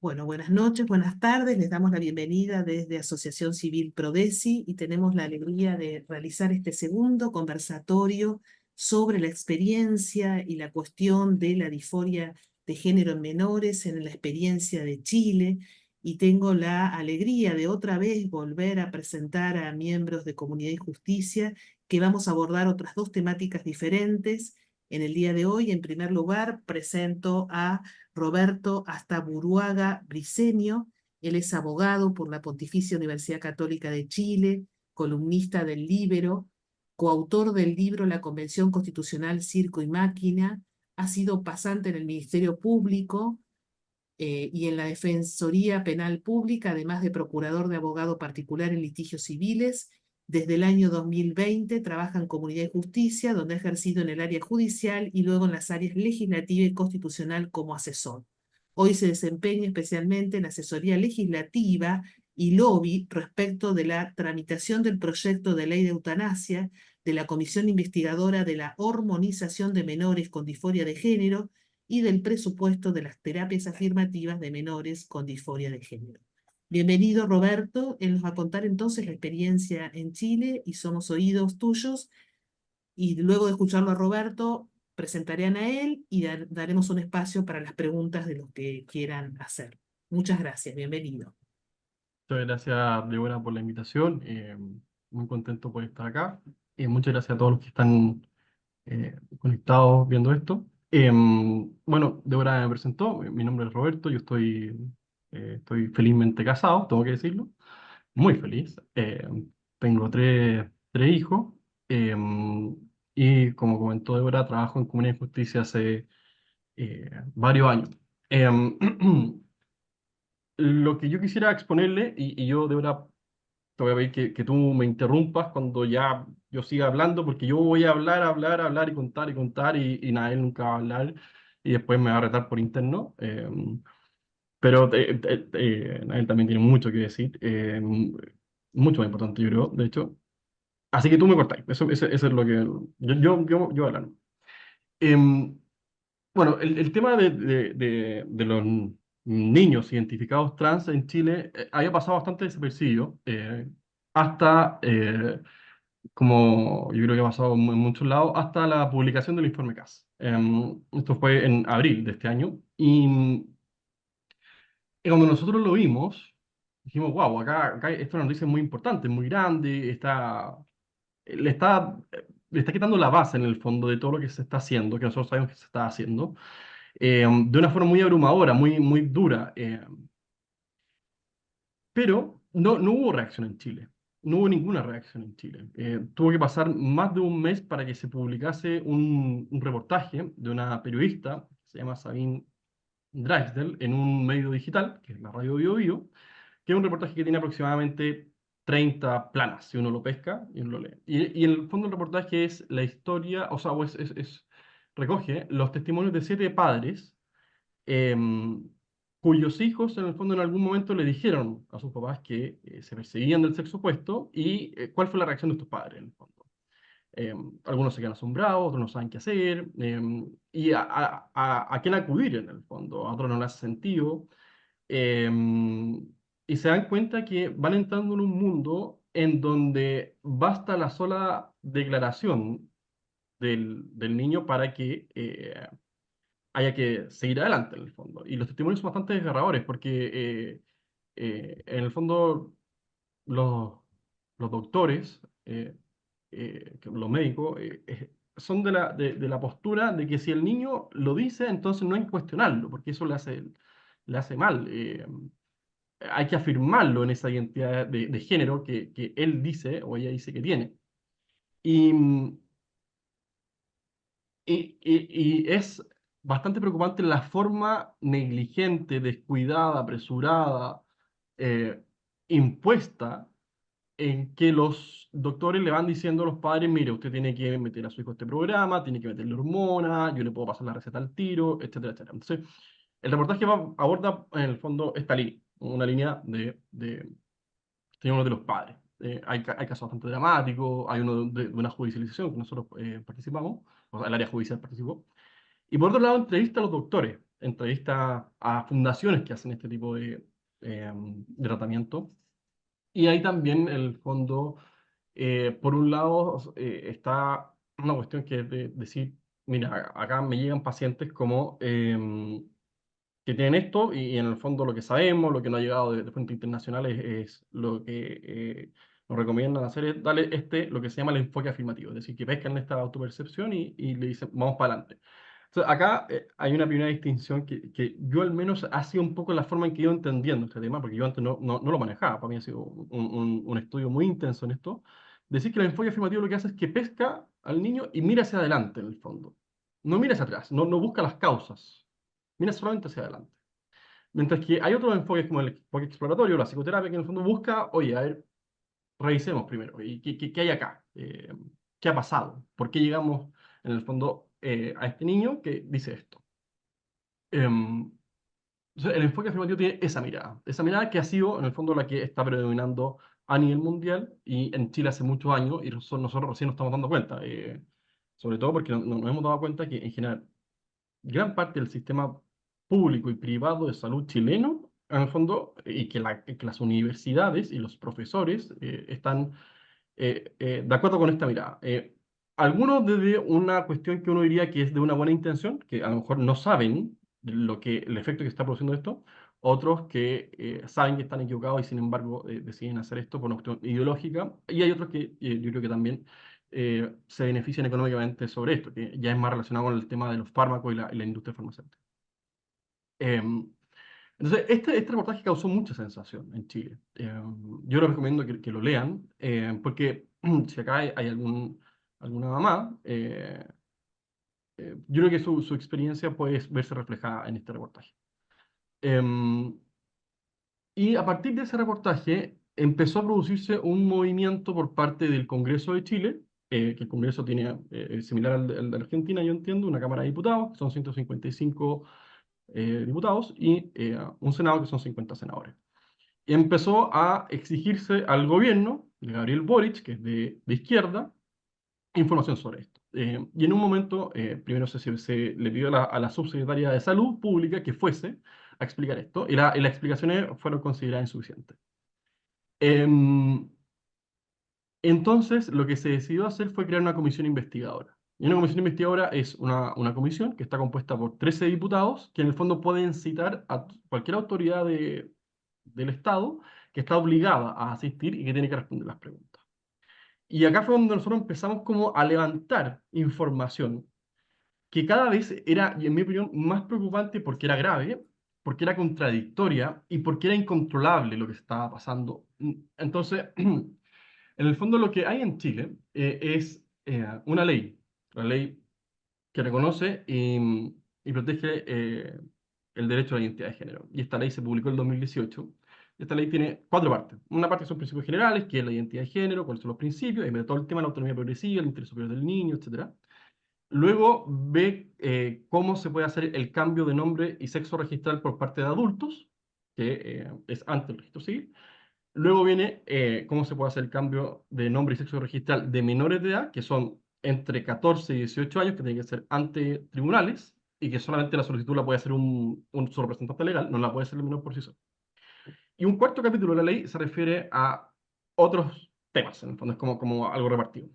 Bueno, buenas noches, buenas tardes. Les damos la bienvenida desde Asociación Civil Prodesi y tenemos la alegría de realizar este segundo conversatorio sobre la experiencia y la cuestión de la disforia de género en menores en la experiencia de Chile. Y tengo la alegría de otra vez volver a presentar a miembros de Comunidad y Justicia que vamos a abordar otras dos temáticas diferentes. En el día de hoy, en primer lugar, presento a Roberto Astaburuaga Briceño. Él es abogado por la Pontificia Universidad Católica de Chile, columnista del Líbero, coautor del libro La Convención Constitucional Circo y Máquina, ha sido pasante en el Ministerio Público y en la Defensoría Penal Pública, además de procurador de abogado particular en litigios civiles. Desde el año 2020 trabaja en Comunidad y Justicia, donde ha ejercido en el área judicial y luego en las áreas legislativa y constitucional como asesor. Hoy se desempeña especialmente en asesoría legislativa y lobby respecto de la tramitación del proyecto de ley de eutanasia de la Comisión Investigadora de la Hormonización de Menores con Disforia de Género y del presupuesto de las terapias afirmativas de menores con disforia de género. Bienvenido, Roberto. Él nos va a contar entonces la experiencia en Chile y somos oídos tuyos. Y luego de escucharlo a Roberto, presentaré a Nael y daremos un espacio para las preguntas de los que quieran hacer. Muchas gracias. Bienvenido. Muchas gracias, Débora, por la invitación. Muy contento por estar acá. Muchas gracias a todos los que están conectados viendo esto. Bueno, Débora me presentó. Mi nombre es Roberto. Yo estoy felizmente casado, tengo que decirlo. Muy feliz. Tengo tres hijos. eh, y como comentó Débora, trabajo en Comunidad de Justicia hace varios años. Em, lo que yo quisiera exponerle, y yo de verdad te voy a pedir que tú me interrumpas cuando ya yo siga hablando, porque yo voy a hablar, hablar, hablar y contar, y Nael nunca va a hablar, y después me va a retar por interno. Pero Nael también tiene mucho que decir, mucho más importante, yo creo, de hecho. Así que tú me cortáis, eso es lo que yo voy a hablar. Em, bueno, el tema de los niños identificados trans en Chile había pasado bastante desapercibido, hasta, como yo creo que ha pasado en muchos lados, hasta la publicación del informe CAS. Esto fue en abril de este año, y cuando nosotros lo vimos, dijimos, wow, acá esto es una noticia muy importante, muy grande, le está, le está quitando la base en el fondo de todo lo que se está haciendo, que nosotros sabemos que se está haciendo de una forma muy abrumadora, muy dura. Pero no hubo reacción en Chile. No hubo ninguna reacción en Chile. Tuvo que pasar más de un mes para que se publicase un reportaje de una periodista que se llama Sabine Drysdale en un medio digital, que es la Radio Bio Bio, que es un reportaje que tiene aproximadamente 30 planas, si uno lo pesca y uno lo lee. Y en el fondo el reportaje es la historia, o sea, recoge los testimonios de 7 padres em, cuyos hijos en el fondo en algún momento le dijeron a sus papás que se perseguían del sexo opuesto y cuál fue la reacción de estos padres en el fondo. Algunos se quedan asombrados, otros no saben qué hacer, y a quién acudir en el fondo, a otros no les hace sentido, y se dan cuenta que van entrando en un mundo en donde basta la sola declaración del niño para que haya que seguir adelante en el fondo. Y los testimonios son bastante desgarradores porque en el fondo los, los doctores, los médicos, son de la postura de que si el niño lo dice, entonces no hay que cuestionarlo, porque eso le hace mal. Hay que afirmarlo en esa identidad de género que él dice o ella dice que tiene. Y, y es bastante preocupante la forma negligente, descuidada, apresurada, eh, impuesta en que los doctores le van diciendo a los padres, mire, usted tiene que meter a su hijo a este programa, tiene que meterle hormona, yo le puedo pasar la receta al tiro, etcétera, etcétera. Entonces, el reportaje aborda en el fondo esta línea, una línea de uno de los padres. Hay casos bastante dramáticos, hay uno de una judicialización que nosotros participamos, o sea, el área judicial participó. Y por otro lado, entrevista a los doctores. entrevistas a fundaciones que hacen este tipo de tratamiento. Y ahí también, en el fondo, por un lado, está una cuestión que es de decir, mira, acá me llegan pacientes como que tienen esto y en el fondo lo que sabemos, lo que nos ha llegado de fuentes internacionales es lo que nos recomiendan hacer es darle lo que se llama el enfoque afirmativo, es decir, que pescan esta autopercepción y le dicen, vamos para adelante. Entonces, acá hay una primera distinción que yo al menos ha sido un poco la forma en que yo entendiendo este tema, porque yo antes no lo manejaba, para mí ha sido un estudio muy intenso en esto, decir que el enfoque afirmativo lo que hace es que pesca al niño y mira hacia adelante en el fondo. No mira hacia atrás, no busca las causas, mira solamente hacia adelante. Mientras que hay otros enfoques como el enfoque exploratorio, la psicoterapia, que en el fondo busca, oye, a ver, revisemos primero, ¿y qué hay acá? ¿Qué ha pasado? ¿Por qué llegamos, en el fondo, a este niño que dice esto? Em, entonces, el enfoque afirmativo tiene esa mirada que ha sido, en el fondo, la que está predominando a nivel mundial y en Chile hace muchos años y nosotros recién nos estamos dando cuenta, sobre todo porque nos hemos dado cuenta que en general gran parte del sistema público y privado de salud chileno, en el fondo, y que las universidades y los profesores están de acuerdo con esta mirada. Algunos desde una cuestión que uno diría que es de una buena intención, que a lo mejor no saben el efecto que está produciendo esto, otros que saben que están equivocados y sin embargo deciden hacer esto por una cuestión ideológica, y hay otros que yo creo que también se benefician económicamente sobre esto, que ya es más relacionado con el tema de los fármacos y la industria farmacéutica. Em, entonces, este reportaje causó mucha sensación en Chile. Yo les recomiendo que lo lean, porque si acá hay alguna mamá, yo creo que su experiencia puede verse reflejada en este reportaje. Em, y a partir de ese reportaje empezó a producirse un movimiento por parte del Congreso de Chile, que el Congreso tiene, es similar al de Argentina, yo entiendo, una Cámara de Diputados, que son 155 diputados, y un Senado, que son 50 senadores. Y empezó a exigirse al gobierno, de Gabriel Boric, que es de izquierda, información sobre esto. Y en un momento, primero se le pidió a la subsecretaria de Salud Pública que fuese a explicar esto, y las explicaciones fueron consideradas insuficientes. Em, entonces, lo que se decidió hacer fue crear una comisión investigadora. Y una comisión investigadora es una comisión que está compuesta por 13 diputados que en el fondo pueden citar a cualquier autoridad del Estado que está obligada a asistir y que tiene que responder las preguntas. Y acá fue donde nosotros empezamos como a levantar información que cada vez era, y en mi opinión, más preocupante porque era grave, porque era contradictoria y porque era incontrolable lo que estaba pasando. Entonces, en el fondo lo que hay en Chile es una ley, la ley que reconoce y protege el derecho a la identidad de género. Y esta ley se publicó en el 2018. Esta ley tiene cuatro partes. Una parte son principios generales, que es la identidad de género, cuáles son los principios, y ve todo el tema de la autonomía progresiva, el interés superior del niño, etcétera. Luego ve cómo se puede hacer el cambio de nombre y sexo registral por parte de adultos, que es antes del registro civil. Luego viene cómo se puede hacer el cambio de nombre y sexo registral de menores de edad, que son entre 14 y 18 años, que tienen que ser ante tribunales, y que solamente la solicitud la puede hacer su representante legal, no la puede hacer el menor por sí solo. Y un cuarto capítulo de la ley se refiere a otros temas, en el fondo es como algo repartido.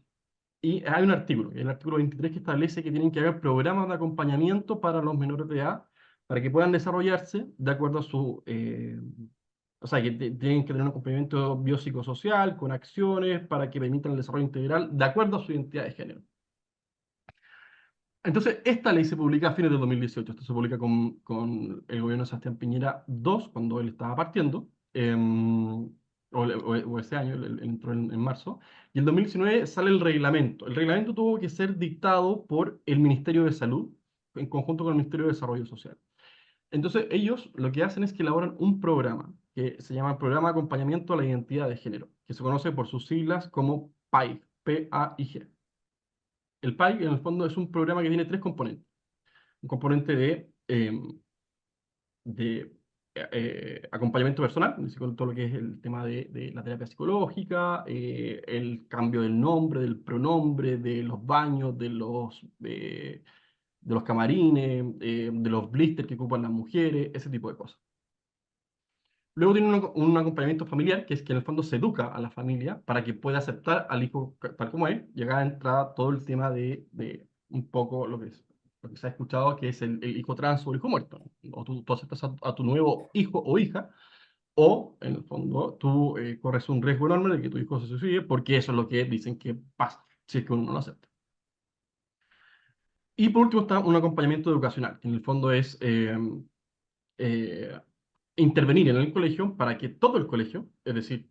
Y hay un artículo, el artículo 23, que establece que tienen que haber programas de acompañamiento para los menores de edad, para que puedan desarrollarse de acuerdo a su o sea, que tienen que tener un acompañamiento biopsicosocial con acciones para que permitan el desarrollo integral de acuerdo a su identidad de género. Entonces, esta ley se publica a fines de 2018. Esto se publica con el gobierno de Sebastián Piñera II, cuando él estaba partiendo, o ese año, él entró en marzo. Y en 2019 sale el reglamento. El reglamento tuvo que ser dictado por el Ministerio de Salud, en conjunto con el Ministerio de Desarrollo Social. Entonces, ellos lo que hacen es que elaboran un programa que se llama Programa de Acompañamiento a la Identidad de Género, que se conoce por sus siglas como PAIG, P-A-I-G. El PAIG, en el fondo, es un programa que tiene tres componentes. Un componente de acompañamiento personal, es decir, con todo lo que es el tema de la terapia psicológica, el cambio del nombre, del pronombre, de los baños, de los camarines, de los blisters que ocupan las mujeres, ese tipo de cosas. Luego tiene un acompañamiento familiar, que es que en el fondo se educa a la familia para que pueda aceptar al hijo tal como es, y acá entra todo el tema de un poco lo que se ha escuchado, que es el hijo trans o el hijo muerto, ¿no? O tú aceptas a tu nuevo hijo o hija, o en el fondo tú corres un riesgo enorme de que tu hijo se suicide, porque eso es lo que dicen que pasa, si es que uno no lo acepta. Y por último está un acompañamiento educacional, que en el fondo es eh, intervenir en el colegio para que todo el colegio, es decir,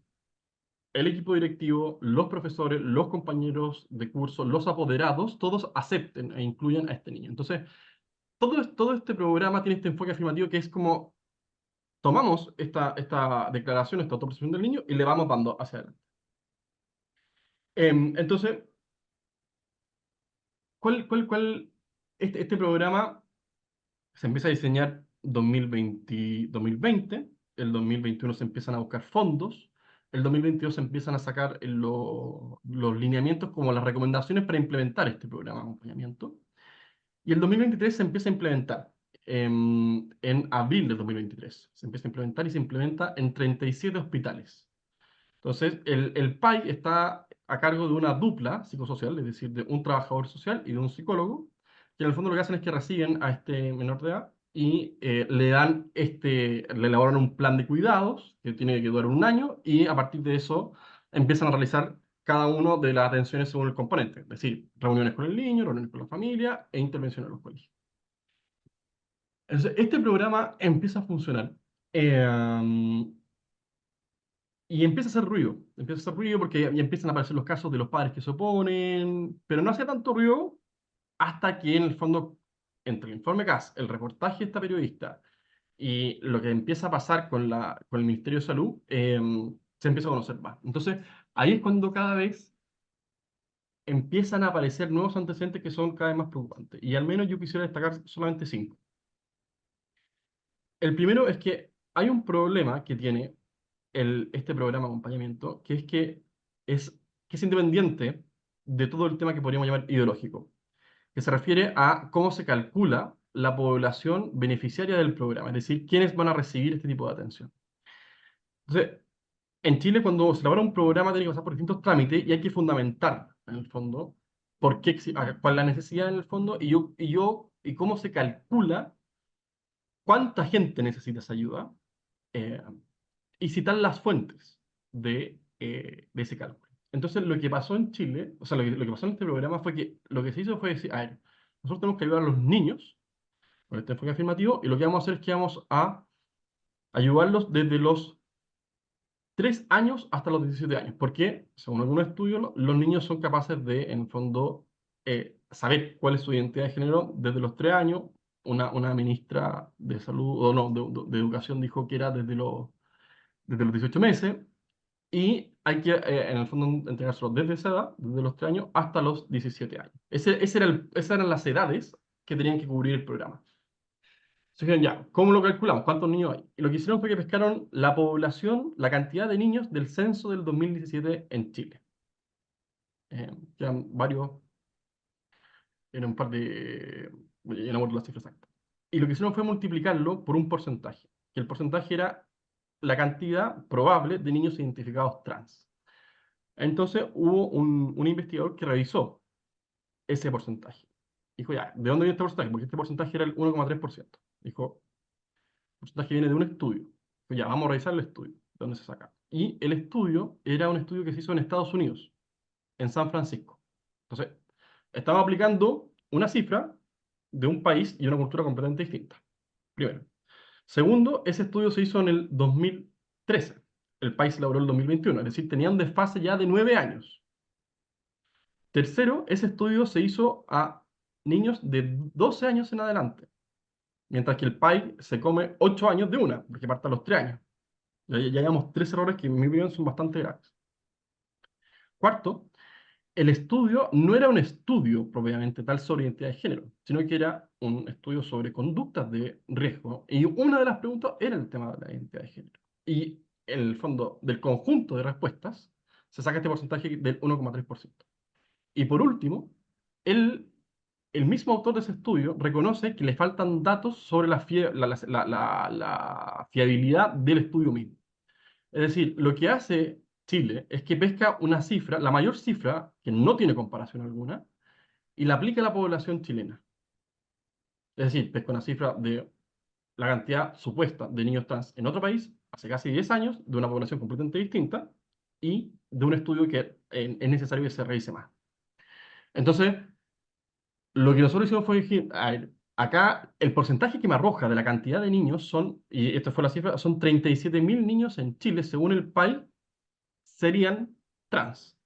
el equipo directivo, los profesores, los compañeros de curso, los apoderados, todos acepten e incluyan a este niño. Entonces, todo este programa tiene este enfoque afirmativo que es como tomamos esta declaración, esta autopercepción del niño y le vamos dando hacia adelante. Entonces, este programa se empieza a diseñar 2020, el 2021 se empiezan a buscar fondos, el 2022 se empiezan a sacar los lineamientos como las recomendaciones para implementar este programa de acompañamiento, y el 2023 se empieza a implementar. En abril del 2023 se empieza a implementar y se implementa en 37 hospitales. Entonces, el PAI está a cargo de una dupla psicosocial, es decir, de un trabajador social y de un psicólogo, que en el fondo lo que hacen es que reciben a este menor de edad y le elaboran un plan de cuidados que tiene que durar un año, y a partir de eso empiezan a realizar cada uno de las atenciones según el componente, es decir, reuniones con el niño, reuniones con la familia e intervención en los colegios. Entonces, este programa empieza a funcionar. Eh, Y empieza a hacer ruido porque ya empiezan a aparecer los casos de los padres que se oponen, pero no hace tanto ruido hasta que en el fondo, entre el informe CAS, el reportaje de esta periodista y lo que empieza a pasar con el Ministerio de Salud, se empieza a conocer más. Entonces, ahí es cuando cada vez empiezan a aparecer nuevos antecedentes que son cada vez más preocupantes. Y al menos yo quisiera destacar solamente cinco. El primero es que hay un problema que tiene este programa de acompañamiento, es, que es independiente de todo el tema que podríamos llamar ideológico, que se refiere a cómo se calcula la población beneficiaria del programa, es decir, quiénes van a recibir este tipo de atención. Entonces, en Chile, cuando se elabora un programa, tiene que pasar por distintos trámites y hay que fundamentar, en el fondo, cuál es la necesidad en el fondo y cómo se calcula cuánta gente necesita esa ayuda, eh, y citar las fuentes de ese cálculo. Entonces, lo que pasó en Chile, o sea, lo que pasó en este programa fue que lo que se hizo fue decir, a ver, nosotros tenemos que ayudar a los niños con este enfoque afirmativo, y lo que vamos a hacer es que vamos a ayudarlos desde los 3 años hasta los 17 años, porque, según algunos estudios, los niños son capaces de, en el fondo, saber cuál es su identidad de género desde los 3 años. Una ministra de salud, o no, de educación dijo que era desde los 18 meses, y hay que, en el fondo, entregárselo desde esa edad, desde los 3 años hasta los 17 años. Esas eran las edades que tenían que cubrir el programa. Se dijeron, ya, ¿cómo lo calculamos? ¿Cuántos niños hay? Y lo que hicieron fue que pescaron la población, la cantidad de niños del censo del 2017 en Chile. Que eran un par de, ya no me acuerdo la cifra exacta. Y lo que hicieron fue multiplicarlo por un porcentaje, que el porcentaje era la cantidad probable de niños identificados trans. Entonces hubo un investigador que revisó ese porcentaje. Dijo, ya, ¿de dónde viene este porcentaje? Porque este porcentaje era el 1,3%. Dijo, el porcentaje viene de un estudio. Dijo, ya, vamos a revisar el estudio, de dónde se saca. Y el estudio era un estudio que se hizo en Estados Unidos, en San Francisco. Entonces, estaba aplicando una cifra de un país y una cultura completamente distinta. Primero. Segundo, ese estudio se hizo en el 2013. El país elaboró el 2021, es decir, tenían desfase ya de 9 años. Tercero, ese estudio se hizo a niños de 12 años en adelante, mientras que el PAI se come 8 años de una, porque parte a los 3 años. Ya llevamos 3 errores que en mi opinión son bastante graves. Cuarto, el estudio no era un estudio propiamente tal sobre identidad de género, sino que era un estudio sobre conductas de riesgo, y una de las preguntas era el tema de la identidad de género. Y en el fondo del conjunto de respuestas se saca este porcentaje del 1,3%. Y por último, el el mismo autor de ese estudio reconoce que le faltan datos sobre la fiabilidad del estudio mismo. Es decir, lo que hace Chile es que pesca una cifra, la mayor cifra, que no tiene comparación alguna, y la aplica a la población chilena. Es decir, pesca una cifra de la cantidad supuesta de niños trans en otro país, hace casi 10 años, de una población completamente distinta, y de un estudio que es necesario que se revise más. Entonces, lo que nosotros hicimos fue decir, a ver, acá el porcentaje que me arroja de la cantidad de niños son, y esta fue la cifra, son 37.000 niños en Chile, según el PAI, serían trans.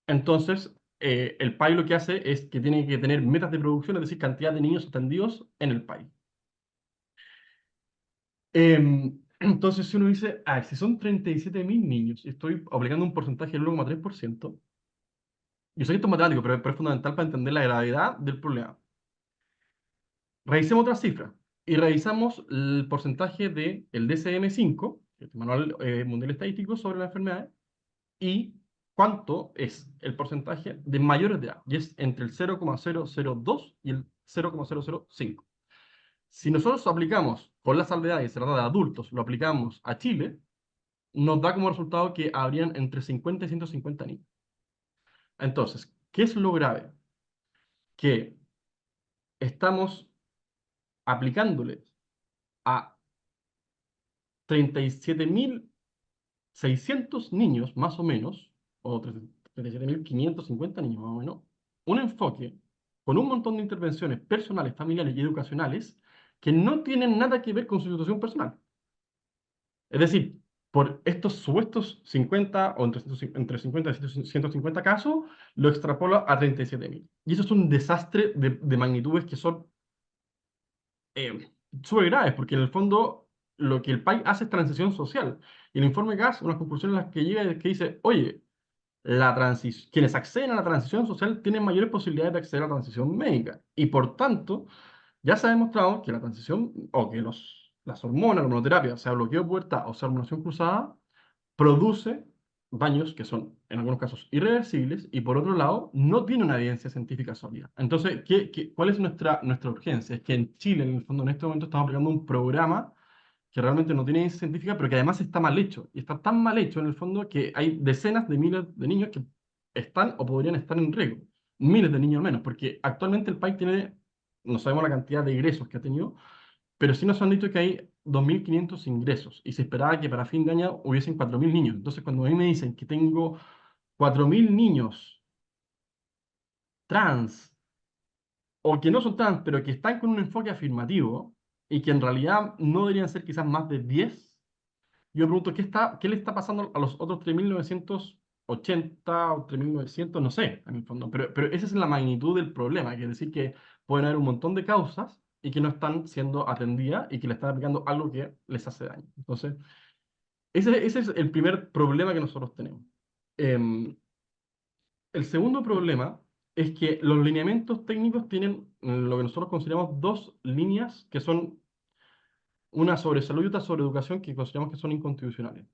Entonces, el PAI lo que hace es que tiene que tener metas de producción, es decir, cantidad de niños atendidos en el PAI. Entonces, si uno dice, si son 37.000 niños y estoy aplicando un porcentaje del 1,3%, yo sé que esto es matemático, pero es fundamental para entender la gravedad del problema. Revisemos otras cifras y revisamos el porcentaje del DSM-5, el Manual Mundial Estadístico sobre las enfermedades, y cuánto es el porcentaje de mayores de edad, y es entre el 0,002 y el 0,005. Si nosotros aplicamos con las salvedades de adultos, lo aplicamos a Chile, nos da como resultado que habrían entre 50 y 150 niños. Entonces, ¿qué es lo grave? Que estamos aplicándoles a 37.600 niños, más o menos, o 37.550 niños, más o menos, un enfoque con un montón de intervenciones personales, familiares y educacionales que no tienen nada que ver con su situación personal. Es decir, por estos supuestos 50 o entre 50 y 150 casos, lo extrapola a 37.000. Y eso es un desastre de magnitudes que son súper graves, porque en el fondo lo que el país hace es transición social. Y el informe GAS, unas conclusiones a las que llega es que dice, oye, quienes acceden a la transición social tienen mayores posibilidades de acceder a la transición médica. Y por tanto, ya se ha demostrado que la transición, o que las hormonas, la hormonoterapia, sea bloqueo de pubertad o sea hormonación cruzada, produce daños que son, en algunos casos, irreversibles y, por otro lado, no tiene una evidencia científica sólida. Entonces, ¿cuál es nuestra urgencia? Es que en Chile, en el fondo, en este momento estamos aplicando un programa que realmente no tiene evidencia científica, pero que además está mal hecho. Y está tan mal hecho, en el fondo, que hay decenas de miles de niños que están o podrían estar en riesgo. Miles de niños al menos, porque actualmente el país tiene, no sabemos la cantidad de egresos que ha tenido, pero sí nos han dicho que hay 2.500 ingresos y se esperaba que para fin de año hubiesen 4.000 niños. Entonces, cuando a mí me dicen que tengo 4.000 niños trans o que no son trans, pero que están con un enfoque afirmativo y que en realidad no deberían ser quizás más de 10, yo me pregunto, ¿qué le está pasando a los otros 3.980 o 3.900? No sé, en el fondo. Pero esa es la magnitud del problema, que es decir, que pueden haber un montón de causas y que no están siendo atendidas y que le están aplicando algo que les hace daño. Entonces, ese es el primer problema que nosotros tenemos. Em, el segundo problema es que los lineamientos técnicos tienen lo que nosotros consideramos dos líneas que son una sobre salud y otra sobre educación que consideramos que son inconstitucionales.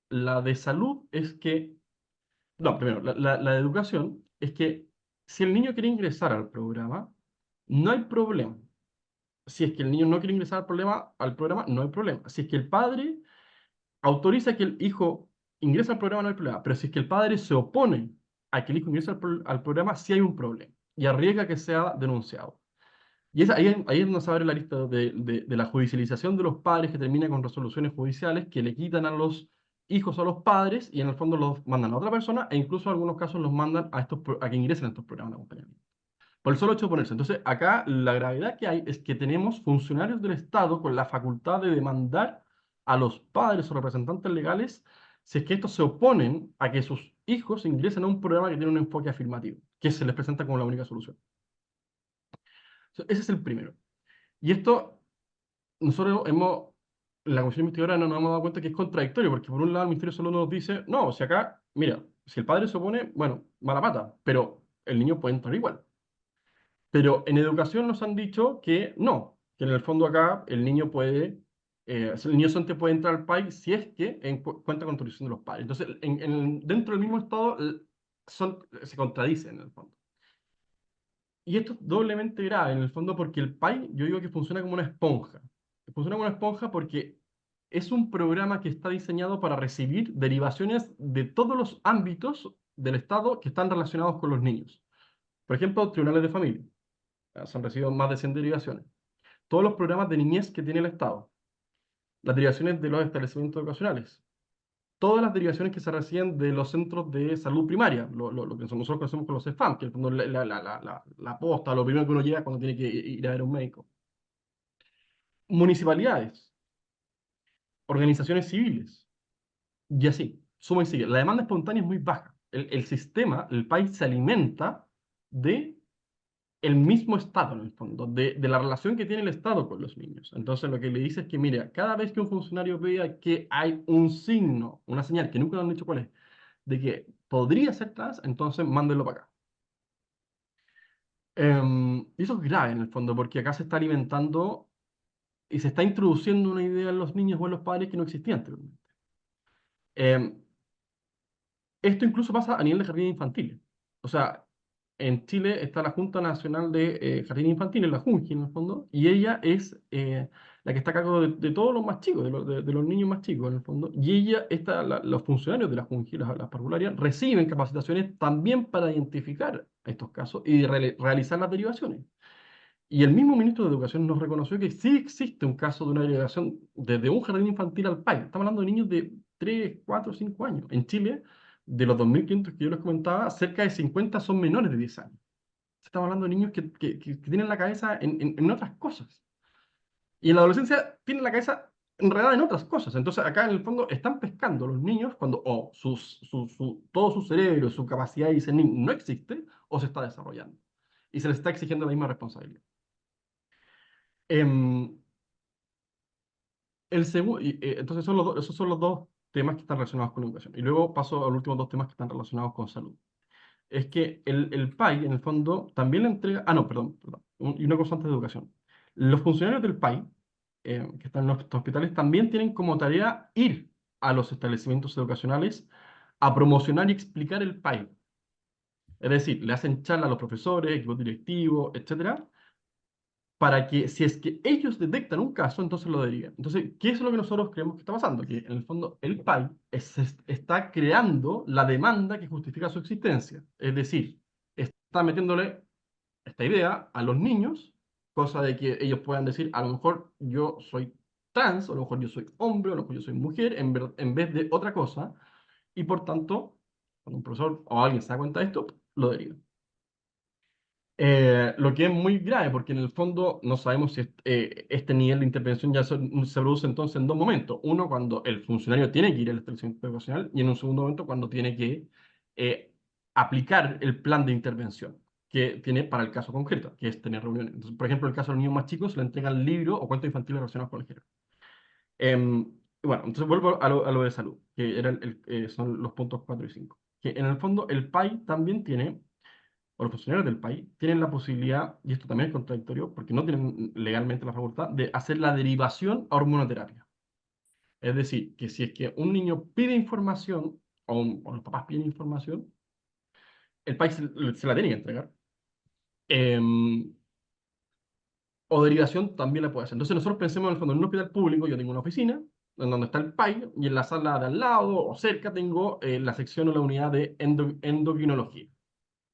La de salud es que, no, primero, la de educación es que si el niño quiere ingresar al programa, no hay problema. Si es que el niño no quiere ingresar al programa, no hay problema. Si es que el padre autoriza que el hijo ingrese al programa, no hay problema. Pero si es que el padre se opone a que el hijo ingrese al programa, sí hay un problema. Y arriesga que sea denunciado. Y ahí es donde se abre la lista de la judicialización de los padres que termina con resoluciones judiciales que le quitan a los hijos a los padres y en el fondo los mandan a otra persona e incluso en algunos casos los mandan a que ingresen a estos programas de acompañamiento. Por el solo hecho de oponerse. Entonces, acá la gravedad que hay es que tenemos funcionarios del Estado con la facultad de demandar a los padres o representantes legales si es que estos se oponen a que sus hijos ingresen a un programa que tiene un enfoque afirmativo, que se les presenta como la única solución. Ese es el primero. Y esto, nosotros en la Comisión Investigadora no nos hemos dado cuenta que es contradictorio, porque por un lado el Ministerio de Salud nos dice, no, si acá, mira, si el padre se opone, bueno, mala pata, pero el niño puede entrar igual. Pero en educación nos han dicho que no, que en el fondo acá el niño sonte puede entrar al país si es que cuenta con autorización de los padres. Entonces, dentro del mismo Estado se contradicen en el fondo. y esto es doblemente grave en el fondo porque el PAI, yo digo que funciona como una esponja. Funciona como una esponja porque es un programa que está diseñado para recibir derivaciones de todos los ámbitos del Estado que están relacionados con los niños. Por ejemplo, tribunales de familia. Se han recibido más de 100 derivaciones. Todos los programas de niñez que tiene el Estado. Las derivaciones de los establecimientos educacionales. Todas las derivaciones que se reciben de los centros de salud primaria, lo que nosotros conocemos como los CEFAM, que es la posta, lo primero que uno llega cuando tiene que ir a ver a un médico. Municipalidades, organizaciones civiles, y así, suma y sigue. La demanda espontánea es muy baja. El sistema, el país se alimenta de el mismo Estado, en el fondo, de la relación que tiene el Estado con los niños. Entonces, lo que le dice es que, mira, cada vez que un funcionario vea que hay un signo, una señal, que nunca le han dicho cuál es, de que podría ser trans, entonces mándenlo para acá. Y eso es grave, en el fondo, porque acá se está alimentando y se está introduciendo una idea en los niños o en los padres que no existía anteriormente. Em, Esto incluso pasa a nivel de jardines infantiles. O sea, en Chile está la Junta Nacional de Jardines Infantiles, la JUNJI en el fondo, y ella es la que está a cargo de todos los más chicos, de los niños más chicos en el fondo, y ella, los funcionarios de la JUNJI, las parvularias, reciben capacitaciones también para identificar estos casos y realizar las derivaciones. Y el mismo ministro de Educación nos reconoció que sí existe un caso de una derivación desde un jardín infantil al PAI. Estamos hablando de niños de 3, 4, 5 años. En Chile, de los 2.500 que yo les comentaba, cerca de 50 son menores de 10 años. Estamos hablando de niños que tienen la cabeza en otras cosas. Y en la adolescencia tienen la cabeza enredada en otras cosas. Entonces, acá en el fondo están pescando los niños cuando o todo su cerebro, su capacidad de discernir no existe o se está desarrollando. Y se les está exigiendo la misma responsabilidad. Em, entonces esos son los dos temas que están relacionados con la educación. Y luego paso a los últimos dos temas que están relacionados con salud. Es que el PAI, en el fondo, también le entrega... Ah, no, perdón. Y una cosa antes de educación. Los funcionarios del PAI, que están en los hospitales, también tienen como tarea ir a los establecimientos educacionales a promocionar y explicar el PAI. Es decir, le hacen charla a los profesores, equipos directivos, etcétera, para que si es que ellos detectan un caso, entonces lo deriven. Entonces, ¿qué es lo que nosotros creemos que está pasando? Que en el fondo el PAI está creando la demanda que justifica su existencia. Es decir, está metiéndole esta idea a los niños, cosa de que ellos puedan decir, a lo mejor yo soy trans, o a lo mejor yo soy hombre, o a lo mejor yo soy mujer, en vez de otra cosa, y por tanto, cuando un profesor o alguien se da cuenta de esto, lo deriva. Lo que es muy grave, porque en el fondo no sabemos si este nivel de intervención ya se produce entonces en dos momentos. Uno, cuando el funcionario tiene que ir al establecimiento educacional, y en un segundo momento, cuando tiene que eh, aplicar el plan de intervención que tiene para el caso concreto, que es tener reuniones. Entonces, por ejemplo, en el caso de los niños más chicos, se le entregan libros o cuentos infantiles relacionados con el género. Bueno, entonces vuelvo a lo de salud, que son los puntos 4 y 5. Que en el fondo el PAI también tiene o los funcionarios del país tienen la posibilidad, y esto también es contradictorio, porque no tienen legalmente la facultad, de hacer la derivación a hormonoterapia. Es decir, que si es que un niño pide información, o los papás piden información, el país se la tiene que entregar. em, o derivación también la puede hacer. Entonces nosotros pensemos en el fondo, en un hospital público yo tengo una oficina, en donde está el PAI, y en la sala de al lado o cerca tengo la sección o la unidad de endocrinología.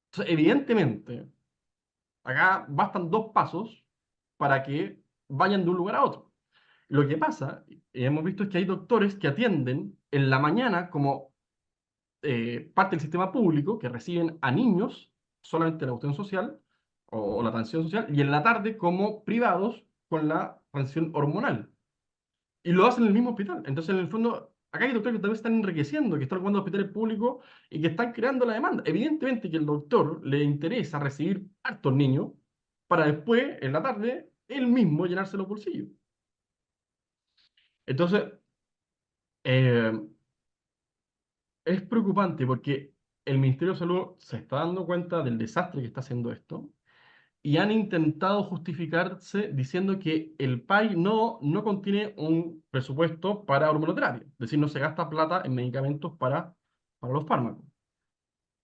Entonces, evidentemente, acá bastan dos pasos para que vayan de un lugar a otro. Lo que pasa, hemos visto, es que hay doctores que atienden en la mañana como parte del sistema público, que reciben a niños solamente la atención social o la atención social, y en la tarde como privados con la atención hormonal. Y lo hacen en el mismo hospital. Entonces, en el fondo, acá hay doctores que también están enriqueciendo, que están ocupando hospitales públicos y que están creando la demanda. Evidentemente que al doctor le interesa recibir hartos niños para después, en la tarde, él mismo llenarse los bolsillos. Entonces, eh, es preocupante porque el Ministerio de Salud se está dando cuenta del desastre que está haciendo esto y han intentado justificarse diciendo que el PAI no contiene un presupuesto para hormonoterapia, es decir, no se gasta plata en medicamentos para los fármacos.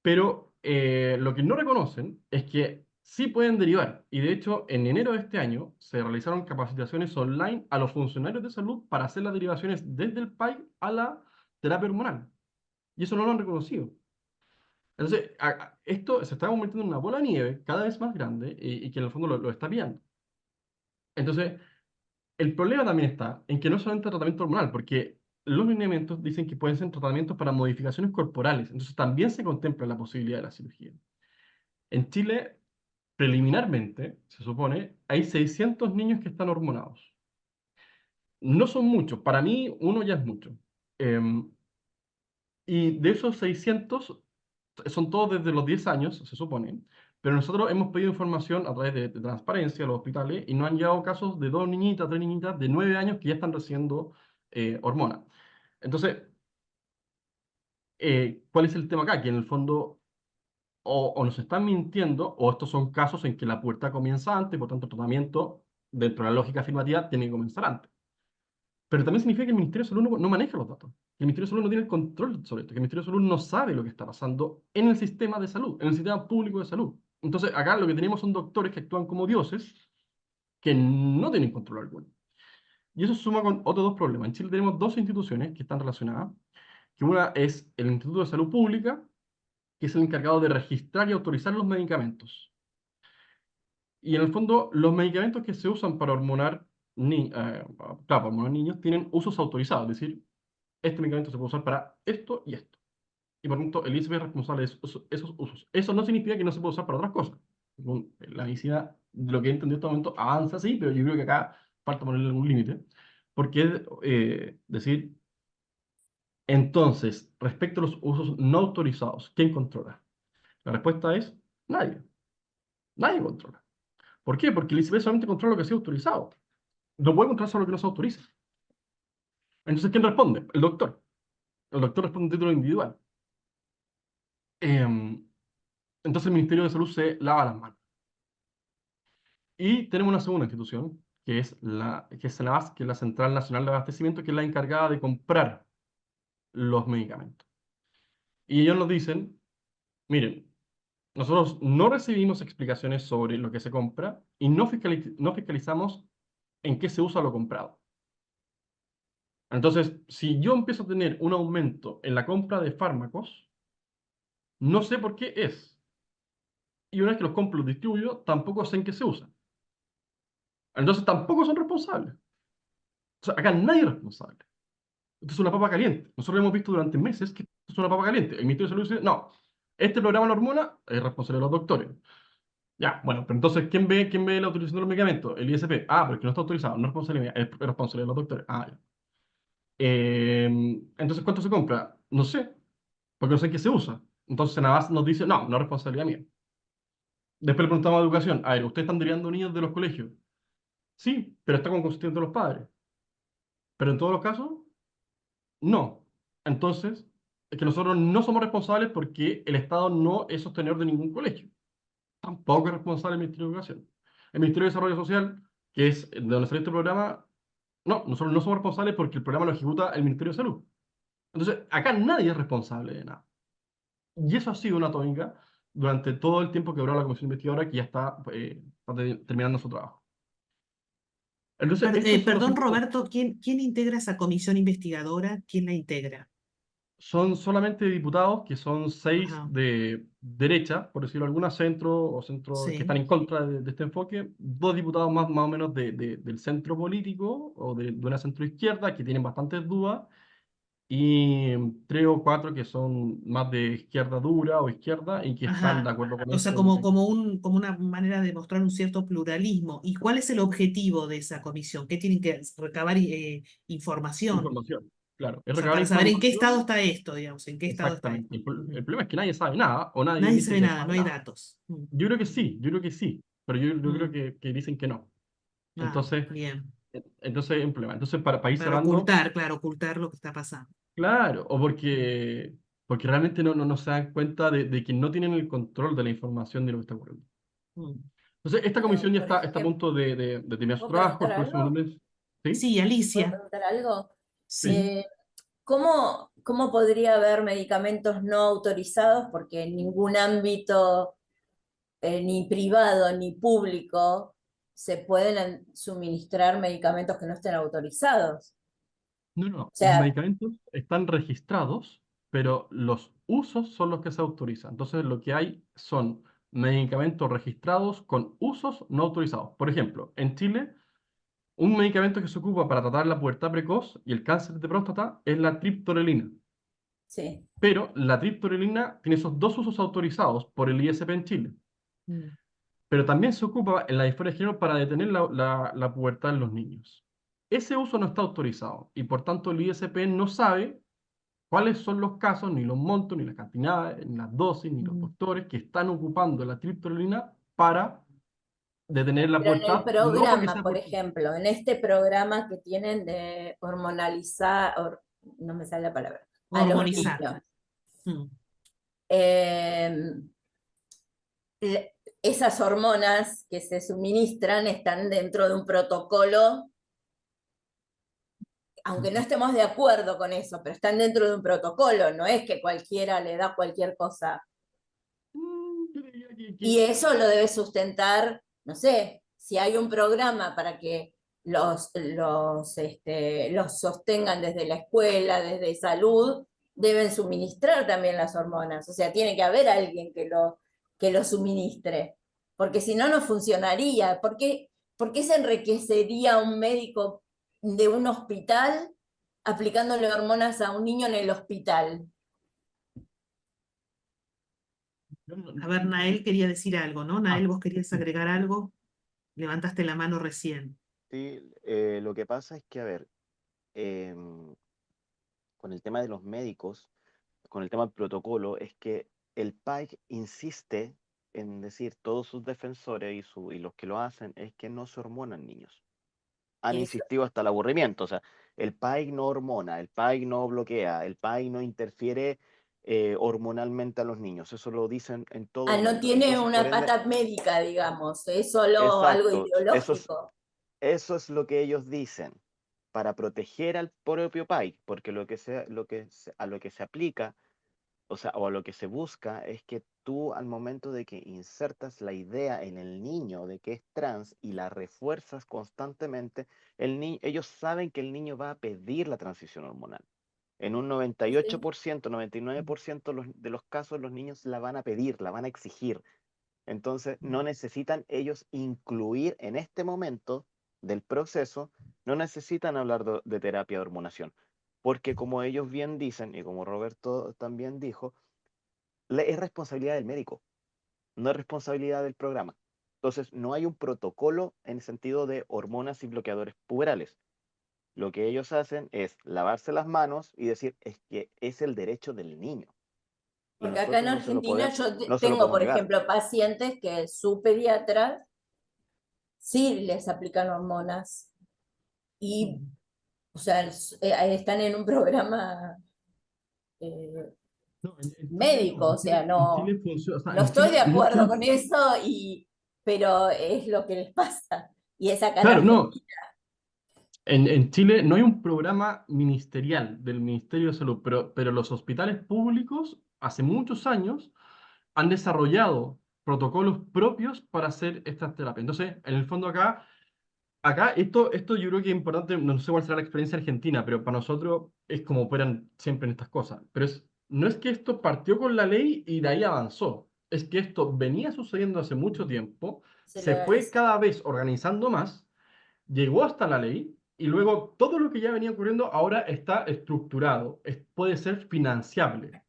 Pero lo que no reconocen es que sí pueden derivar. Y de hecho, en enero de este año se realizaron capacitaciones online a los funcionarios de salud para hacer las derivaciones desde el PAI a la terapia hormonal. Y eso no lo han reconocido. Entonces, esto se está convirtiendo en una bola de nieve cada vez más grande y que en el fondo lo está pillando. Entonces, el problema también está en que no es solamente tratamiento hormonal, porque los lineamientos dicen que pueden ser tratamientos para modificaciones corporales. Entonces, también se contempla la posibilidad de la cirugía. En Chile, preliminarmente, se supone, hay 600 niños que están hormonados. No son muchos, para mí uno ya es mucho. Em, y de esos 600, son todos desde los 10 años, se supone, pero nosotros hemos pedido información a través de transparencia a los hospitales y nos han llegado casos de 2 niñitas, 3 niñitas de 9 años que ya están recibiendo hormonas. Entonces, ¿cuál es el tema acá? Que en el fondo o nos están mintiendo o estos son casos en que la pubertad comienza antes, por tanto el tratamiento dentro de la lógica afirmativa tiene que comenzar antes. Pero también significa que el Ministerio de Salud no maneja los datos. Que el Ministerio de Salud no tiene el control sobre esto. Que el Ministerio de Salud no sabe lo que está pasando en el sistema de salud, en el sistema público de salud. Entonces, acá lo que tenemos son doctores que actúan como dioses que no tienen control alguno. Y eso suma con otros dos problemas. En Chile tenemos dos instituciones que están relacionadas. Que una es el Instituto de Salud Pública, que es el encargado de registrar y autorizar los medicamentos. Y en el fondo, los medicamentos que se usan para hormonar, claro, para hormonar niños tienen usos autorizados, es decir, este medicamento se puede usar para esto y esto. Y por lo tanto, el ISP es responsable de esos usos. Eso no significa que no se pueda usar para otras cosas. La medicina, lo que he entendido en este momento, avanza sí, pero yo creo que acá falta ponerle algún límite. Porque es decir, entonces, respecto a los usos no autorizados, ¿quién controla? La respuesta es nadie. Nadie controla. ¿Por qué? Porque el ICP solamente controla lo que sea autorizado. No puede controlar solo lo que no se autoriza. Entonces, ¿quién responde? El doctor. El doctor responde a título individual. Em, entonces, el Ministerio de Salud se lava las manos. Y tenemos una segunda institución, que es la Central Nacional de Abastecimiento, que es la encargada de comprar los medicamentos. Y ellos nos dicen, miren, nosotros no recibimos explicaciones sobre lo que se compra y no fiscalizamos en qué se usa lo comprado. Entonces, si yo empiezo a tener un aumento en la compra de fármacos, no sé por qué es. Y una vez que los compro y los distribuyo, tampoco sé en qué se usan. Entonces tampoco son responsables. O sea, acá nadie es responsable. Esto es una papa caliente. Nosotros hemos visto durante meses que esto es una papa caliente. El Ministerio de Salud dice, no, este programa de la hormona es responsable de los doctores. Ya, bueno, pero entonces, ¿quién ve la autorización de los medicamentos? El ISP. Ah, pero es que no está autorizado, no es responsable mía, es responsable de los doctores. Ah, ya. Entonces, ¿cuánto se compra? No sé, porque no sé en qué se usa. Entonces, nada más nos dice, no, no es responsabilidad mía. Después le preguntamos a educación, a ver, ¿ustedes están derivando niños de los colegios? Sí, pero está con consentimiento de los padres. Pero en todos los casos, no. Entonces, es que nosotros no somos responsables porque el Estado no es sostenedor de ningún colegio. Tampoco es responsable el Ministerio de Educación. El Ministerio de Desarrollo Social, que es de donde salió este programa, no, nosotros no somos responsables porque el programa lo ejecuta el Ministerio de Salud. Entonces, acá nadie es responsable de nada. Y eso ha sido una tónica durante todo el tiempo que duró la comisión investigadora, que ya está terminando su trabajo. Entonces, estos son los Perdón, síntomas. Roberto, ¿quién integra esa comisión investigadora? ¿Quién la integra? Son solamente diputados, que son 6 Ajá, de derecha, por decirlo alguna, centro o centro que están sí. en contra de este enfoque, 2 diputados más o menos del centro político o de una centro izquierda que tienen bastantes dudas, y 3 o 4 que son más de izquierda dura o izquierda y que están de Ajá. acuerdo con O sea, esto. como una manera de mostrar un cierto pluralismo. ¿Y cuál es el objetivo de esa comisión? ¿Qué tienen que recabar información? Información, claro, O es sea, recabar para saber en qué estado información. está esto, digamos, en qué estado está Exactamente. esto. El Ujú. problema es que nadie sabe nada o nadie Nadie dice sabe que nada, no sabe hay nada. datos. Yo creo que sí, pero yo creo Mm. que dicen que no. Ah, Entonces, bien. hay un problema. Entonces, para ir Para cerrando, ocultar, claro, ocultar lo que está pasando. claro, o porque realmente no se dan cuenta de que no tienen el control de la información de lo que está ocurriendo. Mm. Entonces, esta Pero, comisión ya por está a ejemplo, punto de terminar su ¿puedo trabajo preguntar el próximo algo? lunes. ¿Sí? Sí, ¿Puedo Alicia. preguntar algo? Sí. Sí. Eh, ¿cómo podría haber medicamentos no autorizados? Porque en ningún ámbito ni privado ni público se pueden suministrar medicamentos que no estén autorizados. No, O no, los sea, medicamentos están registrados, pero los usos son los que se autorizan. Entonces, lo que hay son medicamentos registrados con usos no autorizados. Por ejemplo, en Chile, un medicamento que se ocupa para tratar la pubertad precoz y el cáncer de próstata es la triptorelina. sí. Pero la triptorelina tiene esos dos usos autorizados por el ISP en Chile. Mm. Pero también se ocupa en la disforia de género para detener la pubertad en los niños. Ese uso no está autorizado y por tanto el ISP no sabe cuáles son los casos, ni los montos, ni las cantidades, ni las dosis, ni los Mm. doctores que están ocupando la triptorelina para detener la Pero en el pubertad, no porque programa, sea por por... ejemplo, en este programa que tienen de hormonalizar, no me sale la palabra, a los Hormonizar. niños, Mm. eh, esas hormonas que se suministran están dentro de un protocolo, aunque no estemos de acuerdo con eso, pero están dentro de un protocolo, no es que cualquiera le da cualquier cosa. Yo diría Y eso lo debe sustentar, no sé, si hay un programa para que los sostengan desde la escuela, desde salud, deben suministrar también las hormonas. O sea, tiene que haber alguien que lo suministre, porque si no, no funcionaría. ¿Por qué se enriquecería un médico de un hospital aplicándole hormonas a un niño en el hospital? A ver, Nael quería decir algo, ¿no? Nael, Ah, vos querías sí. agregar algo. Levantaste la mano recién. Sí, lo que pasa es que, a ver, em, con el tema de los médicos, con el tema del protocolo, es que el PAIC insiste en decir, todos sus defensores y los que lo hacen, es que no se hormonan niños. Han Eso. insistido hasta el aburrimiento, o sea, el PAIC no hormona, el PAIC no bloquea, el PAIC no interfiere hormonalmente a los niños, eso lo dicen en todo No momento. tiene Entonces, por una ende, pata médica, digamos, es solo algo exacto, ideológico. eso es lo que ellos dicen, para proteger al propio país, porque a lo que se aplica, o sea, o a lo que se busca es que tú al momento de que insertas la idea en el niño de que es trans y la refuerzas constantemente, ellos saben que el niño va a pedir la transición hormonal. En un Sí. 98%, 99% de los casos los niños la van a pedir, la van a exigir. Entonces, no necesitan ellos incluir en este momento del proceso, no necesitan hablar de terapia de hormonación, porque como ellos bien dicen, y como Roberto también dijo, es responsabilidad del médico, no es responsabilidad del programa. Entonces, no hay un protocolo en el sentido de hormonas y bloqueadores puberales. Lo que ellos hacen es lavarse las manos y decir, es que es el derecho del niño. Y Porque acá en nosotros Argentina yo no se lo tengo, podemos por negar. ejemplo, pacientes que su pediatra sí les aplican hormonas y, Mm. o sea, están en un programa eh, No, en Chile no. médico, o sea, En Chile funciona, o sea, no en estoy de Chile acuerdo muchos... con eso, pero es lo que les pasa. Y es acá en Claro, no, Argentina. en Chile no hay un programa ministerial del Ministerio de Salud, pero los hospitales públicos hace muchos años han desarrollado protocolos propios para hacer estas terapias. Entonces, en el fondo acá esto yo creo que es importante, no sé cuál será la experiencia argentina, pero para nosotros es como operan siempre en estas cosas. Pero no es que esto partió con la ley y de ahí avanzó, es que esto venía sucediendo hace mucho tiempo, Se se fue legaliza. cada vez organizando más, llegó hasta la ley y luego todo lo que ya venía ocurriendo ahora está estructurado, puede ser financiable.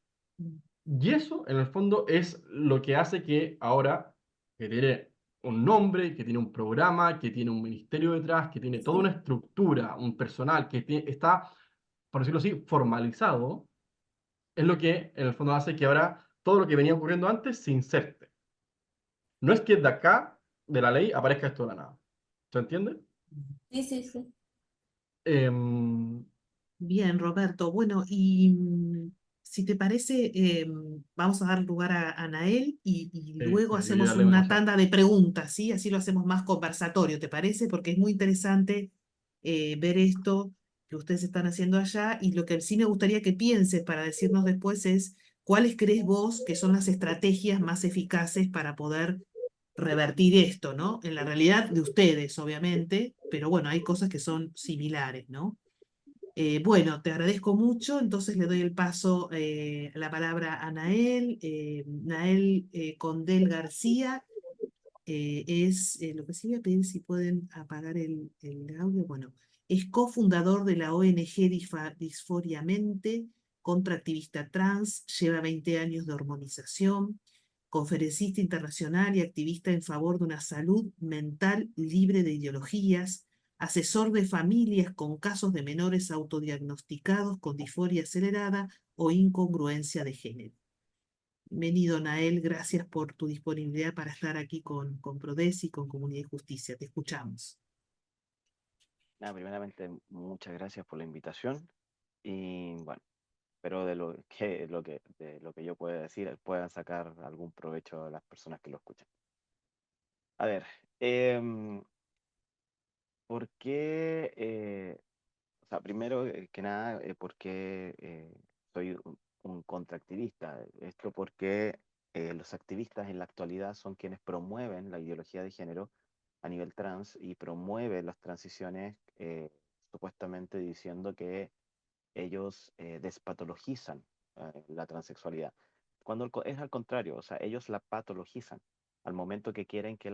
Y eso, en el fondo, es lo que hace que ahora, que tiene un nombre, que tiene un programa, que tiene un ministerio detrás, que tiene toda una Sí. estructura, un personal que está, por decirlo así, formalizado, es lo que, en el fondo, hace que ahora todo lo que venía ocurriendo antes se inserte. No es que de acá, de la ley, aparezca esto de la nada. ¿Se entiende? Sí, sí, sí. Em, Bien, Roberto. Bueno, y si te parece, vamos a dar lugar a Nael y luego sí, yo quería hacemos darle una demasiado. tanda de preguntas, ¿sí? Así lo hacemos más conversatorio, ¿te parece? Porque es muy interesante ver esto que ustedes están haciendo allá y lo que sí me gustaría que pienses para decirnos después es cuáles crees vos que son las estrategias más eficaces para poder revertir esto, ¿no? En la realidad de ustedes, obviamente, pero bueno, hay cosas que son similares, ¿no? Bueno, te agradezco mucho, entonces le doy el paso, la palabra a Nael. Nael Condel García lo que sí voy a pedir si pueden apagar el audio, bueno, es cofundador de la ONG Disforiamente, contraactivista trans, lleva 20 años de hormonización, conferencista internacional y activista en favor de una salud mental libre de ideologías, asesor de familias con casos de menores autodiagnosticados con disforia acelerada o incongruencia de género. Bienvenido, Nael, gracias por tu disponibilidad para estar aquí con Prodesi y con Comunidad y Justicia. Te escuchamos. Nada, primeramente, muchas gracias por la invitación y bueno, espero de lo que yo pueda decir puedan sacar algún provecho a las personas que lo escuchan. A ver, ¿por qué? O sea, primero que nada, ¿por qué soy un contraactivista? Esto porque los activistas en la actualidad son quienes promueven la ideología de género a nivel trans y promueven las transiciones supuestamente diciendo que ellos despatologizan la transexualidad, cuando es al contrario, o sea, ellos la patologizan al momento que quieren que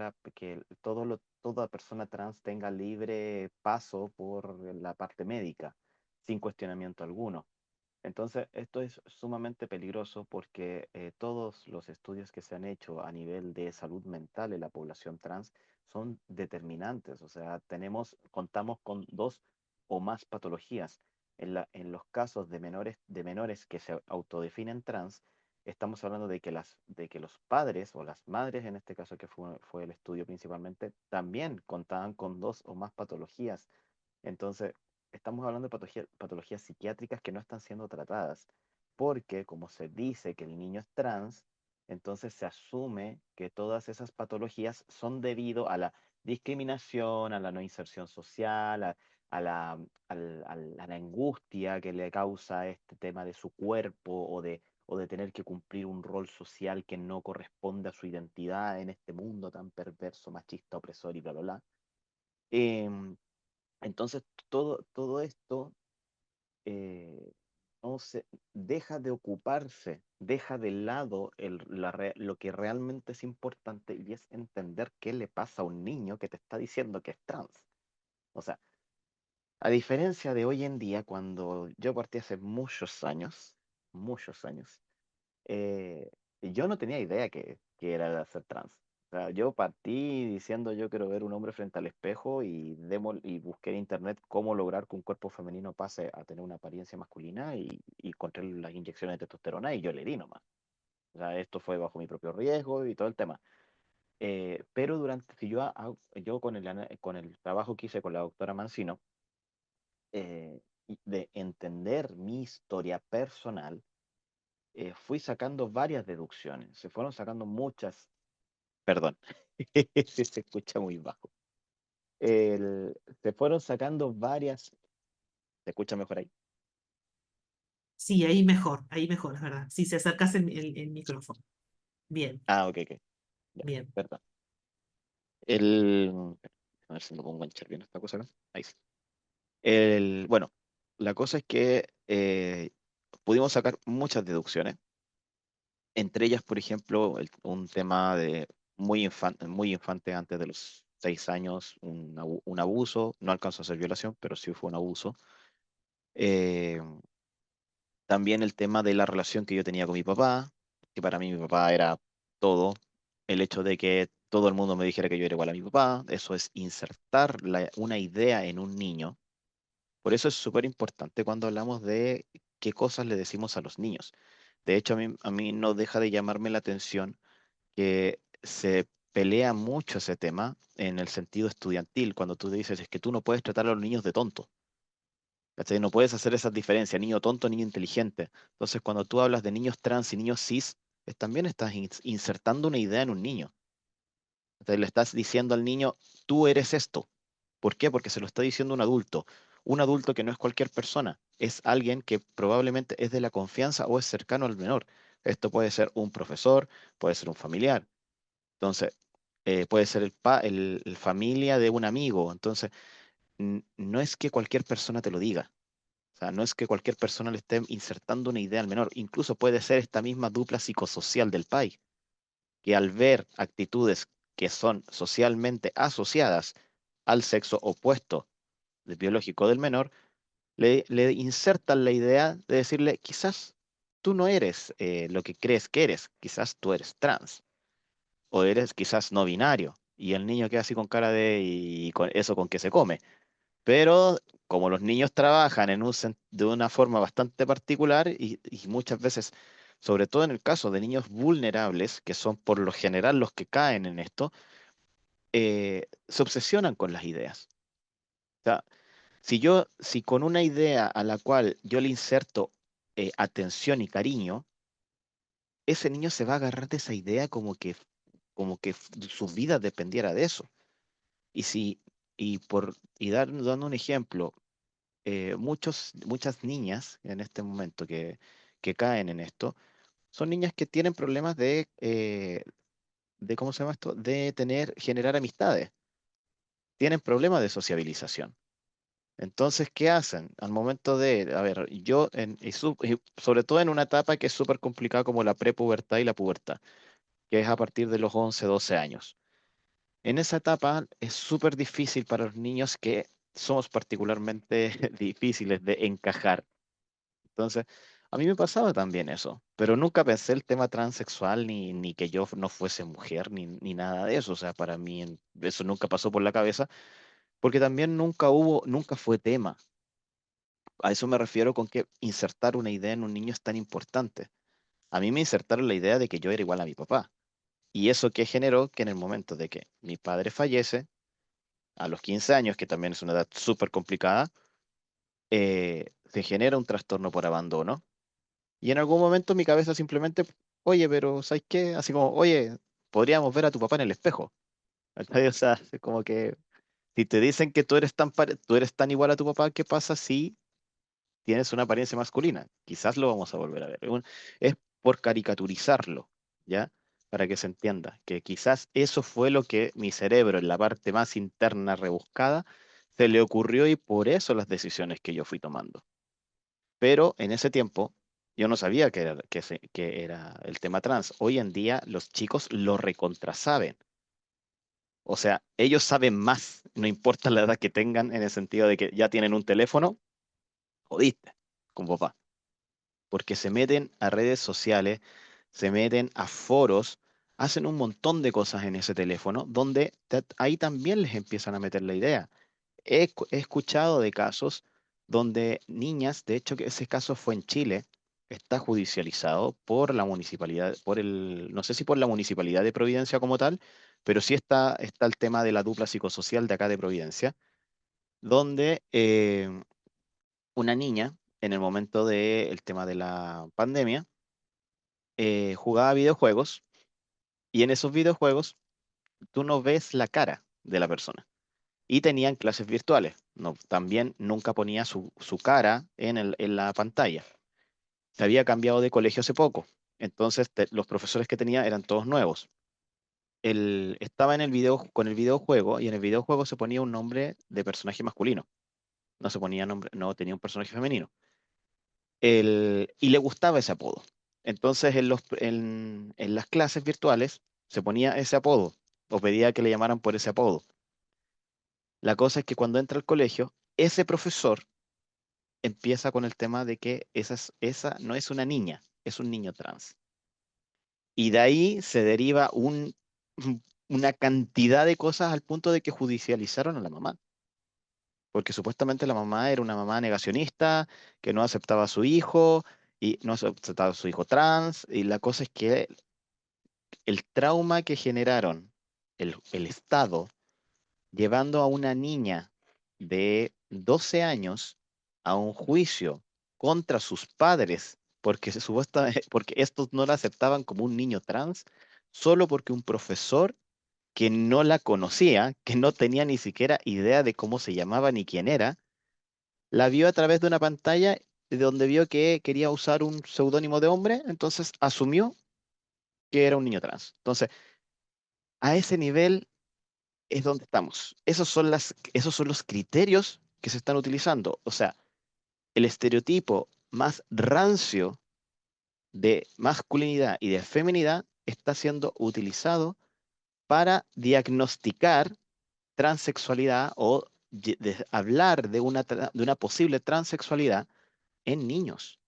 toda persona trans tenga libre paso por la parte médica, sin cuestionamiento alguno. Entonces, esto es sumamente peligroso porque todos los estudios que se han hecho a nivel de salud mental en la población trans son determinantes. O sea, contamos con 2 o más patologías. En los casos de menores que se autodefinen trans, estamos hablando de que los padres o las madres, en este caso que fue el estudio principalmente, también contaban con 2 o más patologías. Entonces, estamos hablando de patologías psiquiátricas que no están siendo tratadas, porque como se dice que el niño es trans, entonces se asume que todas esas patologías son debido a la discriminación, a la no inserción social, a la angustia que le causa este tema de su cuerpo o de tener que cumplir un rol social que no corresponde a su identidad en este mundo tan perverso, machista, opresor y bla, bla, bla. Em, entonces, todo esto eh, no se, deja de ocuparse, deja de lado lo que realmente es importante y es entender qué le pasa a un niño que te está diciendo que es trans. O sea, a diferencia de hoy en día, cuando yo partí hace muchos años, eh, yo no tenía idea que era ser trans. O sea, yo partí diciendo yo quiero ver un hombre frente al espejo y busqué en internet cómo lograr que un cuerpo femenino pase a tener una apariencia masculina y encontré las inyecciones de testosterona y yo le di nomás. O sea, esto fue bajo mi propio riesgo y todo el tema. Pero si yo con el trabajo que hice con la doctora Mancino, y de entender mi historia personal, fui sacando varias deducciones. Se fueron sacando muchas. Perdón, se escucha muy bajo. Se fueron sacando varias. ¿Se escucha mejor ahí? Sí, ahí mejor, es verdad. Si se acercas el micrófono. Bien, Ah, ok, ok. Ya, bien. perdón. A ver si lo puedo enganchar bien esta cosa acá. Ahí sí. Bueno, la cosa es que pudimos sacar muchas deducciones. Entre ellas, por ejemplo, un tema de muy infante antes de los 6 años, un abuso, no alcanzó a ser violación, pero sí fue un abuso. Eh, También el tema de la relación que yo tenía con mi papá, que para mí mi papá era todo. El hecho de que todo el mundo me dijera que yo era igual a mi papá, eso es insertar una idea en un niño. Por eso es súper importante cuando hablamos de qué cosas le decimos a los niños. De hecho, a mí no deja de llamarme la atención que se pelea mucho ese tema en el sentido estudiantil, cuando tú dices es que tú no puedes tratar a los niños de tonto. ¿Cachai? No puedes hacer esas diferencias, niño tonto, niño inteligente. Entonces, cuando tú hablas de niños trans y niños cis, también estás insertando una idea en un niño. Entonces, le estás diciendo al niño, tú eres esto. ¿Por qué? Porque se lo está diciendo un adulto. Un adulto que no es cualquier persona, es alguien que probablemente es de la confianza o es cercano al menor. Esto puede ser un profesor, puede ser un familiar. Entonces, puede ser el familia de un amigo. Entonces, no es que cualquier persona te lo diga. O sea, no es que cualquier persona le esté insertando una idea al menor. Incluso puede ser esta misma dupla psicosocial del pai, que al ver actitudes que son socialmente asociadas al sexo opuesto del biológico del menor, le insertan la idea de decirle, quizás tú no eres lo que crees que eres, quizás tú eres trans, o eres quizás no binario. Y el niño queda así con cara de, ¿y con eso con qué se come? Pero como los niños trabajan de una forma bastante particular y muchas veces, sobre todo en el caso de niños vulnerables, que son por lo general los que caen en esto, se obsesionan con las ideas. O sea, si con una idea a la cual yo le inserto atención y cariño, ese niño se va a agarrar de esa idea como que su vida dependiera de eso. Y si, dando un ejemplo, muchas niñas en este momento que caen en esto, son niñas que tienen problemas ¿cómo se llama esto? Generar amistades, tienen problemas de sociabilización. Entonces, ¿qué hacen? Al momento a ver, y sobre todo en una etapa que es súper complicada como la prepubertad y la pubertad, que es a partir de los 11, 12 años. En esa etapa es súper difícil para los niños que somos particularmente difíciles de encajar. Entonces, a mí me pasaba también eso, pero nunca pensé el tema transexual ni que yo no fuese mujer ni nada de eso. O sea, para mí eso nunca pasó por la cabeza, porque también nunca fue tema. A eso me refiero con que insertar una idea en un niño es tan importante. A mí me insertaron la idea de que yo era igual a mi papá. Y eso que generó que en el momento de que mi padre fallece, a los 15 años, que también es una edad súper complicada, se genera un trastorno por abandono. Y en algún momento mi cabeza simplemente, oye, pero ¿sabes qué? Así como, oye, podríamos ver a tu papá en el espejo. ¿Cachai? O sea, es como que si te dicen que tú eres tan igual a tu papá, ¿qué pasa si tienes una apariencia masculina? Quizás lo vamos a volver a ver. Es por caricaturizarlo, ¿ya? Para que se entienda, que quizás eso fue lo que mi cerebro, en la parte más interna rebuscada, se le ocurrió y por eso las decisiones que yo fui tomando. Pero en ese tiempo yo no sabía que era el tema trans. Hoy en día los chicos lo recontrasaben. O sea, ellos saben más, no importa la edad que tengan, en el sentido de que ya tienen un teléfono, jodiste con papá. Porque se meten a redes sociales, se meten a foros, hacen un montón de cosas en ese teléfono, donde ahí también les empiezan a meter la idea. He escuchado de casos donde niñas, de hecho que ese caso fue en Chile, está judicializado por la municipalidad, no sé si por la municipalidad de Providencia como tal, pero sí está el tema de la dupla psicosocial de acá de Providencia, donde una niña, en el momento del tema de la pandemia, jugaba videojuegos y en esos videojuegos tú no ves la cara de la persona. Y tenían clases virtuales. No, también nunca ponía su cara en la pantalla. Se había cambiado de colegio hace poco. Entonces los profesores que tenía eran todos nuevos. Estaba con el videojuego y en el videojuego se ponía un nombre de personaje masculino. No se ponía nombre, no tenía un personaje femenino. Y le gustaba ese apodo. Entonces en las clases virtuales se ponía ese apodo o pedía que le llamaran por ese apodo. La cosa es que cuando entra al colegio, ese profesor empieza con el tema de que esa no es una niña, es un niño trans. Y de ahí se deriva una cantidad de cosas al punto de que judicializaron a la mamá. Porque supuestamente la mamá era una mamá negacionista, que no aceptaba a su hijo y no aceptaba a su hijo trans. Y la cosa es que el trauma que generaron el Estado llevando a una niña de 12 años a un juicio contra sus padres porque estos no la aceptaban como un niño trans, solo porque un profesor que no la conocía, que no tenía ni siquiera idea de cómo se llamaba ni quién era, la vio a través de una pantalla de donde vio que quería usar un seudónimo de hombre, entonces asumió que era un niño trans. Entonces, A ese nivel es donde estamos. Esos son los criterios que se están utilizando. O sea, el estereotipo más rancio de masculinidad y de feminidad está siendo utilizado para diagnosticar transexualidad o hablar de una posible transexualidad en niños.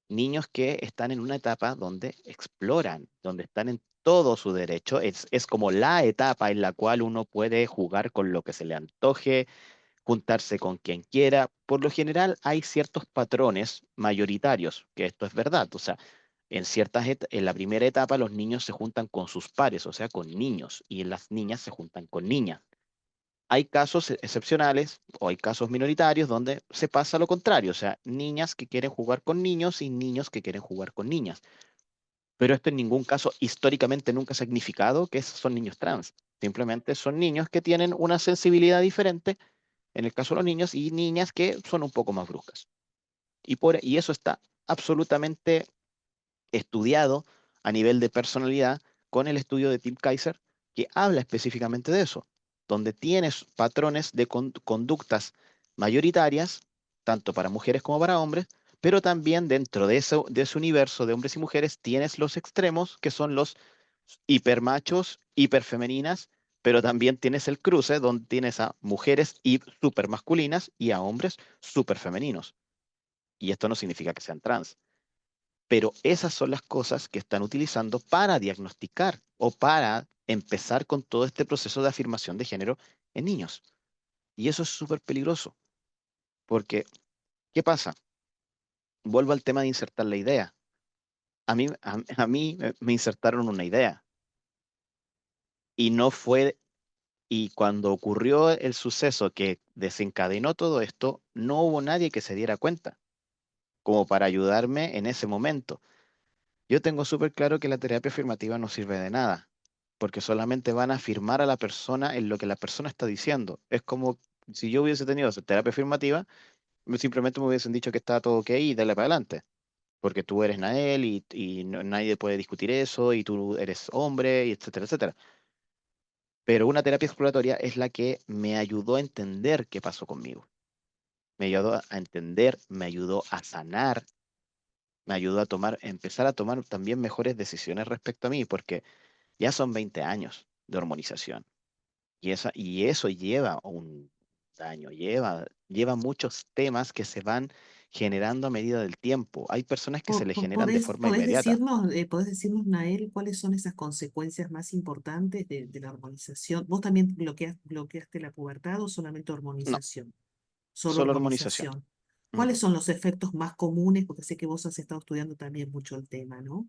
Niños que están en una etapa donde exploran, donde están en todo su derecho. Es como la etapa en la cual uno puede jugar con lo que se le antoje, juntarse con quien quiera. Por lo general hay ciertos patrones mayoritarios, que esto es verdad. O sea, en la primera etapa los niños se juntan con sus pares, o sea, con niños, y las niñas se juntan con niñas. Hay casos excepcionales o hay casos minoritarios donde se pasa lo contrario, o sea, niñas que quieren jugar con niños y niños que quieren jugar con niñas. Pero esto en ningún caso históricamente nunca ha significado que son niños trans. Simplemente son niños que tienen una sensibilidad diferente, en el caso de los niños, y niñas que son un poco más bruscas. Y eso está absolutamente estudiado a nivel de personalidad con el estudio de Tim Kaiser, que habla específicamente de eso, donde tienes patrones de conductas mayoritarias, tanto para mujeres como para hombres, pero también dentro de ese universo de hombres y mujeres tienes los extremos, que son los hipermachos, hiperfemeninas, pero también tienes el cruce, donde tienes a mujeres supermasculinas y a hombres superfemeninos. Y esto no significa que sean trans, pero esas son las cosas que están utilizando para diagnosticar o para empezar con todo este proceso de afirmación de género en niños. Y eso es súper peligroso, porque, ¿qué pasa? Vuelvo al tema de insertar la idea. A mí me insertaron una idea y no fue, y cuando ocurrió el suceso que desencadenó todo esto, no hubo nadie que se diera cuenta como para ayudarme en ese momento. Yo tengo súper claro que la terapia afirmativa no sirve de nada, porque solamente van a afirmar a la persona en lo que la persona está diciendo. Es como si yo hubiese tenido esa terapia afirmativa, simplemente me hubiesen dicho que está todo ok y dale para adelante, porque tú eres Nael y nadie puede discutir eso y tú eres hombre y etcétera, etcétera. Pero una terapia exploratoria es la que me ayudó a entender qué pasó conmigo. Me ayudó a entender, me ayudó a sanar, me ayudó a empezar a tomar también mejores decisiones respecto a mí, porque ya son 20 años de hormonización y eso lleva un daño, lleva muchos temas que se van generando a medida del tiempo. Hay personas que se le generan de forma inmediata. Podés decirnos, Nael, cuáles son esas consecuencias más importantes de la hormonización? ¿Vos también bloqueaste la pubertad o solamente No, hormonización? Solo solo hormonización. hormonización. ¿Cuáles Ujú, son los efectos más comunes? Porque sé que vos has estado estudiando también mucho el tema, ¿no?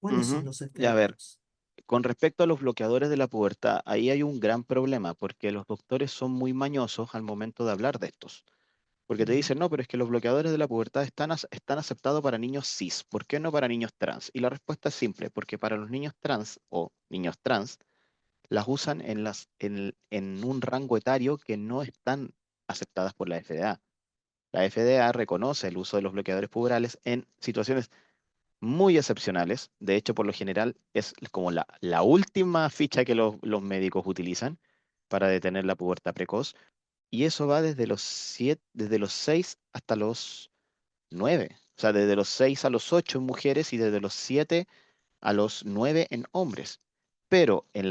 ¿Cuáles son ujú. los Y a ver, efectos? con respecto a los bloqueadores de la pubertad, ahí hay un gran problema porque los doctores son muy mañosos al momento de hablar de estos. Porque te Ujú. dicen, no, pero es que los bloqueadores de la pubertad están aceptados para niños cis. ¿Por qué no para niños trans? Y la respuesta es simple, porque para los niños trans o niños trans, las usan en un rango etario que no están aceptadas por la FDA. La FDA reconoce el uso de los bloqueadores puberales en situaciones muy excepcionales. De hecho, por lo general, es como la última ficha que los médicos utilizan para detener la pubertad precoz. Y eso va desde los 6 hasta los 9. O sea, desde los 6 a los 8 en mujeres y desde los 7 a los 9 en hombres. Pero en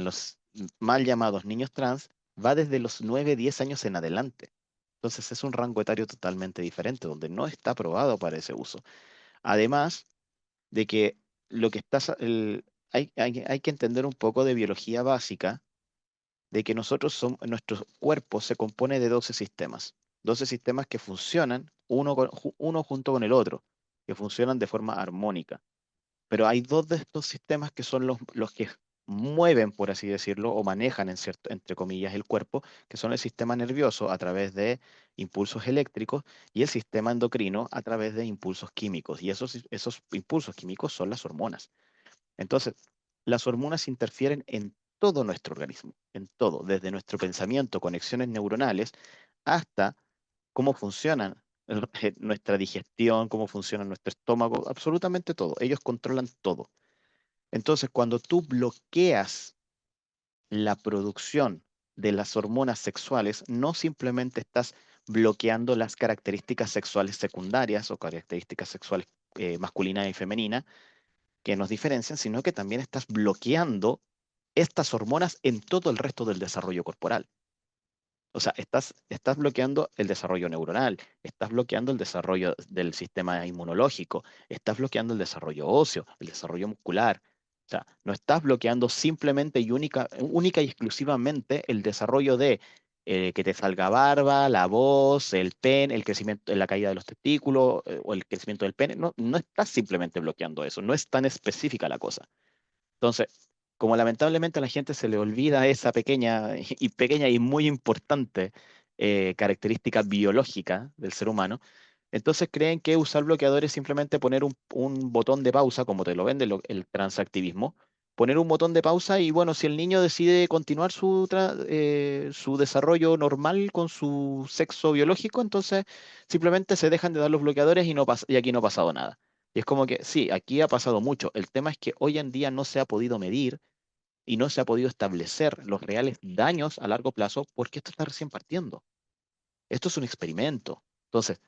los mal llamados niños trans va desde los 9 10 años en adelante. Entonces es un rango etario totalmente diferente, donde no está aprobado para ese uso. Además de que lo que está, hay que entender un poco de biología básica, de que nuestro cuerpo se compone de 12 sistemas que funcionan uno junto con el otro, que funcionan de forma armónica. Pero hay dos de estos sistemas que son los que mueven, por así decirlo, o manejan, entre comillas, el cuerpo, que son el sistema nervioso a través de impulsos eléctricos y el sistema endocrino a través de impulsos químicos. Y esos impulsos químicos son las hormonas. Entonces, las hormonas interfieren en todo nuestro organismo, en todo, desde nuestro pensamiento, conexiones neuronales, hasta cómo funcionan nuestra digestión, cómo funciona nuestro estómago, absolutamente todo. Ellos controlan todo. Entonces, cuando tú bloqueas la producción de las hormonas sexuales, no simplemente estás bloqueando las características sexuales secundarias o características sexuales masculinas y femeninas que nos diferencian, sino que también estás bloqueando estas hormonas en todo el resto del desarrollo corporal. O sea, estás bloqueando el desarrollo neuronal, estás bloqueando el desarrollo del sistema inmunológico, estás bloqueando el desarrollo óseo, el desarrollo muscular. O sea, no estás bloqueando simplemente y única y exclusivamente el desarrollo de que te salga barba, la voz, el pene, el crecimiento, la caída de los testículos o el crecimiento del pene. No, no estás simplemente bloqueando eso, no es tan específica la cosa. Entonces, como lamentablemente a la gente se le olvida esa pequeña y muy importante característica biológica del ser humano, entonces creen que usar bloqueadores es simplemente poner un botón de pausa, como te lo vende el transactivismo, poner un botón de pausa y bueno, si el niño decide continuar su desarrollo normal con su sexo biológico, entonces simplemente se dejan de dar los bloqueadores y aquí no ha pasado nada. Y es como que, sí, aquí ha pasado mucho. El tema es que hoy en día no se ha podido medir y no se ha podido establecer los reales daños a largo plazo porque esto está recién partiendo. Esto es un experimento. Entonces,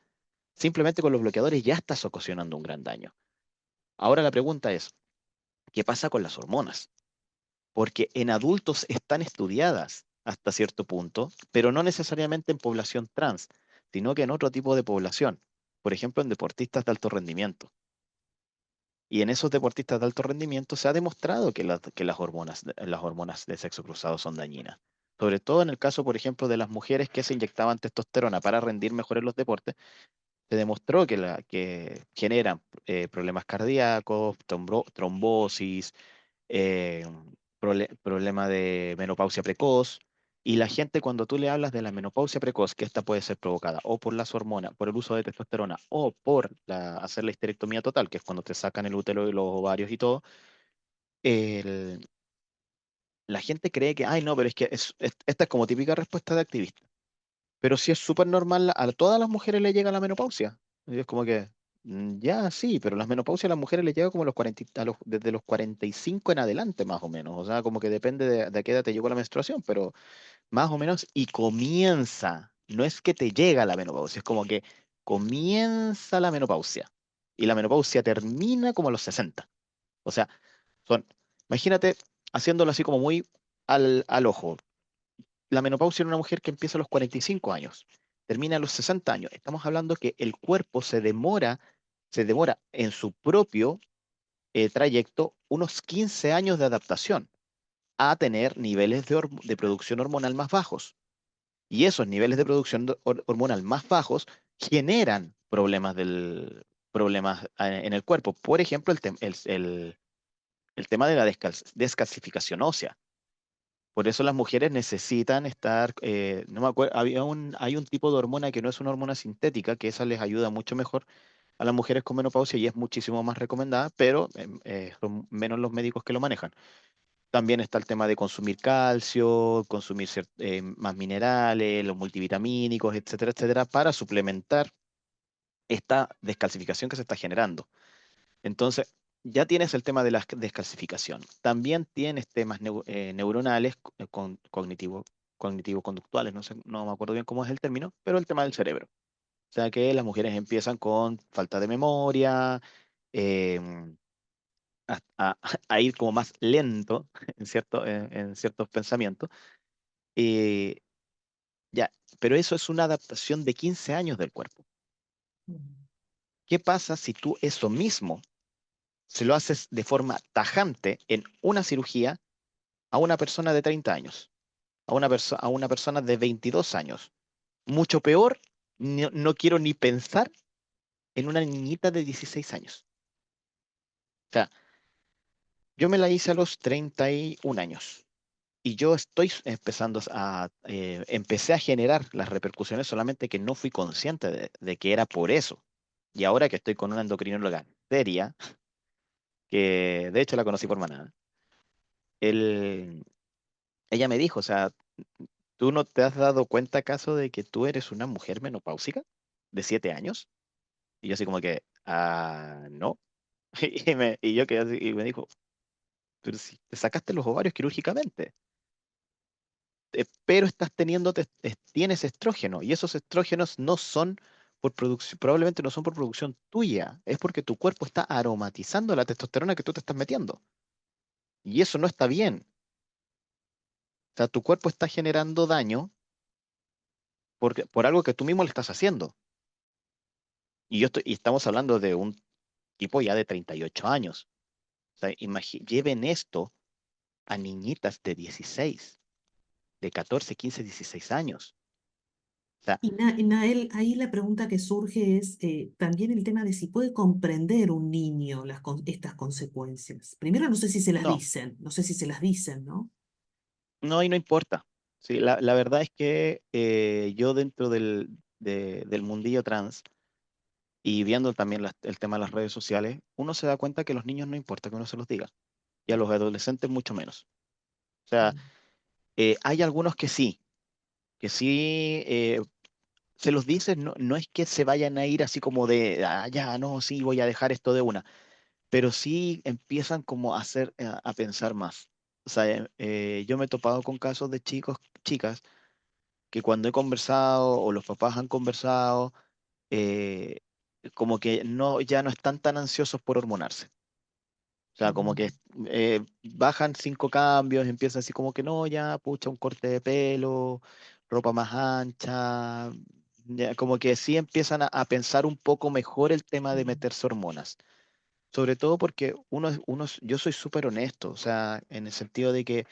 simplemente con los bloqueadores ya estás ocasionando un gran daño. Ahora la pregunta es, ¿qué pasa con las hormonas? Porque en adultos están estudiadas hasta cierto punto, pero no necesariamente en población trans, sino que en otro tipo de población. Por ejemplo, en deportistas de alto rendimiento. Y en esos deportistas de alto rendimiento se ha demostrado que las hormonas de sexo cruzado son dañinas. Sobre todo en el caso, por ejemplo, de las mujeres que se inyectaban testosterona para rendir mejor en los deportes, se demostró que generan problemas cardíacos, trombosis, eh, problema de menopausia precoz. Y la gente, cuando tú le hablas de la menopausia precoz, que esta puede ser provocada o por las hormonas, por el uso de testosterona, o por hacer la histerectomía total, que es cuando te sacan el útero y los ovarios y todo, el- la gente cree que, ay, no, pero es que esta es como típica respuesta de activista. Pero sí es súper normal, a todas las mujeres le llega la menopausia. Y es como que, ya sí, pero las menopausias a las mujeres les llega como a los 40, desde los 45 en adelante, más o menos. O sea, como que depende de a qué edad te llegó la menstruación, pero más o menos, y comienza. No es que te llega la menopausia, es como que comienza la menopausia. Y la menopausia termina como a los 60. O sea, son, imagínate haciéndolo así como muy al ojo la menopausia en una mujer que empieza a los 45 años, termina a los 60 años. Estamos hablando que el cuerpo se demora en su propio trayecto unos 15 años de adaptación a tener niveles de producción hormonal más bajos. Y esos niveles de producción hormonal más bajos generan problemas en el cuerpo. Por ejemplo, el tema de la descalcificación ósea. Por eso las mujeres necesitan estar, no me acuerdo, hay un tipo de hormona que no es una hormona sintética, que esa les ayuda mucho mejor a las mujeres con menopausia y es muchísimo más recomendada, pero son menos los médicos que lo manejan. También está el tema de consumir calcio, consumir más minerales, los multivitamínicos, etcétera, etcétera, para suplementar esta descalcificación que se está generando. Entonces, ya tienes el tema de la descalcificación. También tienes temas neuronales, cognitivo-conductuales, no sé, no me acuerdo bien cómo es el término, pero el tema del cerebro. O sea que las mujeres empiezan con falta de memoria, em, a ir como más lento en ciertos pensamientos. eh, ya, pero eso es una adaptación de 15 años del cuerpo. ¿Qué pasa si tú eso mismo se lo haces de forma tajante en una cirugía a una persona de 30 años, a una persona de 22 años? Mucho peor, no, no quiero ni pensar en una niñita de 16 años. O sea, yo me la hice a los 31 años y yo estoy empecé a generar las repercusiones, solamente que no fui consciente de que era por eso. Y ahora que estoy con una endocrinóloga seria, que de hecho la conocí por manada, él, ella me dijo, o sea, ¿tú no te has dado cuenta acaso de que tú eres una mujer menopáusica de 7 años? Y yo así como que, no. Y yo quedé así, y me dijo, pero si te sacaste los ovarios quirúrgicamente. pero tienes estrógeno, y esos estrógenos no son por producción, probablemente no son por producción tuya, es porque tu cuerpo está aromatizando la testosterona que tú te estás metiendo. Y eso no está bien. O sea, tu cuerpo está generando daño por algo que tú mismo le estás haciendo. Y estamos hablando de un tipo ya de 38 años. O sea, lleven esto a niñitas de 16, de 14, 15, 16 años. O sea, Y Nael, ahí la pregunta que surge es también el tema de si puede comprender un niño estas consecuencias. Primero, no sé si se las no, dicen, no sé si se las dicen, ¿no? no, y no importa. Sí, la verdad es que yo dentro del mundillo trans y viendo también el tema de las redes sociales, uno se da cuenta que a los niños no importa que uno se los diga, y a los adolescentes mucho menos. O sea, Mm, hay algunos que sí se los dices, no, no es que se vayan a ir así como de, ah, ya, no, sí, voy a dejar esto de una, pero sí empiezan como a hacer, a pensar más. O sea, yo me he topado con casos de chicos, chicas, que cuando he conversado o los papás han conversado, eh, como que no, ya no están tan ansiosos por hormonarse. O sea, como que mm, bajan 5 cambios, empiezan así como que no, ya, pucha, un corte de pelo, ropa más ancha, ya, como que sí empiezan a pensar un poco mejor el tema de mm, meterse hormonas. Sobre todo porque yo soy súper honesto, o sea, en el sentido de que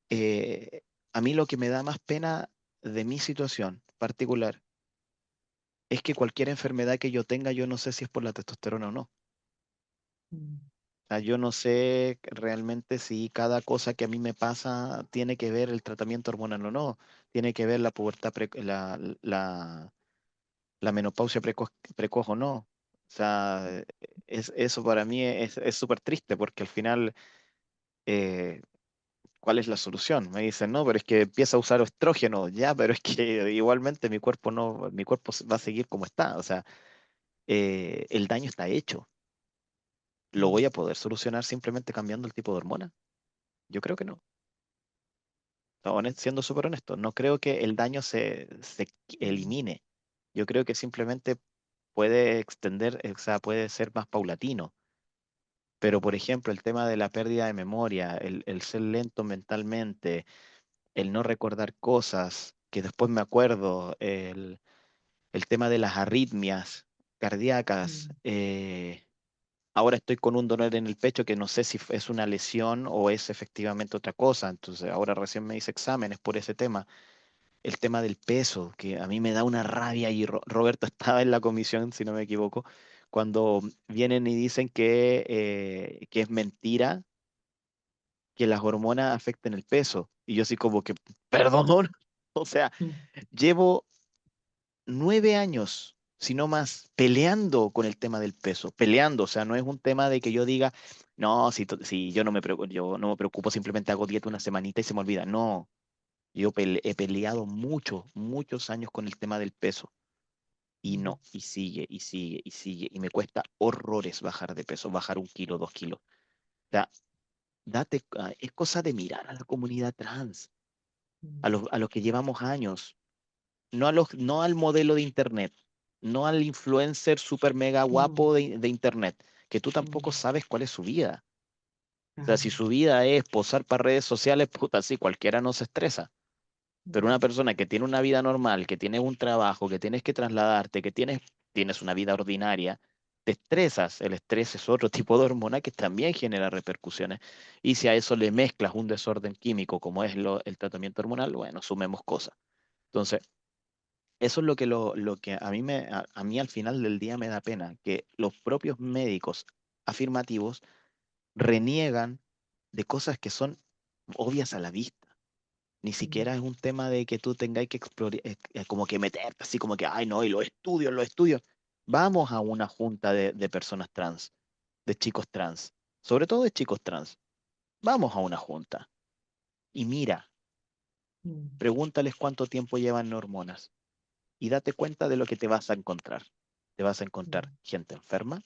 eh, a mí lo que me da más pena de mi situación particular es que cualquier enfermedad que yo tenga, yo no sé si es por la testosterona o no. mm, O sea, yo no sé realmente si cada cosa que a mí me pasa tiene que ver el tratamiento hormonal o no, tiene que ver la pubertad, la menopausia precoz o no. O sea, eso para mí es súper triste porque al final, eh, ¿cuál es la solución? Me dicen, no, pero es que empieza a usar estrógeno, ya, pero es que igualmente mi cuerpo no, mi cuerpo va a seguir como está. O sea, el daño está hecho. ¿Lo mm, voy a poder solucionar simplemente cambiando el tipo de hormona? Yo creo que no. Siendo súper honesto, no creo que el daño se mm, elimine. Yo creo que simplemente puede extender, o sea, puede ser más paulatino. Pero, por ejemplo, el tema de la pérdida de memoria, el ser lento mentalmente, el no recordar cosas que después me acuerdo, el tema de las arritmias cardíacas. mm, Ahora estoy con un dolor en el pecho que no sé si es una lesión o es efectivamente otra cosa. Entonces, ahora recién me hice exámenes por ese tema. El tema del peso, que a mí me da una rabia, y Roberto estaba en la comisión, si no me equivoco, cuando vienen y dicen que es mentira que las hormonas afecten el peso. Y yo así como que, perdón, o sea, mm, llevo 9 años, si no más, peleando con el tema del peso, peleando, o sea, no es un tema de que yo diga, no, si yo no me preocupo, simplemente hago dieta una semanita y se me olvida. No, yo he peleado muchos años con el tema del peso. Y mm, no, y sigue, y sigue, y sigue, y me cuesta horrores bajar de peso, bajar 1 kilo, 2 kilos. O sea, es cosa de mirar a la comunidad trans, mm, a los que llevamos años, no al modelo de internet, no al influencer super mega mm, guapo de internet, que tú tampoco mm, sabes cuál es su vida. O sea, si claro, su vida es posar para redes sociales, puta, sí, cualquiera no se estresa. Pero una mm, persona que tiene una vida normal, que tiene un trabajo, que tienes que trasladarte, que tienes una vida ordinaria, te estresas. El estrés es otro tipo de hormona que también genera repercusiones. Y si a eso le mezclas un desorden químico como es el tratamiento hormonal, bueno, sumemos cosas. Entonces, eso es lo que a mí al final del día me da pena, que los propios médicos afirmativos reniegan de cosas que son obvias a la vista. Ni mm, siquiera es un tema de que tú tengáis que explorar, como que meterte así como que, ay, no, y los estudios, los estudios. Vamos a una junta de personas trans, de chicos trans, sobre todo de chicos trans. Vamos a una junta y mira, mm, pregúntales cuánto tiempo llevan en hormonas y date cuenta de lo que te vas a encontrar. Te vas a encontrar mm, gente enferma,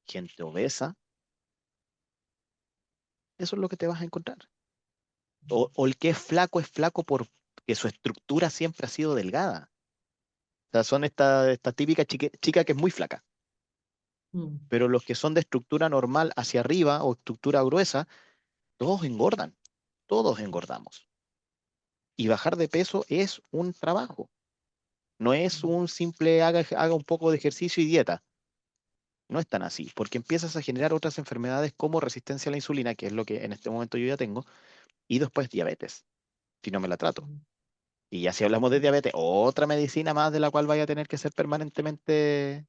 gente obesa. Eso es lo que te vas a encontrar. O el que es flaco porque su estructura siempre ha sido delgada. O sea, son esta típica chica que es muy flaca. Mm, Pero los que son de estructura normal hacia arriba o estructura gruesa, todos engordan, todos engordamos. Y bajar de peso es un trabajo, no es un simple haga un poco de ejercicio y dieta. No es tan así, porque empiezas a generar otras enfermedades como resistencia a la insulina, que es lo que en este momento yo ya tengo, y después diabetes, si no me la trato. mm, Y ya si hablamos de diabetes, otra medicina más de la cual vaya a tener que ser permanentemente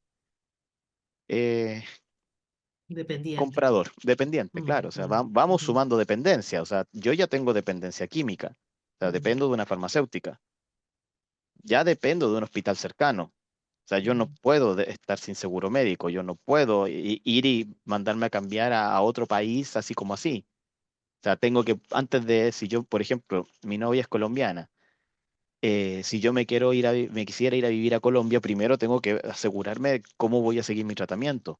eh, dependiente. comprador, dependiente, Mm, claro. O sea, mm, vamos ujú, sumando dependencia. O sea, yo ya tengo dependencia química. O sea, mm, dependo de una farmacéutica. Ya dependo de un hospital cercano. O sea, yo no mm, puedo estar sin seguro médico. Yo no puedo ir y mandarme a cambiar a otro país así como así. O sea, tengo que, antes de, si yo, por ejemplo, mi novia es colombiana, si yo me quisiera ir a vivir a Colombia, primero tengo que asegurarme de cómo voy a seguir mi tratamiento,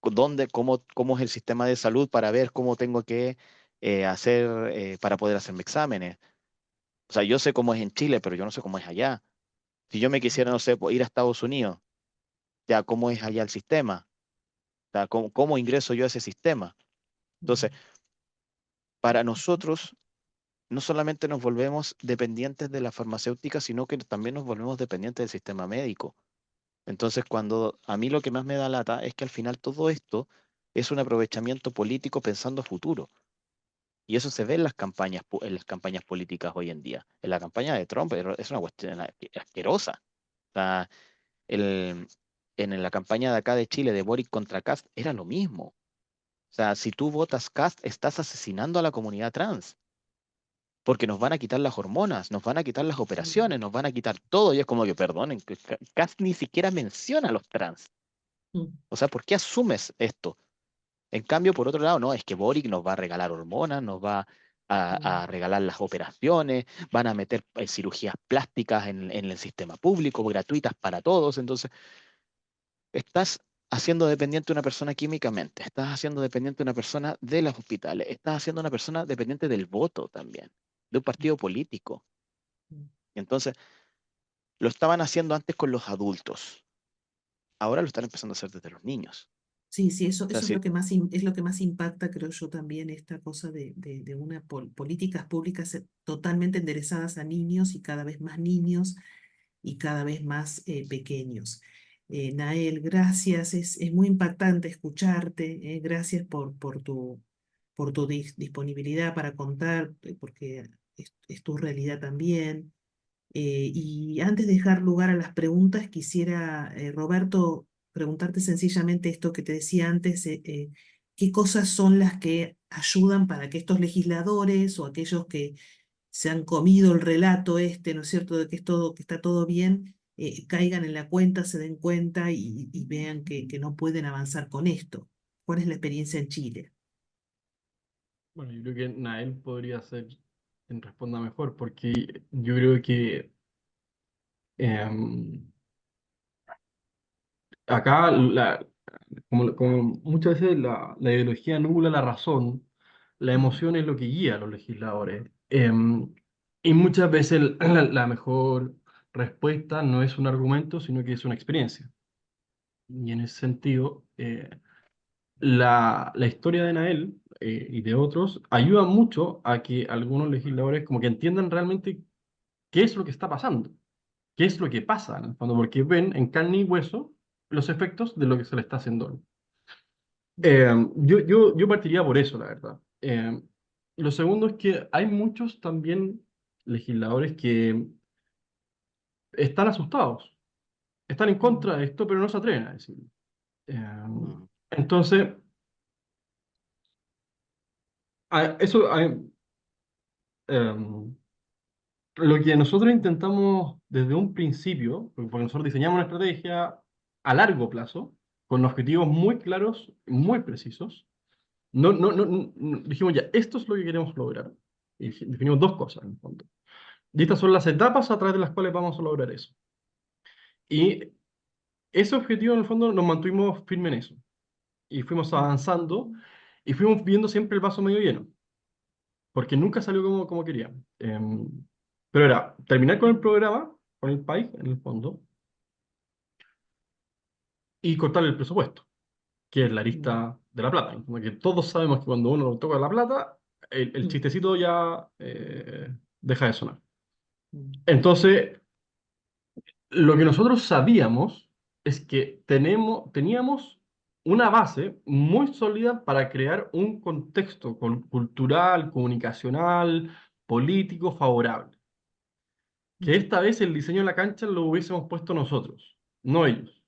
cómo es el sistema de salud para ver cómo tengo que hacer para poder hacerme exámenes. O sea, yo sé cómo es en Chile, pero yo no sé cómo es allá. Si yo me quisiera, no sé, pues, ir a Estados Unidos, ya cómo es allá el sistema, o sea, cómo ingreso yo a ese sistema. Entonces, mm. para nosotros, no solamente nos volvemos dependientes de la farmacéutica, sino que también nos volvemos dependientes del sistema médico. Entonces, cuando a mí lo que más me da lata es que al final todo esto es un aprovechamiento político pensando a futuro. Y eso se ve en las campañas, en las campañas políticas hoy en día. En la campaña de Trump es una cuestión asquerosa. O sea, el- en la campaña de acá de Chile de Boric contra Kast era lo mismo. O sea, si tú votas Kast, estás asesinando a la comunidad trans, porque nos van a quitar las hormonas, nos van a quitar las Mm, operaciones, nos van a quitar todo. Y es como que, perdonen, que Kast ni siquiera menciona a los trans. mm, O sea, ¿por qué asumes esto? En cambio, por otro lado, no, es que Boric nos va a regalar hormonas, nos va mm, a regalar las operaciones, van a meter cirugías plásticas en el sistema público, gratuitas para todos. Entonces, estás haciendo dependiente a una persona químicamente, estás haciendo dependiente a una persona de los hospitales, estás haciendo una persona dependiente del voto también, de un partido político. mm. Entonces, lo estaban haciendo antes con los adultos, ahora lo están empezando a hacer desde los niños. Sí, sí, O sea, eso es lo que más, es lo que más impacta, creo yo, también esta cosa de una políticas públicas totalmente enderezadas a niños y cada vez más niños y cada vez más pequeños. Nael, gracias, es muy impactante escucharte, gracias por tu disponibilidad para contar, porque es tu realidad también. Y antes de dejar lugar a las preguntas, quisiera, Roberto, preguntarte sencillamente esto que te decía antes, ¿qué cosas son las que ayudan para que estos legisladores o aquellos que se han comido el relato este, ¿no es cierto?, de que es todo, que está todo bien, caigan en la cuenta, se den cuenta y vean que no pueden avanzar con esto? ¿Cuál es la experiencia en Chile? Bueno, yo creo que Nael podría ser quien responda mejor, porque yo creo que em, acá, como muchas veces la ideología nubla la razón, la Mm, emoción es lo que guía a los legisladores. Y muchas veces la mejor respuesta no es un argumento, sino que es una experiencia. Y en ese sentido, la historia de Nael y de otros ayuda mucho a que algunos legisladores como que entiendan realmente qué es lo que está pasando, qué es lo que pasa en el fondo, porque ven en carne y hueso los efectos de lo que se le está haciendo. Yo partiría por eso, la verdad. Lo segundo es que hay muchos también legisladores que están asustados, están en mm, contra de esto, pero no se atreven a decirlo. Eh, mm, entonces, eso, em, lo que nosotros intentamos desde un principio, porque nosotros diseñamos una estrategia a largo plazo, con objetivos muy claros, muy precisos. Dijimos ya, esto es lo que queremos lograr. Y definimos dos cosas en el fondo. Y estas son las etapas a través de las cuales vamos a lograr eso. Y ese objetivo en el fondo nos mantuvimos firmes en eso. Y fuimos mm, avanzando y fuimos viendo siempre el vaso medio lleno. porque nunca salió como quería. Pero era terminar con el programa, con el país, en el fondo, y cortar el presupuesto, que es la arista de la plata. Como que todos sabemos que cuando uno toca la plata, el chistecito ya deja de sonar. Entonces, lo que nosotros sabíamos es que teníamos una base muy sólida para crear un contexto cultural, comunicacional, político favorable. Que esta vez el diseño de la cancha lo hubiésemos puesto nosotros, no ellos,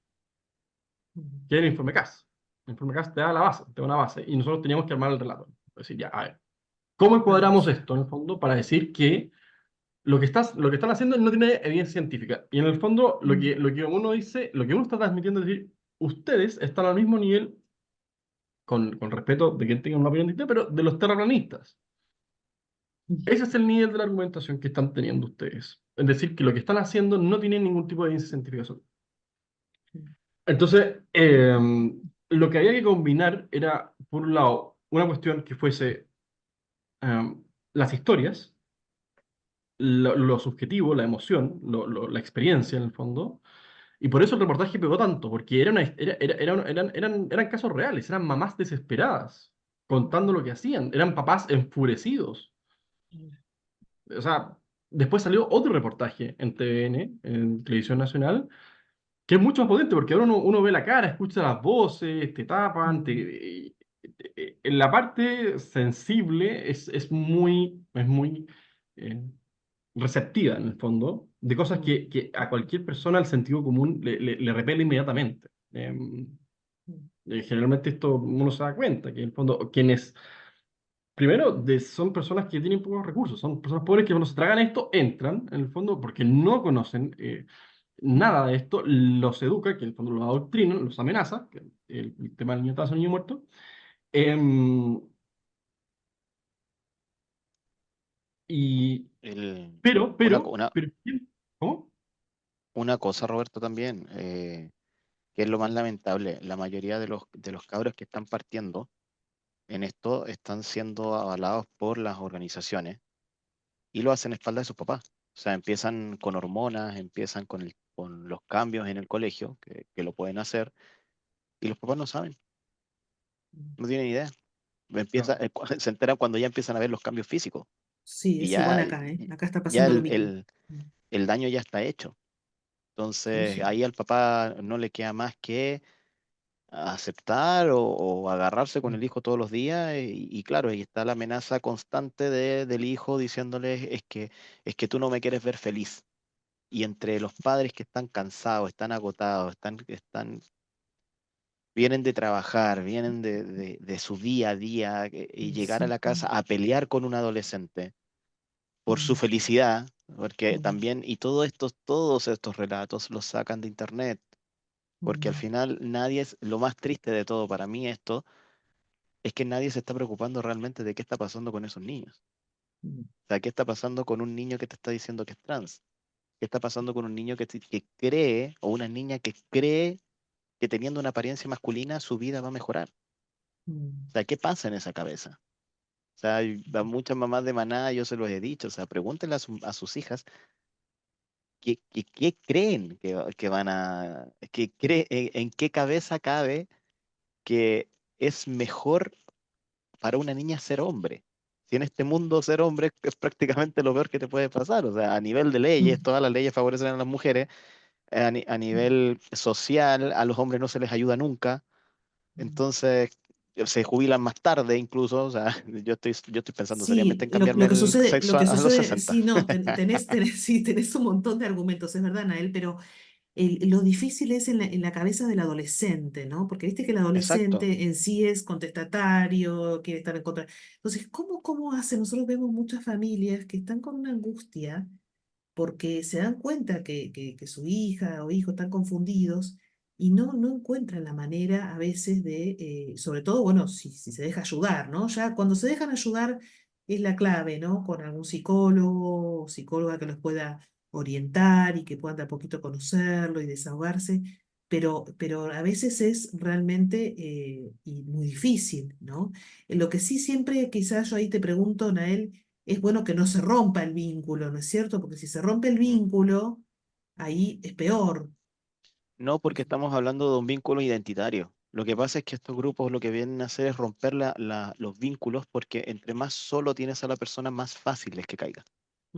que era el informe CAS. El informe CAS te da la base, te da una base, y nosotros teníamos que armar el relato. Es decir, ya, a ver, ¿cómo encuadramos esto en el fondo para decir que lo que están haciendo no tiene evidencia científica? Y en el fondo, lo que uno dice, lo que uno está transmitiendo es decir, ustedes están al mismo nivel, con respeto de quien tenga una opinión distinta, pero de los terraplanistas. Ese es el nivel de la argumentación que están teniendo ustedes. Es decir, que lo que están haciendo no tiene ningún tipo de evidencia científica sobre. Entonces, lo que había que combinar era, por un lado, una cuestión que fuese las historias, lo subjetivo, la emoción, la experiencia en el fondo. Y por eso el reportaje pegó tanto, porque eran casos reales, eran mamás desesperadas contando lo que hacían, eran papás enfurecidos. O sea, después salió otro reportaje en TVN, en Televisión Nacional, que es mucho más potente, porque ahora uno ve la cara, escucha las voces, te tapan, en la parte sensible es muy eh, receptiva, en el fondo, de cosas que a cualquier persona el sentido común le repele inmediatamente. Generalmente esto uno se da cuenta, que en el fondo quienes, primero, son personas que tienen pocos recursos, son personas pobres que cuando se tragan esto entran, en el fondo, porque no conocen nada de esto, los educa, que en el fondo los adoctrina, los amenaza, que el tema del niño niño muerto. em, y, El- pero, una, pero, una, pero, ¿cómo? una cosa, Roberto, también, que es lo más lamentable, la mayoría de los cabros que están partiendo en esto están siendo avalados por las organizaciones y lo hacen a espaldas de sus papás. O sea, empiezan con hormonas, empiezan con los cambios en el colegio, que lo pueden hacer, y los papás no saben, no tienen idea. No. Se enteran cuando ya empiezan a ver los cambios físicos Sí, y es igual ya, acá, ¿eh? Acá está ya pasando lo mismo. el daño ya está hecho. Sí, Entonces, sí. ahí al papá no le queda más que aceptar o agarrarse con el hijo todos los días y claro, ahí está la amenaza constante del hijo diciéndole es que tú no me quieres ver feliz. Y entre los padres que están cansados, están agotados, vienen de trabajar, vienen de su día a día y llegar a la casa a pelear con un adolescente por su felicidad, porque también, y todos estos relatos los sacan de internet, porque al final nadie es, lo más triste de todo para mí esto, es que nadie se está preocupando realmente de qué está pasando con esos niños. O sea, qué está pasando con un niño que te está diciendo que es trans. ¿Qué está pasando con un niño que cree, o una niña que cree que teniendo una apariencia masculina su vida va a mejorar? O sea, ¿qué pasa en esa cabeza? O sea, a muchas mamás de manada yo se los he dicho, o sea, pregúntenle a sus hijas qué creen que van a, en qué cabeza cabe que es mejor para una niña ser hombre. Si en este mundo ser hombre es prácticamente lo peor que te puede pasar, o sea, a nivel de leyes, todas las leyes favorecen a las mujeres, a nivel social, a los hombres no se les ayuda nunca, entonces se jubilan más tarde incluso, o sea, yo estoy pensando seriamente Sí, en cambiarme lo que el sucede, sexo a los 60. sí, no, sí, tenés un montón de argumentos, es verdad, Nael, pero lo difícil es en la cabeza del adolescente, ¿no? Porque viste que el Exacto. adolescente en sí es contestatario, quiere estar en contra. Entonces, ¿cómo hace? Nosotros vemos muchas familias que están con una angustia porque se dan cuenta que su hija o hijo están confundidos y no encuentran la manera a veces de, sobre todo, bueno, si se deja ayudar, ¿no? Ya cuando se dejan ayudar es la clave, ¿no? Con algún psicólogo o psicóloga que los pueda orientar y que puedan de a poquito conocerlo y desahogarse. pero a veces es realmente y muy difícil, ¿no? Lo que sí siempre, quizás yo ahí te pregunto, Nael, es bueno que no se rompa el vínculo, ¿no es cierto? Porque si se rompe el Mm. vínculo, ahí es peor. No, porque estamos hablando de un vínculo identitario. Lo que pasa es que estos grupos lo que vienen a hacer es romper los vínculos porque entre más solo tienes a la persona, más fácil es que caiga,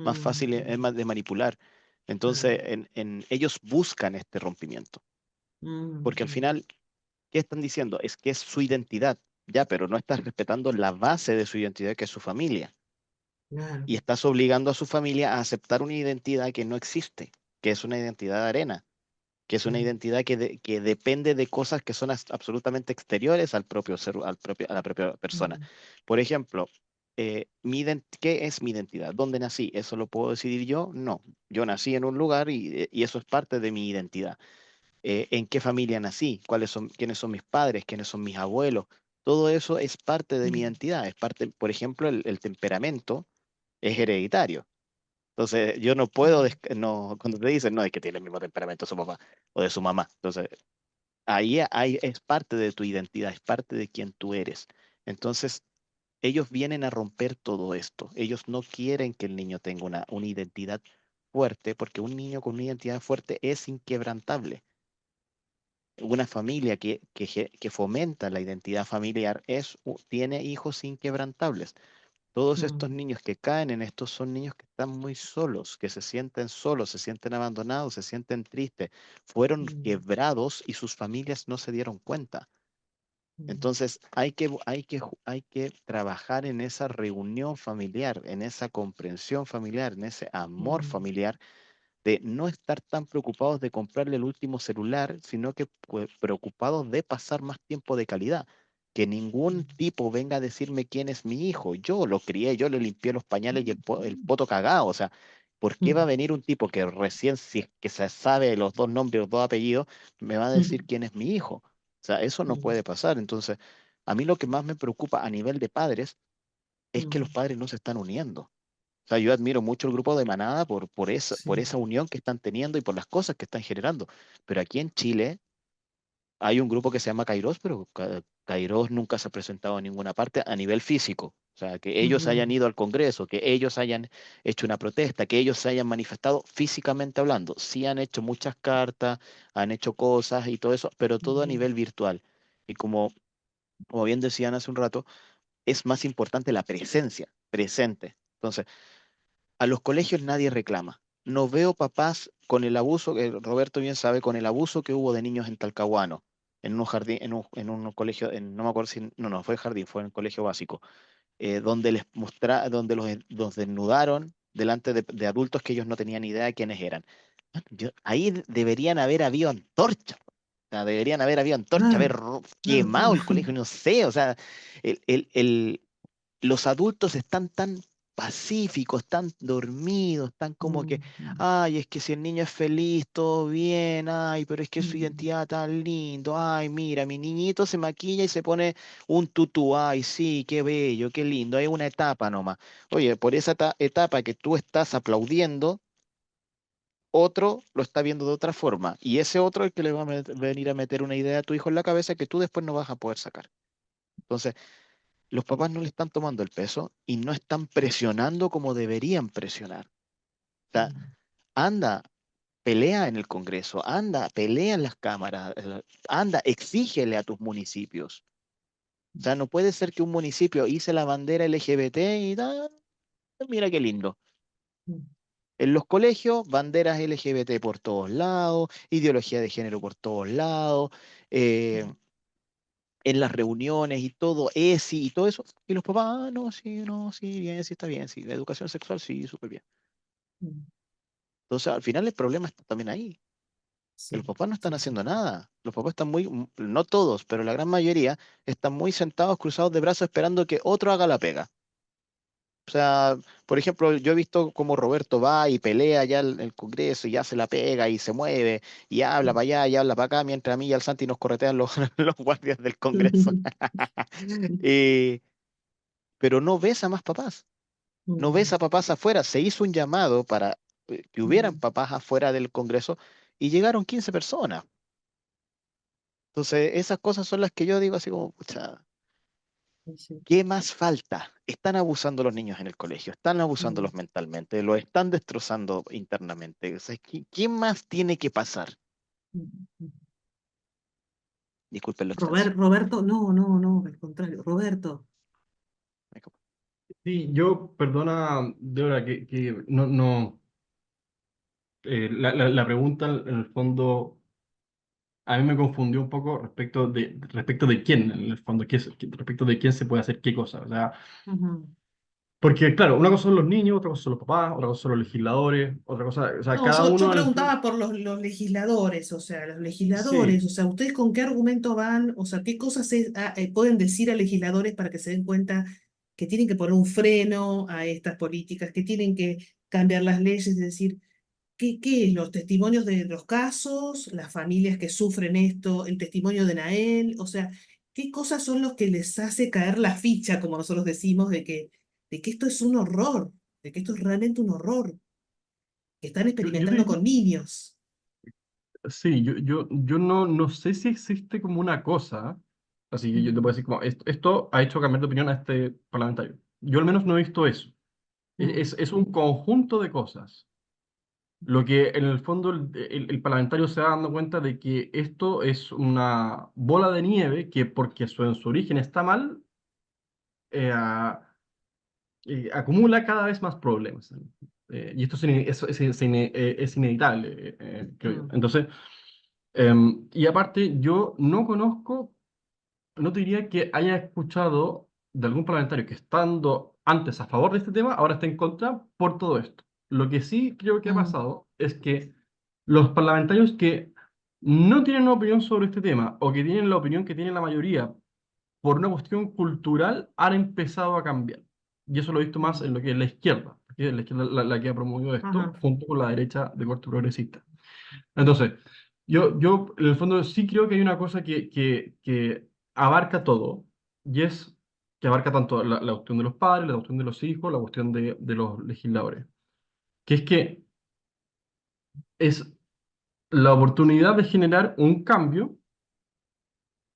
más fácil es Mm, más de manipular. Entonces, claro. ellos buscan este rompimiento, porque al Mm, final, ¿qué están diciendo? Es que es su identidad, ya, pero no estás respetando la base de su identidad, que es su familia, claro. y estás obligando a su familia a aceptar una identidad que no existe, que es una identidad de arena, que es una Mm, identidad que depende de cosas que son absolutamente exteriores al propio ser, a la propia persona. mm, Por ejemplo, ¿qué es mi identidad? ¿Dónde nací? ¿Eso lo puedo decidir yo? No. Yo nací en un lugar y eso es parte de mi identidad. ¿En qué familia nací? ¿Quiénes son mis padres? ¿Quiénes son mis abuelos? Todo eso es parte de mi mm, identidad. Es parte, por ejemplo, el temperamento es hereditario. Entonces, yo no puedo, mm, no, cuando te dicen, no, es que tiene el mismo temperamento de su papá o de su mamá. Entonces, ahí es parte de tu identidad, es parte de quien tú eres. Entonces, ellos vienen a romper todo esto. Ellos no quieren que el niño tenga una identidad fuerte, porque un niño con una identidad fuerte es inquebrantable. Una familia que fomenta la identidad familiar tiene hijos inquebrantables. Todos estos mm, niños que caen en esto son niños que están muy solos, que se sienten solos, se sienten abandonados, se sienten tristes, fueron mm, quebrados y sus familias no se dieron cuenta. mm, Entonces hay que trabajar en esa reunión familiar, en esa comprensión familiar, en ese amor mm, familiar, de no estar tan preocupados de comprarle el último celular, sino que preocupados de pasar más tiempo de calidad. Que ningún mm, tipo venga a decirme quién es mi hijo. Yo lo crié, yo le limpié los pañales y el poto cagado. O sea, ¿por qué va a mm, venir un tipo que recién, si es que se sabe los dos nombres, los dos apellidos, me va a decir mm, quién es mi hijo? O sea, eso no mm, puede pasar. Entonces, a mí lo que más me preocupa a nivel de padres es que los mm, padres no se están uniendo. O sea, yo admiro mucho el grupo de Manada por sí. esa unión que están teniendo y por las cosas que están generando. Pero aquí en Chile hay un grupo que se llama Kairos, pero Kairos nunca se ha presentado en ninguna parte a nivel físico. O sea, que ellos hayan Ujú, ido al Congreso, que ellos hayan hecho una protesta, que ellos se hayan manifestado físicamente hablando. Sí han hecho muchas cartas, han hecho cosas y todo eso, pero todo a ujú, nivel virtual. Y como bien decían hace un rato, es más importante la presencia, presente. Entonces, a los colegios nadie reclama. No veo papás con el abuso, que Roberto bien sabe, con el abuso que hubo de niños en Talcahuano, en un jardín, en un colegio, no me acuerdo si, no fue jardín, fue en el colegio básico, donde donde los desnudaron delante de adultos que ellos no tenían idea de quiénes eran. Ahí deberían haber habido antorchas. O sea, deberían haber habido antorchas, claro, claro, claro. quemado el colegio, no sé, o sea, el, los adultos están tan pacíficos, tan dormidos, tan como que, Mm, mm, ay, es que si el niño es feliz, todo bien, ay, pero es que su mm, identidad tan lindo, ay, mira, mi niñito se maquilla y se pone un tutú, ay, sí, qué bello, qué lindo, hay una etapa nomás. Oye, por esa etapa que tú estás aplaudiendo, otro lo está viendo de otra forma, y ese otro es el que le va a venir a meter una idea a tu hijo en la cabeza que tú después no vas a poder sacar. Entonces, los papás no le están tomando el peso y no están presionando como deberían presionar. O sea, mm, anda, pelea en el Congreso, anda, pelea en las cámaras, anda, exígele a tus municipios. O sea, no puede ser que un municipio hice la bandera LGBT y mira qué lindo. mm, En los colegios, banderas LGBT por todos lados, ideología de género por todos lados, eh, mm, en las reuniones y todo, ESI y todo eso. Y los papás, no, sí, bien, sí, está bien, sí, la educación sexual, sí, súper bien. mm, Entonces, al final el problema está también ahí, que los sí, papás no están sí, sí. haciendo nada. Los papás están no todos, pero la gran mayoría están muy sentados, cruzados de brazos, esperando que otro haga la pega. O sea, por ejemplo, yo he visto cómo Roberto va y pelea ya en el Congreso y hace la pega y se mueve y habla para Mm, allá y habla para acá, mientras a mí y al Santi nos corretean los, los guardias del Congreso. Eh, pero no ves a más papás. No ves mm, a papás afuera. Se hizo un llamado para que hubieran mm, papás afuera del Congreso y llegaron 15 personas. Entonces, esas cosas son las que yo digo así como, pucha, Sí, sí. ¿qué más falta? Están abusando los niños en el colegio, están abusándolos Mm, mentalmente, los están destrozando internamente. O sea, ¿qué más tiene que pasar? mm, mm. Disculpen lo extenso. Roberto, no, no, no, al contrario. Roberto. Sí, yo, perdona, Débora, que no, la pregunta en el fondo a mí me confundió un poco respecto de quién, en el fondo, respecto de quién se puede hacer qué cosa. O sea, Ujú. porque claro, una cosa son los niños, otra cosa son los papás, otra cosa son los legisladores, otra cosa, o sea, No, cada yo uno en el fondo. preguntaba por los legisladores, o sea, los legisladores, Sí, o sea, ¿ustedes con qué argumento van? O sea, ¿qué cosas pueden decir a legisladores para que se den cuenta que tienen que poner un freno a estas políticas, que tienen que cambiar las leyes? Es decir, ¿qué es? Los testimonios de los casos, las familias que sufren esto, el testimonio de Nael, o sea, ¿qué cosas son los que les hace caer la ficha, como nosotros decimos, de que esto es un horror, de que esto es realmente un horror, que están yo experimentando diría, con niños? sí, yo no sé si existe como una cosa, así que yo te puedo Mm, decir como, esto ha hecho cambiar de opinión a este parlamentario. Yo al menos no he visto eso. mm, Es un conjunto de cosas. Lo que en el fondo el parlamentario se va dando cuenta de que esto es una bola de nieve que porque en su origen está mal, acumula cada vez más problemas. Y esto es inevitable, creo yo. mm, Entonces, y aparte, yo no conozco, no te diría que haya escuchado de algún parlamentario que estando antes a favor de este tema, ahora está en contra por todo esto. Lo que sí creo que ha mm, pasado es que los parlamentarios que no tienen una opinión sobre este tema o que tienen la opinión que tiene la mayoría por una cuestión cultural han empezado a cambiar. Y eso lo he visto más mm. en lo que es la izquierda, porque es la izquierda la que ha promovido esto Ajá. junto con la derecha de corte progresista. Entonces, yo en el fondo sí creo que hay una cosa que abarca todo, y es que abarca tanto la cuestión de los padres, la cuestión de los hijos, la cuestión de los legisladores, que es que es la oportunidad de generar un cambio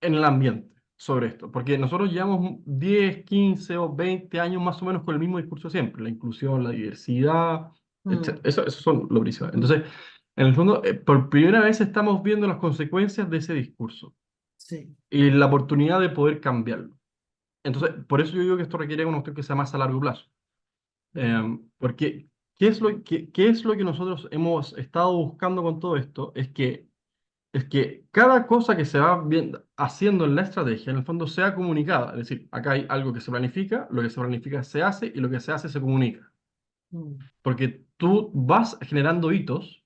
en el ambiente sobre esto, porque nosotros llevamos 10 15 o 20 años más o menos con el mismo discurso siempre, la inclusión, la diversidad, etc. Mm, Eso son lo principal. ujú. Entonces, en el fondo, por primera vez estamos viendo las consecuencias de ese discurso Sí. y la oportunidad de poder cambiarlo. Entonces, Mm, por eso yo digo que esto requiere una cuestión que sea más a largo plazo. mm, Porque, qué es lo que nosotros hemos estado buscando con todo esto? Es que cada cosa que se va haciendo en la estrategia, en el fondo, sea comunicada. Es decir, acá hay algo que se planifica, lo que se planifica se hace y lo que se hace se comunica. mm, Porque tú vas generando hitos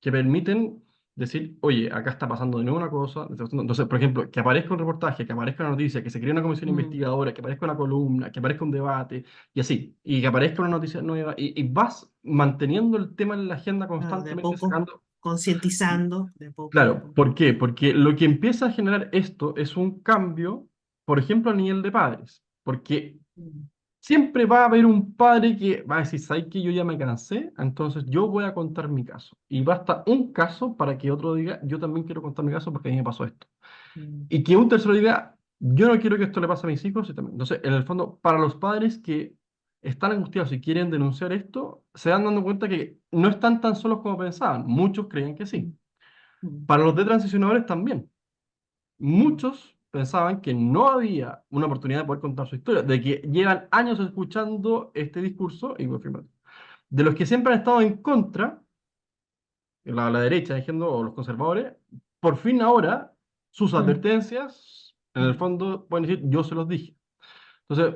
que permiten decir, oye, acá está pasando de nuevo una cosa. Entonces, por ejemplo, que aparezca un reportaje, que aparezca una noticia, que se cree una comisión mm. investigadora, que aparezca una columna, que aparezca un debate, y así, y que aparezca una noticia nueva, y vas manteniendo el tema en la agenda Claro, de a constantemente, poco, sacando. concientizando, de a poco, de a Claro, poco. ¿por qué? Porque lo que empieza a generar esto es un cambio, por ejemplo, a nivel de padres, porque Mm, siempre va a haber un padre que va a decir, ¿sabes qué? Yo ya me cansé, entonces yo voy a contar mi caso. Y basta un caso para que otro diga, yo también quiero contar mi caso porque a mí me pasó esto. mm, Y que un tercero diga, yo no quiero que esto le pase a mis hijos. Y también. Entonces, en el fondo, para los padres que están angustiados y quieren denunciar esto, se dan dando cuenta que no están tan solos como pensaban. Muchos creían que sí. mm, mm, Para los de transicionadores también. mm, Muchos pensaban que no había una oportunidad de poder contar su historia, de que llevan años escuchando este discurso, y de los que siempre han estado en contra, la derecha, diciendo, o los conservadores, por fin ahora sus mm, advertencias, en el mm, fondo, pueden decir, yo se los dije. Entonces,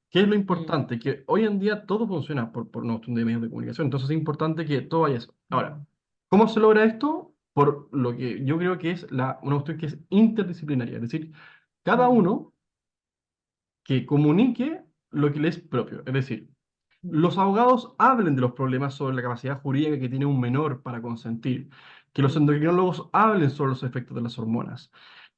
¿qué es lo mm, importante? Que hoy en día todo funciona por una cuestión de medios de comunicación, entonces es importante que todo vaya eso. Ahora, mm, ¿cómo se logra esto? Por lo que yo creo que es una cuestión que es interdisciplinaria, es decir, cada mm, uno que comunique lo que le es propio, es decir, mm, los abogados hablen de los problemas sobre la capacidad jurídica que tiene un menor para consentir, que los mm, endocrinólogos hablen sobre los efectos de las hormonas,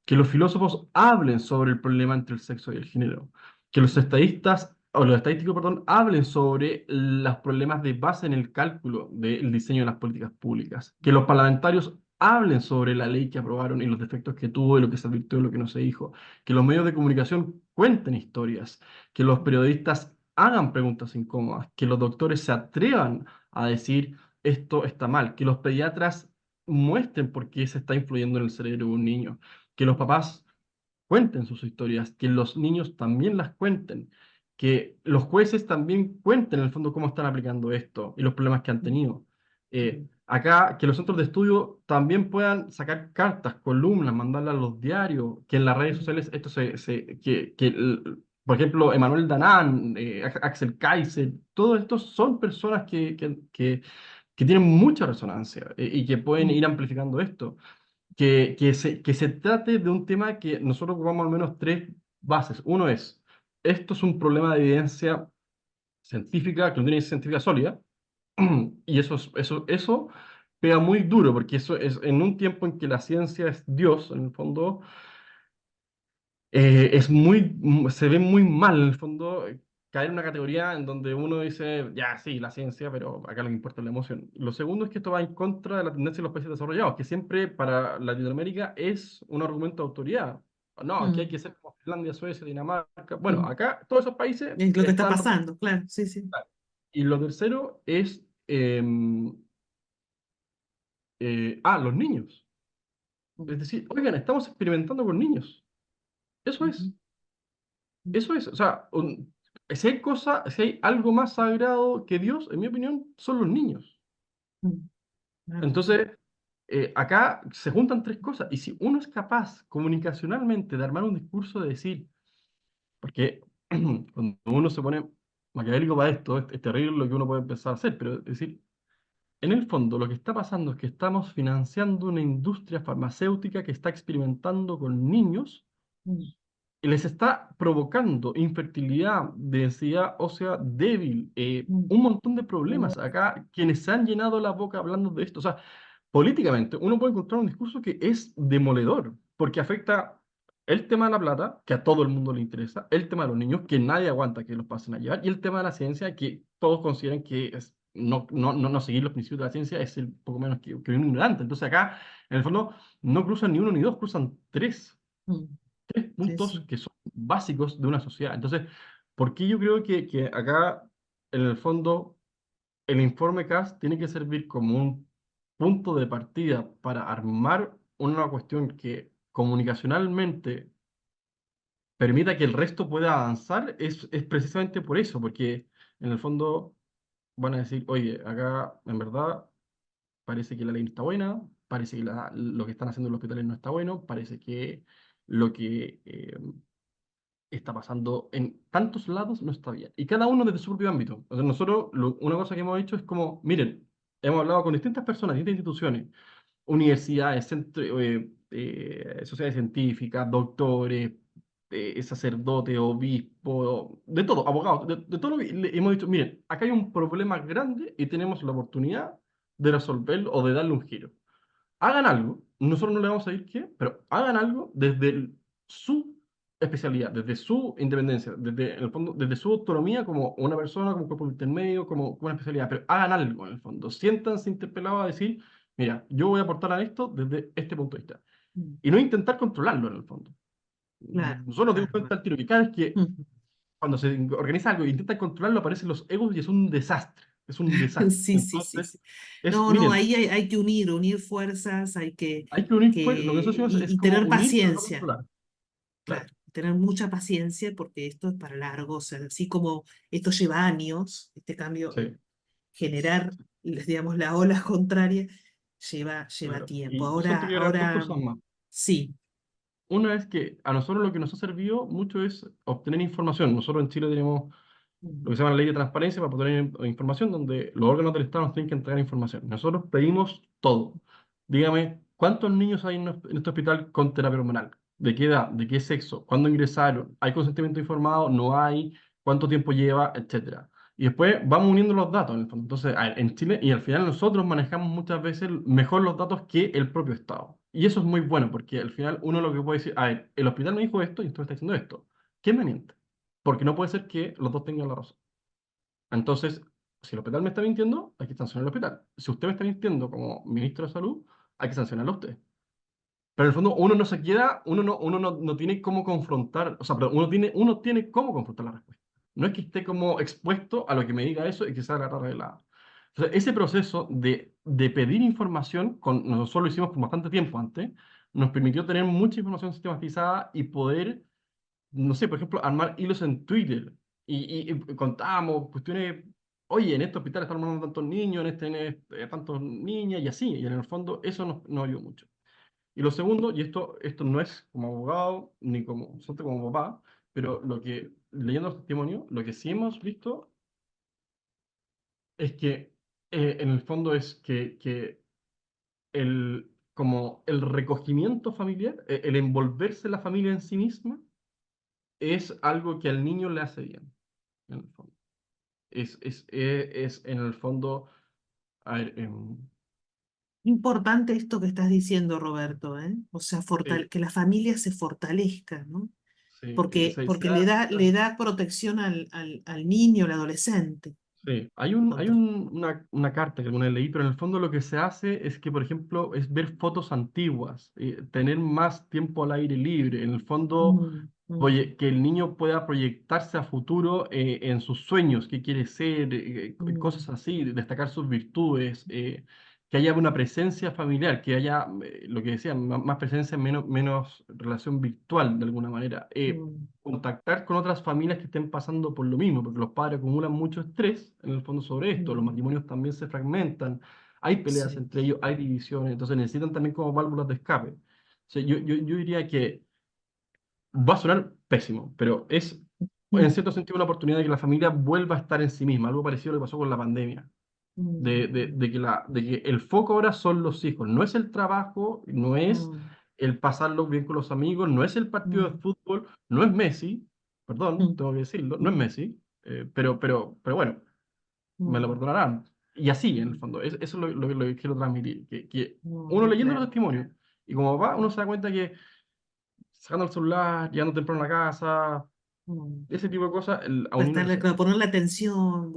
que los filósofos hablen sobre el problema entre el sexo y el género, que los mm, estadistas, o los estadísticos, perdón, hablen sobre los problemas de base en el cálculo del diseño de las políticas públicas, que los parlamentarios hablen sobre la ley que aprobaron y los defectos que tuvo y lo que se advirtió y lo que no se dijo, que los medios de comunicación cuenten historias, que los periodistas hagan preguntas incómodas, que los doctores se atrevan a decir esto está mal, que los pediatras muestren por qué se está influyendo en el cerebro de un niño, que los papás cuenten sus historias, que los niños también las cuenten, que los jueces también cuenten en el fondo cómo están aplicando esto y los problemas que han tenido. Acá, que los centros de estudio también puedan sacar cartas, columnas, mandarlas a los diarios, que en las redes sociales esto por ejemplo, Emanuel Danán, Axel Kaiser, todos estos son personas que tienen mucha resonancia y que pueden ir amplificando esto que se trate de un tema que nosotros ocupamos al menos tres bases. Uno es, esto es un problema de evidencia científica, que no tiene científica sólida, y eso pega muy duro, porque eso es en un tiempo en que la ciencia es Dios, en el fondo, se ve muy mal, en el fondo, caer en una categoría en donde uno dice, ya, sí, la ciencia, pero acá lo que importa es la emoción. Lo segundo es que esto va en contra de la tendencia de los países desarrollados, que siempre para Latinoamérica es un argumento de autoridad. No, aquí hay que ser como Finlandia, Suecia, Dinamarca. Bueno, acá todos esos países Es lo que está están... pasando, claro, sí, sí. Y lo tercero es, los niños. Es decir, oigan, estamos experimentando con niños. Eso es. Eso es, o sea, si hay algo más sagrado que Dios, en mi opinión, son los niños. Claro, Entonces, acá se juntan tres cosas, y si uno es capaz comunicacionalmente de armar un discurso de decir, porque cuando uno se pone maquiavélico para esto, es terrible lo que uno puede empezar a hacer, pero es decir, en el fondo lo que está pasando es que estamos financiando una industria farmacéutica que está experimentando con niños y les está provocando infertilidad, densidad ósea débil, un montón de problemas. Acá, quienes se han llenado la boca hablando de esto, o sea, políticamente uno puede encontrar un discurso que es demoledor, porque afecta el tema de la plata, que a todo el mundo le interesa, el tema de los niños, que nadie aguanta que los pasen a llevar, y el tema de la ciencia, que todos consideran que es, no seguir los principios de la ciencia es el poco menos que un ignorante. Entonces acá, en el fondo, no cruzan ni uno ni dos, cruzan tres sí, puntos sí. que son básicos de una sociedad. Entonces, ¿por qué yo creo que acá, en el fondo, el informe CAS tiene que servir como un punto de partida para armar una cuestión que comunicacionalmente permita que el resto pueda avanzar? Es precisamente por eso, porque en el fondo van a decir, oye, acá en verdad parece que la ley no está buena, parece que lo que están haciendo en los hospitales no está bueno, parece que lo que está pasando en tantos lados no está bien. Y cada uno desde su propio ámbito. O sea, nosotros, una cosa que hemos hecho es como, miren, hemos hablado con distintas personas, distintas instituciones, universidades, sociedades científicas, doctores, sacerdotes, obispos, de todo, abogados, de todo lo que hemos dicho, miren, acá hay un problema grande y tenemos la oportunidad de resolverlo o de darle un giro. Hagan algo, nosotros no le vamos a decir qué, pero hagan algo desde su especialidad, desde su independencia, desde, en el fondo, desde su autonomía como una persona, como cuerpo intermedio, como una especialidad, pero hagan algo en el fondo, siéntanse interpelados a decir, mira, yo voy a aportar a esto desde este punto de vista, y no intentar controlarlo en el fondo. Claro, Nosotros nos dimos claro, cuenta al tiro que cada vez que cuando se organiza algo e intentan controlarlo aparecen los egos y es un desastre, es un desastre. sí, sí, sí, Entonces, sí. No, no, miren, ahí hay que unir fuerzas, hay hay que unir, lo que nosotros decimos es y como tener unir, pero no paciencia, controlar. Claro, claro, tener mucha paciencia porque esto es para largo, o sea, así como esto lleva años, este cambio, sí, generar, digamos, la ola contraria, lleva claro. tiempo. Y yo siento que hay dos Ahora, cosas más. sí. Una es que a nosotros lo que nos ha servido mucho es obtener información. Nosotros en Chile tenemos lo que se llama la ley de transparencia para poder tener información, donde los órganos del Estado nos tienen que entregar información. Nosotros pedimos todo. Dígame, ¿cuántos niños hay en este hospital con terapia hormonal? ¿De qué edad? ¿De qué sexo? ¿Cuándo ingresaron? ¿Hay consentimiento informado? ¿No hay? ¿Cuánto tiempo lleva? Etcétera. Y después vamos uniendo los datos en el fondo. Entonces, a ver, en Chile, y al final nosotros manejamos muchas veces mejor los datos que el propio Estado. Y eso es muy bueno, porque al final uno lo que puede decir, a ver, el hospital me dijo esto y usted me está diciendo esto. ¿Quién me miente? Porque no puede ser que los dos tengan la razón. Entonces, si el hospital me está mintiendo, hay que sancionar el hospital. Si usted me está mintiendo como ministro de Salud, hay que sancionarlo a usted. Pero en el fondo uno no se queda, uno no tiene cómo confrontar, o sea, perdón, uno tiene cómo confrontar la respuesta. No es que esté como expuesto a lo que me diga eso y que sea la revelada. Entonces, ese proceso de pedir información, nosotros lo hicimos por bastante tiempo antes, nos permitió tener mucha información sistematizada y poder, no sé, por ejemplo, armar hilos en Twitter y contábamos cuestiones, oye, en este hospital están muriendo tantos niños, en este tantos niñas y así, y en el fondo eso nos ayudó mucho. Y lo segundo, y esto no es como abogado ni como, solamente como papá, pero leyendo los testimonios, lo que sí hemos visto es que en el fondo es que como el recogimiento familiar, el envolverse la familia en sí misma, es algo que al niño le hace bien, en el fondo. Es en el fondo, a ver, Importante esto que estás diciendo, Roberto, ¿eh? O sea, sí, que la familia se fortalezca, ¿no? sí, Porque le da protección al niño, al adolescente. sí, hay Contra. una carta que alguna vez leí, pero en el fondo lo que se hace es que, por ejemplo, es ver fotos antiguas, tener más tiempo al aire libre. En el fondo, Mm, mm, oye, que el niño pueda proyectarse a futuro en sus sueños, qué quiere ser, cosas mm, así, destacar sus virtudes, que haya una presencia familiar, que haya, lo que decía, más presencia, menos relación virtual de alguna manera. mm, Contactar con otras familias que estén pasando por lo mismo, porque los padres acumulan mucho estrés en el fondo sobre esto, los mm. matrimonios también se fragmentan, hay peleas Sí. entre ellos, hay divisiones, entonces necesitan también como válvulas de escape. O sea, yo diría que va a sonar pésimo, pero es en Mm, cierto sentido una oportunidad de que la familia vuelva a estar en sí misma, algo parecido a lo que pasó con la pandemia, mm, de que el foco ahora son los hijos, no es el trabajo, no es mm, el pasarlo bien con los amigos, no es el partido de mm, fútbol, no es Messi, perdón, mm, tengo que decirlo, no es mm, Messi, pero bueno, me lo mm, perdonarán. Y así, en el mm, fondo, eso es lo que quiero transmitir, que uno mm, leyendo los claro. testimonios, y como va, uno se da cuenta que sacando el celular, llegando temprano a la casa, Mm. ese tipo de cosas, a un niño le Prestarle, hace bien. claro, ponerle atención,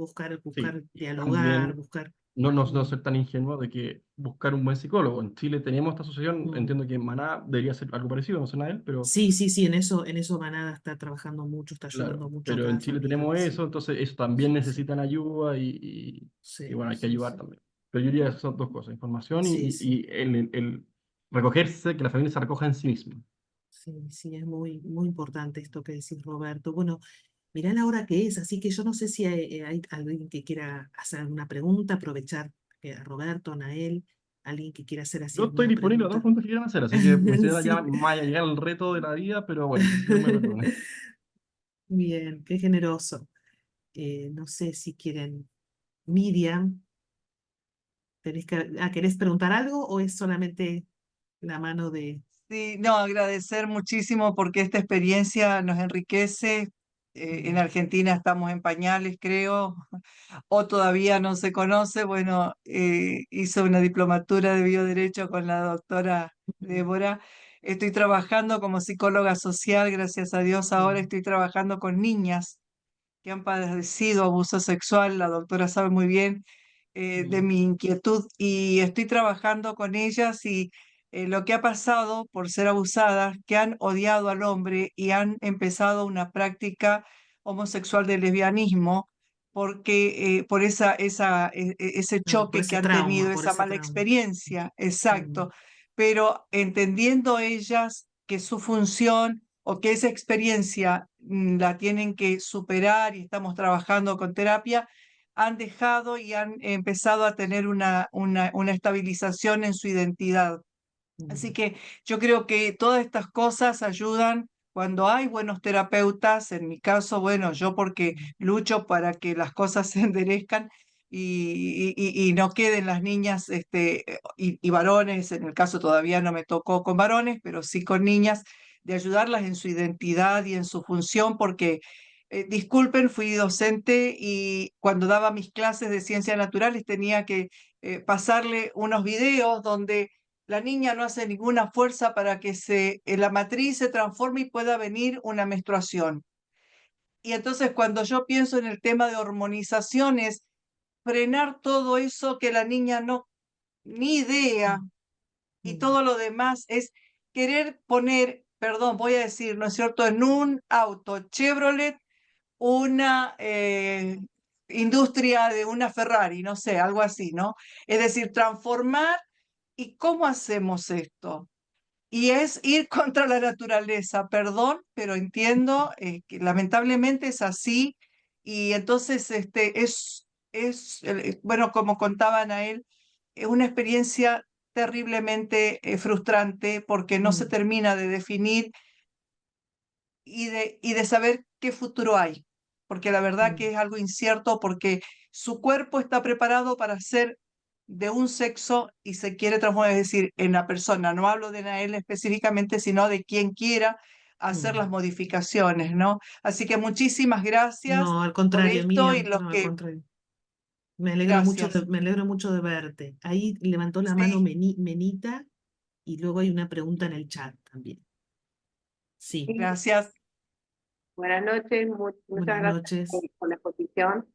Sí, buscar y dialogar, también buscar. no Mm, ser tan ingenuo de que buscar un buen psicólogo. En Chile tenemos esta asociación, mm. entiendo que en Maná debería ser algo parecido, no sé nada de él, pero Sí, sí, sí, en eso Manada está trabajando mucho, está ayudando claro, mucho a pero en cada Chile familia. tenemos Sí, eso, entonces eso también sí, sí, necesitan ayuda y sí, bueno, hay que sí, ayudar sí, también. Pero yo diría que son dos cosas, información sí, sí, y el recogerse, que la familia se recoja en sí misma. sí, sí, es muy, muy importante esto que decís, Roberto. Bueno, mirá la hora que es, así que yo no sé si hay alguien que quiera hacer alguna pregunta, aprovechar a Roberto, a Nael, alguien que quiera hacer así Yo estoy alguna disponible a todas las pregunta. preguntas que quieran hacer, así que me siento ya Sí. vaya a llegar al reto de la vida, pero bueno, Dios me perdone. Bien, qué generoso. No sé si quieren, Miriam, ¿querés preguntar algo o es solamente la mano de... Sí, no, agradecer muchísimo porque esta experiencia nos enriquece. En Mm, Argentina estamos en pañales, creo, o todavía no se conoce. Bueno, hice una diplomatura de bioderecho con la doctora mm, Débora. Estoy trabajando como psicóloga social, gracias a Dios. Ahora mm, estoy trabajando con niñas que han padecido abuso sexual. La doctora sabe muy bien de mm, mi inquietud y estoy trabajando con ellas y lo que ha pasado por ser abusadas, que han odiado al hombre y han empezado una práctica homosexual de lesbianismo porque por ese por choque que ese han tenido, trauma, por esa ese mala trauma. experiencia, Mm, exacto, pero entendiendo ellas que su función o que esa experiencia la tienen que superar y estamos trabajando con terapia, han dejado y han empezado a tener una estabilización en su identidad. Así mm, que yo creo que todas estas cosas ayudan cuando hay buenos terapeutas. En mi caso, bueno, yo porque mm, lucho para que las cosas se enderezcan y no queden las niñas y varones, en el caso todavía no me tocó con varones, pero sí con niñas, de ayudarlas en su identidad y en su función, porque disculpen, fui docente y cuando daba mis clases de ciencias naturales tenía que pasarle unos videos donde la niña no hace ninguna fuerza para que la matriz se transforme y pueda venir una menstruación. Y entonces cuando yo pienso en el tema de hormonizaciones, frenar todo eso que la niña no, ni idea, mm, y Mm. todo lo demás es querer poner, perdón, voy a decir, ¿no es cierto?, en un auto Chevrolet una industria de una Ferrari, no sé, algo así, ¿no? Es decir, transformar. ¿Y cómo hacemos esto? Y es ir contra la naturaleza, perdón, pero entiendo que lamentablemente es así. Y entonces bueno, como contaban a él, es una experiencia terriblemente frustrante porque no se Mm. termina de definir y de saber qué futuro hay, porque la verdad que Mm. es algo incierto, porque su cuerpo está preparado para ser de un sexo y se quiere transformar, es decir, en la persona. No hablo de él específicamente, sino de quien quiera hacer las Mm. modificaciones, ¿no? Así que muchísimas gracias No, al por contrario, esto y Miriam, los no, al que, contrario. gracias. Me alegro mucho de verte. Ahí levantó la mano Sí, Menita y luego hay una pregunta en el chat también. Sí, Sí, gracias. buenas noches, muchas buenas gracias noches. por la exposición.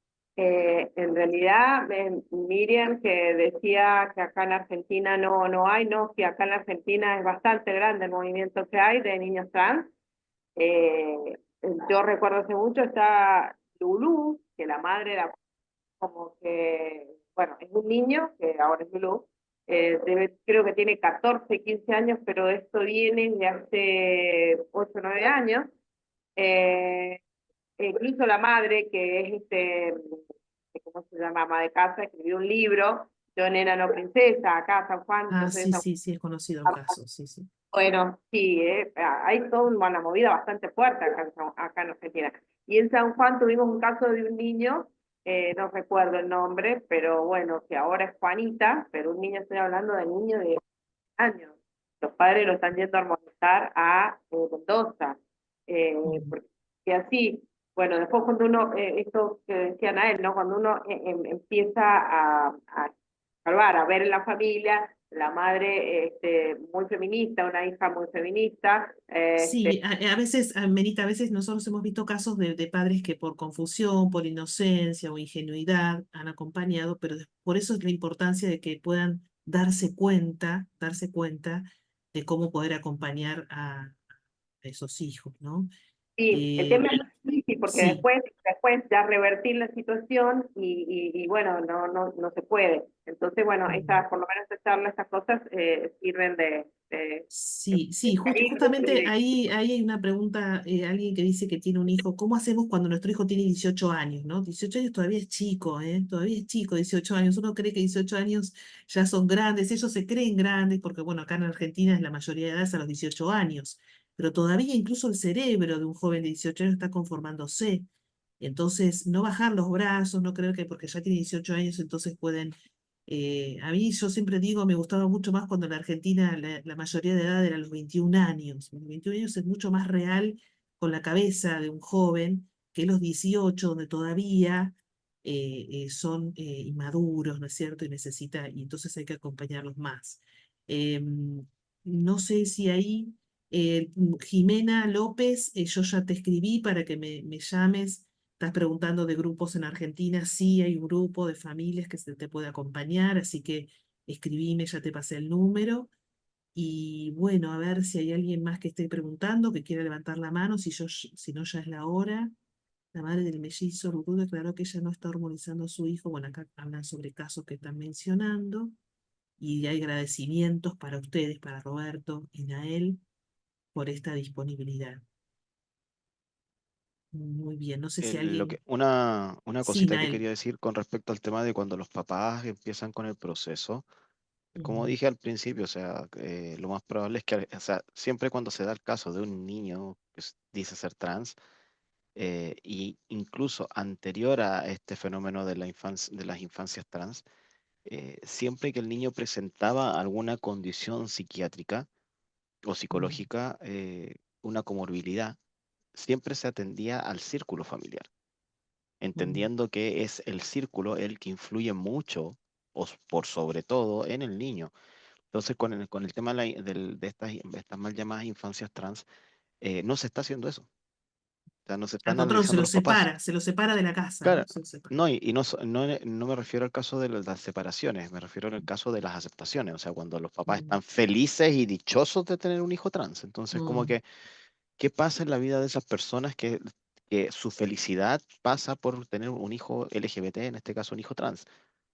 En realidad, Miriam que decía que acá en Argentina no hay, no, que acá en Argentina es bastante grande el movimiento que hay de niños trans. Eh, yo recuerdo hace mucho está Lulú, que la madre era como que, bueno, es un niño, que ahora es Lulú, creo que tiene 14 15 años, pero esto viene de hace 8 o 9 años. Eh, Incluso la madre, que es ¿cómo se llama? Ama de casa, escribió un libro, Yo Nena No Princesa, acá San Juan, Ah, yo soy de sí, San sí, sí, es conocido el Juan. caso, sí, sí. Bueno, sí, hay toda una movida bastante fuerte acá acá en Argentina. Y en San Juan tuvimos un caso de un niño, no recuerdo el nombre, pero bueno, que ahora es Juanita, pero un niño, estoy hablando de niño de años. Los padres lo están yendo a armonizar a Mendoza. Mm. Porque así, bueno, después cuando uno, esto que decían a él, ¿no? Cuando uno empieza a salvar, a ver en la familia, la madre muy feminista, una hija muy feminista, Sí, a veces, Menita, a veces nosotros hemos visto casos de padres que por confusión, por inocencia o ingenuidad han acompañado, pero por eso es la importancia de que puedan darse cuenta de cómo poder acompañar a esos hijos, ¿no? sí, el Eh, tema es muy difícil porque sí. después ya revertir la situación y bueno, no se puede. Entonces, bueno, Mm. por lo menos esta charla, estas cosas sirven Sí, sí, de justamente luz. ahí hay una pregunta, alguien que dice que tiene un hijo, ¿cómo hacemos cuando nuestro hijo tiene 18 años, ¿no? 18 años todavía es chico, ¿eh? Todavía es chico, 18 años. Uno cree que 18 años ya son grandes, ellos se creen grandes, porque bueno, acá en Argentina es la mayoría de edad es a los 18 años, pero todavía incluso el cerebro de un joven de 18 años está conformándose. Entonces, no bajar los brazos, no creer que porque ya tiene 18 años entonces pueden a mí yo siempre digo, me gustaba mucho más cuando en Argentina la mayoría de edad era los 21 años. Los 21 años es mucho más real con la cabeza de un joven que los 18, donde todavía son inmaduros, ¿no es cierto? Y entonces hay que acompañarlos más. No sé si ahí, Jimena López, yo ya te escribí para que me llames. Estás preguntando de grupos en Argentina. Sí, hay un grupo de familias que se te puede acompañar, así que escribime, ya te pasé el número. Y bueno, a ver si hay alguien más que esté preguntando, que quiera levantar la mano, si no ya es la hora. La madre del mellizo Rurú declaró que ella no está hormonizando a su hijo. Bueno, acá hablan sobre casos que están mencionando. Y hay agradecimientos para ustedes, para Roberto y Nael, por esta disponibilidad. Muy bien, no sé si alguien... Una Sí, cosita que Nael. quería decir con respecto al tema de cuando los papás empiezan con el proceso. Como Mm. dije al principio, o sea, lo más probable es que, o sea, siempre cuando se da el caso de un niño que dice ser trans, y incluso anterior a este fenómeno de de las infancias trans, siempre que el niño presentaba alguna condición psiquiátrica o Mm. psicológica, una comorbilidad, siempre se atendía al círculo familiar, Mm. entendiendo que es el círculo el que influye mucho, por sobre todo, en el niño. Entonces, con el tema de estas mal llamadas infancias trans, no se está haciendo eso. sea, no se Al están contrario, analizando los papás. se lo separa de la casa, Claro, ¿no? Se lo separa. no, y no, no me refiero al caso de las separaciones, me refiero al caso de las aceptaciones, o sea, cuando los papás están felices y dichosos de tener un hijo trans. Entonces, como que, ¿qué pasa en la vida de esas personas que su felicidad pasa por tener un hijo LGBT, en este caso un hijo trans?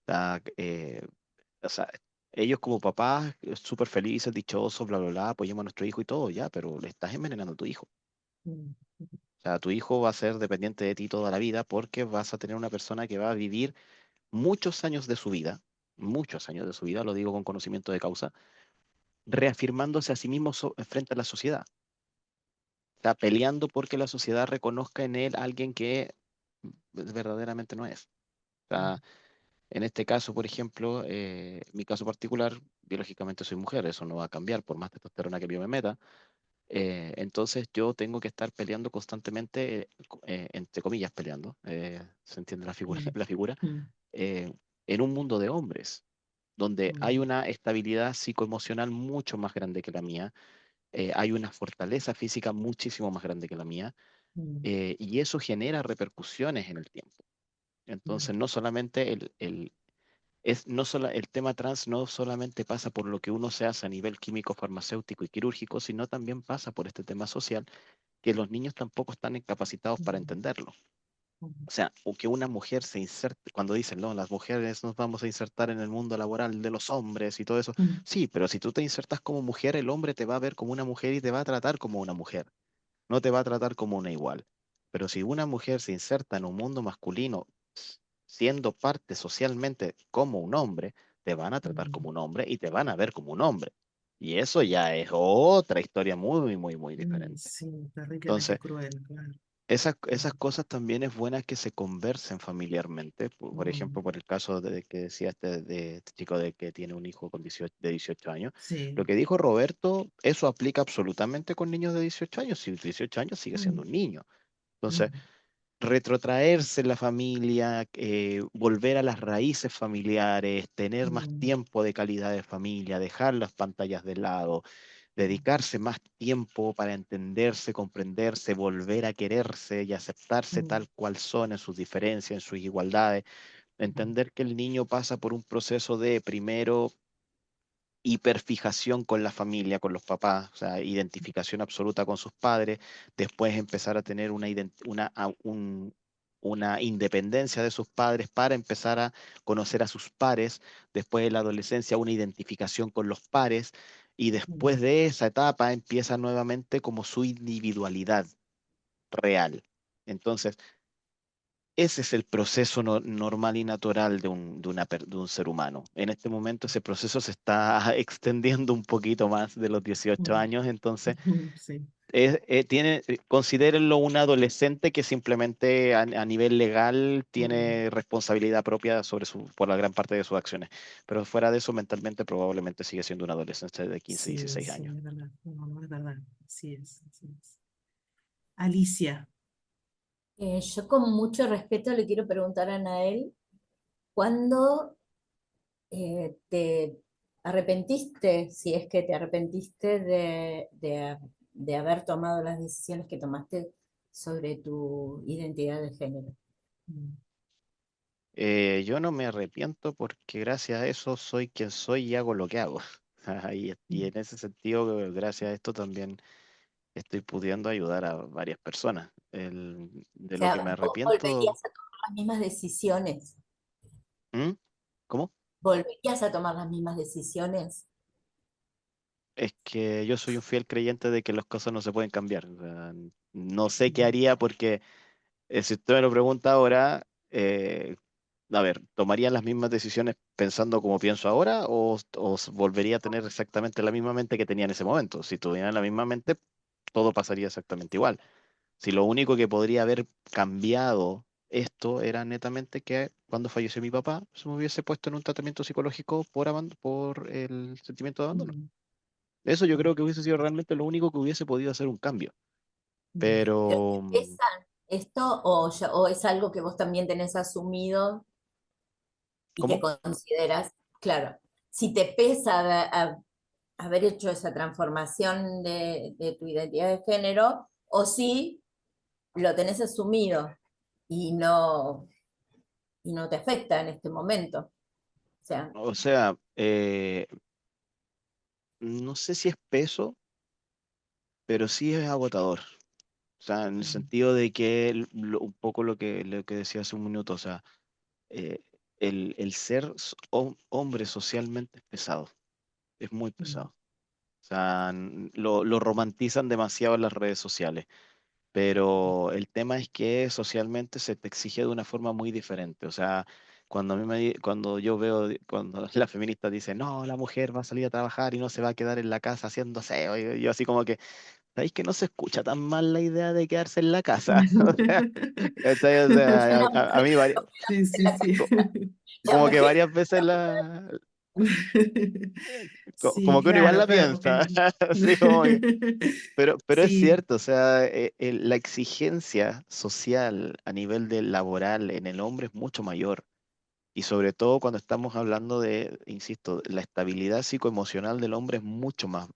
O sea, ellos como papás, súper felices, dichosos, bla, bla, bla, apoyemos a nuestro hijo y todo, ya, pero le estás envenenando a tu hijo. O sea, tu hijo va a ser dependiente de ti toda la vida porque vas a tener una persona que va a vivir muchos años de su vida, lo digo con conocimiento de causa, reafirmándose a sí mismo frente a la sociedad. Está peleando porque la sociedad reconozca en él a alguien que verdaderamente no es. O sea, en este caso, por ejemplo, mi caso particular, biológicamente soy mujer, eso no va a cambiar por más testosterona que yo me meta. Entonces yo tengo que estar peleando constantemente, entre comillas peleando, se entiende la figura, la figura, eh, en un mundo de hombres, donde hay una estabilidad psicoemocional mucho más grande que la mía, hay una fortaleza física muchísimo más grande que la mía, y eso genera repercusiones en el tiempo. Entonces, no solamente el tema trans no solamente pasa por lo que uno se hace a nivel químico, farmacéutico y quirúrgico, sino también pasa por este tema social que los niños tampoco están capacitados para entenderlo. O sea, o que una mujer se inserte, cuando dicen, no, las mujeres nos vamos a insertar en el mundo laboral de los hombres y todo eso. Sí, pero si tú te insertas como mujer, el hombre te va a ver como una mujer y te va a tratar como una mujer, no te va a tratar como una igual. Pero si una mujer se inserta en un mundo masculino, siendo parte socialmente como un hombre, te van a tratar como un hombre y te van a ver como un hombre. Y eso ya es otra historia muy, muy, muy diferente. Sí, terriblemente Entonces, cruel, claro. esas cosas también es buena que se conversen familiarmente. Por ejemplo, por el caso de que decía de este chico de que tiene un hijo con 18 años. Sí. Lo que dijo Roberto, eso aplica absolutamente con niños de 18 años. Si 18 años sigue siendo un niño. Entonces, retrotraerse en la familia, volver a las raíces familiares, tener más tiempo de calidad de familia, dejar las pantallas de lado, dedicarse más tiempo para entenderse, comprenderse, volver a quererse y aceptarse tal cual son en sus diferencias, en sus igualdades, entender que el niño pasa por un proceso de primero hiperfijación con la familia, con los papás, o sea, identificación absoluta con sus padres, después empezar a tener una independencia de sus padres para empezar a conocer a sus pares, después de la adolescencia una identificación con los pares, y después de esa etapa empieza nuevamente como su individualidad real. Entonces, ese es el proceso normal y natural de un ser humano. En este momento ese proceso se está extendiendo un poquito más de los 18 años, entonces Sí. considérenlo un adolescente que simplemente a nivel legal tiene responsabilidad propia por la gran parte de sus acciones, pero fuera de eso mentalmente probablemente sigue siendo un adolescente de 15, Sí, 16 sí, años. es verdad. No, no es verdad. Así es, así es. Alicia, Yo con mucho respeto le quiero preguntar a Anael, ¿cuándo te arrepentiste, si es que te arrepentiste de haber tomado las decisiones que tomaste sobre tu identidad de género? Yo no me arrepiento porque gracias a eso soy quien soy y hago lo que hago. Y en ese sentido, gracias a esto también estoy pudiendo ayudar a varias personas. O De lo que me sea, vos arrepiento, volverías a tomar las mismas decisiones, ¿Mm? ¿Cómo? volverías a tomar las mismas decisiones. Es que yo soy un fiel creyente de que las cosas no se pueden cambiar. O sea, no sé qué haría porque si usted me lo pregunta ahora, a ver, ¿tomaría las mismas decisiones pensando como pienso ahora o volvería a tener exactamente la misma mente que tenía en ese momento? Si tuviera la misma mente, todo pasaría exactamente igual. Si lo único que podría haber cambiado esto era netamente que cuando falleció mi papá, se me hubiese puesto en un tratamiento psicológico por el sentimiento de abandono. Eso yo creo que hubiese sido realmente lo único que hubiese podido hacer un cambio. ¿Pero Pero, te pesa esto o es algo que vos también tenés asumido y que ¿cómo? consideras, claro, si te pesa haber hecho esa transformación de tu identidad de género, o si lo tenés asumido y y no te afecta en este momento. O sea, O sea, no sé si es peso, pero sí es agotador. O sea, en el Mm, sentido de que un poco lo que decía hace un minuto, o sea, eh, el ser hombre socialmente es pesado, es muy mm, pesado. O sea, lo romantizan demasiado en las redes sociales, pero el tema es que socialmente se te exige de una forma muy diferente. O sea, cuando yo veo, cuando las feministas dicen, no, la mujer va a salir a trabajar y no se va a quedar en la casa haciendo aseo, yo así como que, ¿sabéis que no se escucha tan mal la idea de quedarse en la casa? O sea, ¿cachai? O sea, una a mujer mí Sí, en sí, la sí. casa, la como que mujer varias veces Sí, como que uno igual claro, la claro, piensa, porque así como que, pero es sí. cierto, o sea, la exigencia social a nivel de laboral en el hombre es mucho mayor. Y sobre todo cuando estamos hablando de, insisto, la estabilidad psicoemocional del hombre es mucho más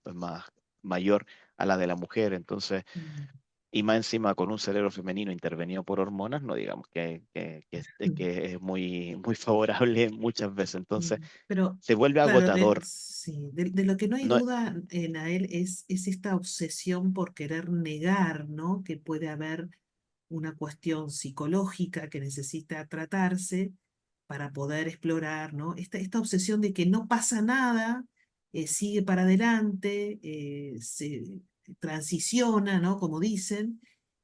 mayor a la de la mujer. Entonces, Mm, y más encima con un cerebro femenino intervenido por hormonas, no digamos que es muy favorable muchas veces. Entonces, Pero, se vuelve claro, agotador. sí, de lo que no hay No, duda, Nael, es esta obsesión por querer negar, ¿no? Que puede haber una cuestión psicológica que necesita tratarse para poder explorar, ¿no? Esta obsesión de que no pasa nada, sigue para adelante, se transiciona, ¿no? Como dicen,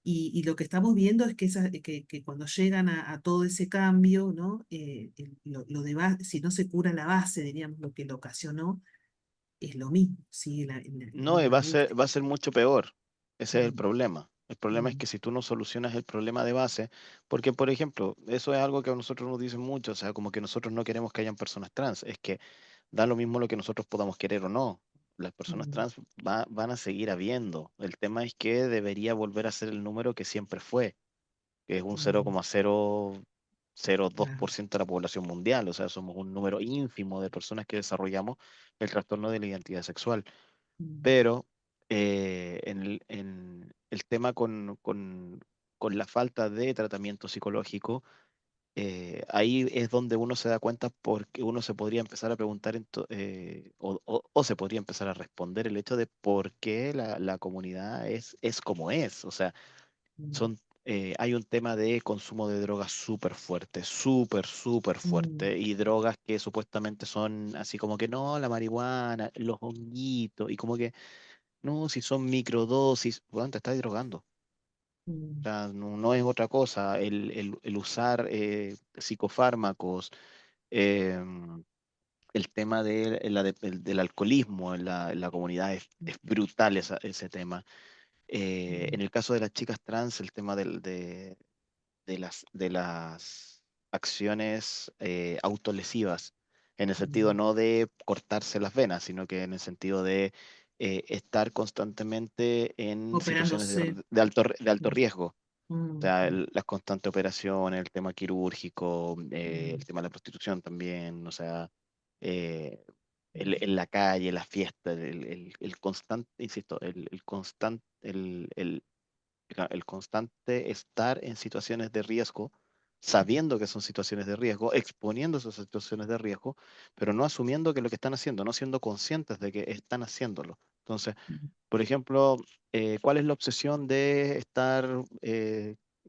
y lo que estamos viendo es que, que cuando llegan a todo ese cambio, ¿no? Lo de si no se cura la base, diríamos, lo que lo ocasionó, es lo mismo, sigue la no, misma angustia. va a ser mucho peor. Ese es el Mm, problema. El problema es mm, que si tú no solucionas el problema de base, porque por ejemplo, eso es algo que a nosotros nos dicen mucho, o sea, como que nosotros no queremos que hayan personas trans, es que da lo mismo lo que nosotros podamos querer o no. Las personas mm, trans van a seguir habiendo. El tema es que debería volver a ser el número que siempre fue, que es un mm, 0,002 claro. por ciento de la población mundial. O sea, somos un número ínfimo de personas que desarrollamos el trastorno de la identidad sexual. Mm, Pero en el tema con la falta de tratamiento psicológico, ahí es donde uno se da cuenta porque uno se podría empezar a preguntar o se podría empezar a responder el hecho de por qué la comunidad es como es. O sea, mm, son, hay un tema de consumo de drogas súper fuerte, súper mm, fuerte, y drogas que supuestamente son así como que no, la marihuana, los honguitos, y como que no, si son microdosis, bueno, te estás drogando. O mm, sea, no es otra cosa. El usar psicofármacos, em, el tema del alcoholismo en la comunidad es brutal ese tema. mm, En el caso de las chicas trans, el tema de las acciones autolesivas, en el sentido mm. no de cortarse las venas, sino que en el sentido de estar constantemente en situaciones Operándose. de alto Mm, riesgo. O mm, sea, las constantes operaciones, el tema quirúrgico, el mm, tema de la prostitución también, o sea, eh, mm, en la calle, la fiesta, el constante, insisto, el constante estar en situaciones de riesgo, sabiendo que son situaciones de riesgo, exponiendo esas situaciones de riesgo, pero no asumiendo que lo que están haciendo, no siendo conscientes de que están haciéndolo. Entonces, mm, por ejemplo, ¿cuál es la obsesión de estar,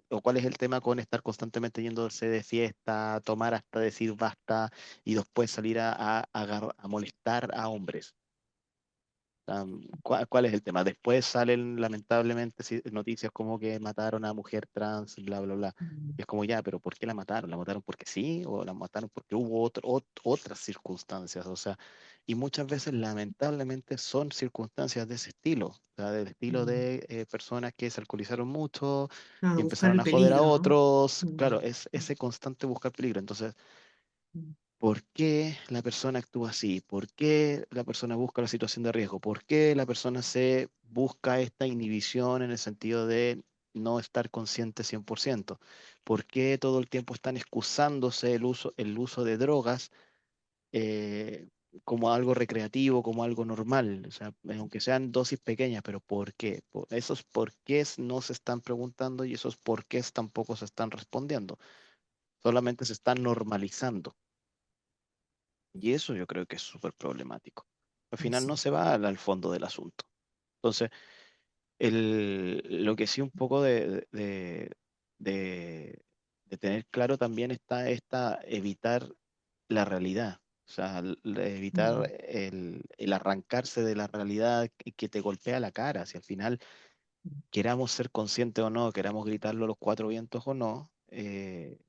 o cuál es el tema con estar constantemente yéndose de fiesta, tomar hasta decir basta y después salir a molestar a hombres? ¿Cuál es el tema? Después salen lamentablemente noticias como que mataron a mujer trans, bla, bla, bla. mm, Y es como ya, pero ¿por qué la mataron? ¿La mataron porque sí? ¿O la mataron porque hubo otras circunstancias? O sea, y muchas veces lamentablemente son circunstancias de ese estilo, o sea, del estilo mm. de personas que se alcoholizaron mucho Claro, y buscar empezaron el a joder a peligro, ¿no? otros. Mm, Claro, es ese constante buscar peligro. Entonces, mm, ¿por qué la persona actúa así? ¿Por qué la persona busca la situación de riesgo? ¿Por qué la persona se busca esta inhibición en el sentido de no estar consciente 100%? ¿Por qué todo el tiempo están excusándose el uso de drogas como algo recreativo, como algo normal, o sea, aunque sean dosis pequeñas, pero ¿por qué? Esos porqués no se están preguntando y esos porqués tampoco se están respondiendo, solamente se están normalizando. Y eso yo creo que es súper problemático. Al final Sí. no se va al fondo del asunto. Entonces, lo que sí un poco de tener claro también está evitar la realidad. O sea, evitar Mm, el arrancarse de la realidad que te golpea la cara. Si al final queramos ser conscientes o no, queramos gritarlo a los cuatro vientos o no,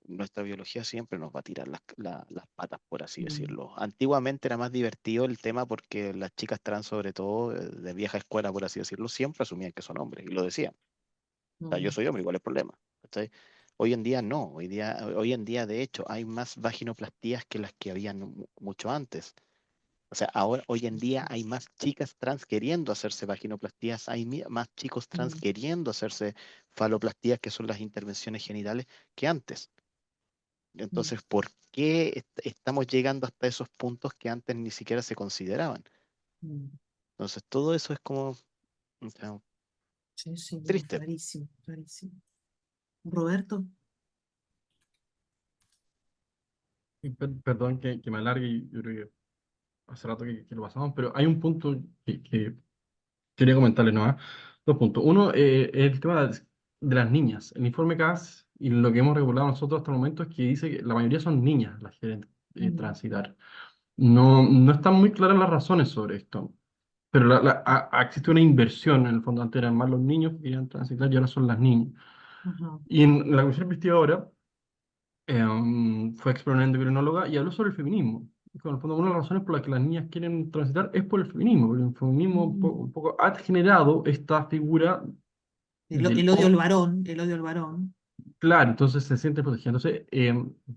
nuestra biología siempre nos va a tirar las patas, por así mm, decirlo. Antiguamente era más divertido el tema porque las chicas trans, sobre todo, de vieja escuela, por así decirlo, siempre asumían que son hombres y lo decían. O sea, yo mm, soy hombre, ¿cuál es el problema? ¿Cachai? Hoy en día no, hoy en día de hecho hay más vaginoplastías que las que habían mucho antes. O sea, ahora, hoy en día hay más chicas trans queriendo hacerse vaginoplastías, hay más chicos trans mm, queriendo hacerse faloplastías, que son las intervenciones genitales, que antes. mm, Entonces, ¿por qué estamos llegando hasta esos puntos que antes ni siquiera se consideraban? mm. Entonces, todo eso es como, o sea, Sí, sí, no, triste. rarísimo, rarísimo. Roberto. Y perdón que me alargue, yo creo que hace rato que lo pasamos, pero hay un punto que quería comentarles nomás. Dos puntos. Uno, es el tema de las niñas. El informe CAS y lo que hemos regulado nosotros hasta el momento es que dice que la mayoría son niñas las que quieren Mm, transitar. No están muy claras las razones sobre esto, pero existe una inversión en el fondo. Antes eran más los niños que querían transitar y ahora son las niñas. ajá, Y en la comisión investigadora fue explorando endocrinóloga y habló sobre el feminismo. Y con el fondo, una de las razones por las que las niñas quieren transitar es por el feminismo, porque el feminismo mm. un poco ha generado esta figura del El odio al hombre. varón, el odio al varón. Claro, entonces se siente protegida. Entonces,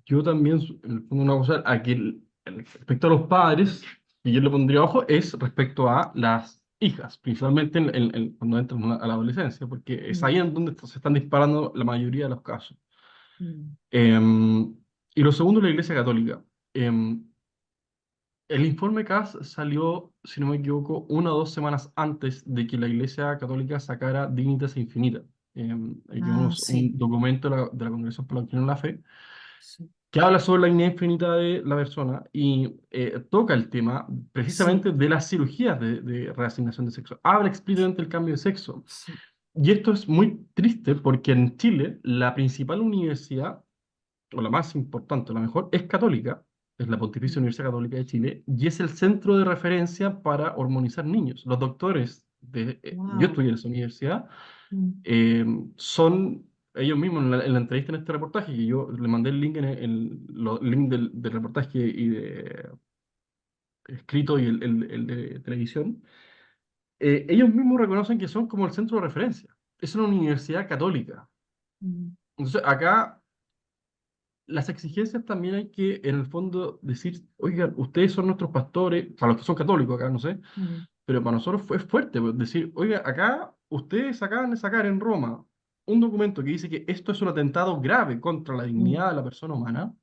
yo también, en el fondo, una cosa a que respecto a los padres, y yo le pondría ojo, es respecto a las hijas, principalmente cuando entran a la adolescencia, porque es ahí Mm, en donde se están disparando la mayoría de los casos. mm, Y lo segundo, la Iglesia Católica. Em, el informe CAS salió, si no me equivoco, 1 o 2 semanas antes de que la Iglesia Católica sacara Dignitas e Infinita, ah, digamos, sí, un documento de la Congregación por la Doctrina de la Fe, sí, que habla sobre la dignidad infinita de la persona y toca el tema sí, precisamente de las cirugías de reasignación de sexo. Habla explícitamente del cambio de sexo. sí, Y esto es muy triste porque en Chile la principal universidad o la más importante, la mejor, es católica, es la Pontificia mm, Universidad Católica de Chile, y es el centro de referencia para hormonizar niños. Los doctores yo wow, estudié en esa universidad, mm, eh, son ellos mismos en la entrevista en este reportaje, que yo le mandé el link, link del reportaje y de escrito y el de televisión, ellos mismos reconocen que son como el centro de referencia. Es una universidad católica. mm, Entonces, acá las exigencias también hay que, en el fondo, decir, oigan, ustedes son nuestros pastores, para los que son católicos acá, no sé, mm, pero para nosotros fue fuerte, pues, decir, oiga, acá ustedes acaban de sacar en Roma un documento que dice que esto es un atentado grave contra la mm, dignidad de la persona humana,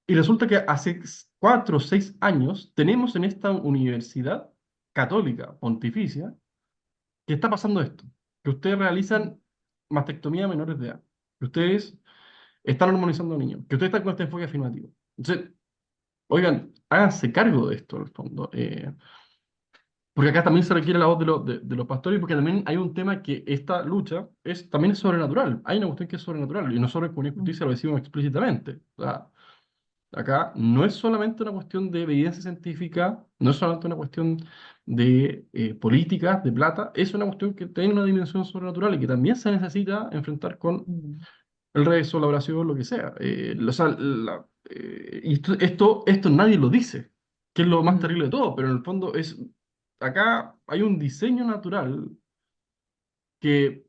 y resulta que hace 4 o 6 años tenemos en esta universidad católica, pontificia, que está pasando esto, que ustedes mm, realizan mastectomía a menores de edad, que ustedes están hormonizando a niños, que ustedes están con este enfoque afirmativo. Entonces, oigan, háganse cargo de esto, en el fondo. Porque acá también se requiere la voz de los pastores, porque también hay un tema que esta lucha también es sobrenatural. Hay una cuestión que es sobrenatural, y nosotros con mm, Justicia lo decimos explícitamente. O sea, acá no es solamente una cuestión de evidencia científica, no es solamente una cuestión de políticas, de plata, es una cuestión que tiene una dimensión sobrenatural y que también se necesita enfrentar con mm, el rezo, la oración, lo que sea. O sea, y esto nadie lo dice, que es lo más mm, terrible de todo, pero en el fondo acá hay un diseño natural que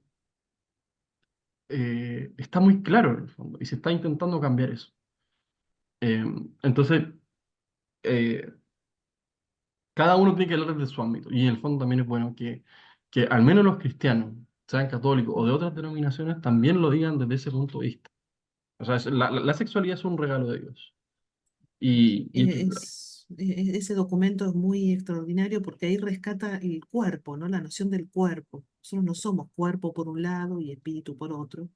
está muy claro en el fondo y se está intentando cambiar eso. Eh, entonces, eh, cada uno tiene que hablar de su ámbito y en el fondo también es bueno que al menos los cristianos, sean católicos o de otras denominaciones, también lo digan desde ese punto de vista. O sea, la sexualidad es un regalo de Dios. Y esto es claro. ese documento es muy extraordinario porque ahí rescata el cuerpo, ¿no? La noción del cuerpo. Nosotros no somos cuerpo por un lado y espíritu por otro,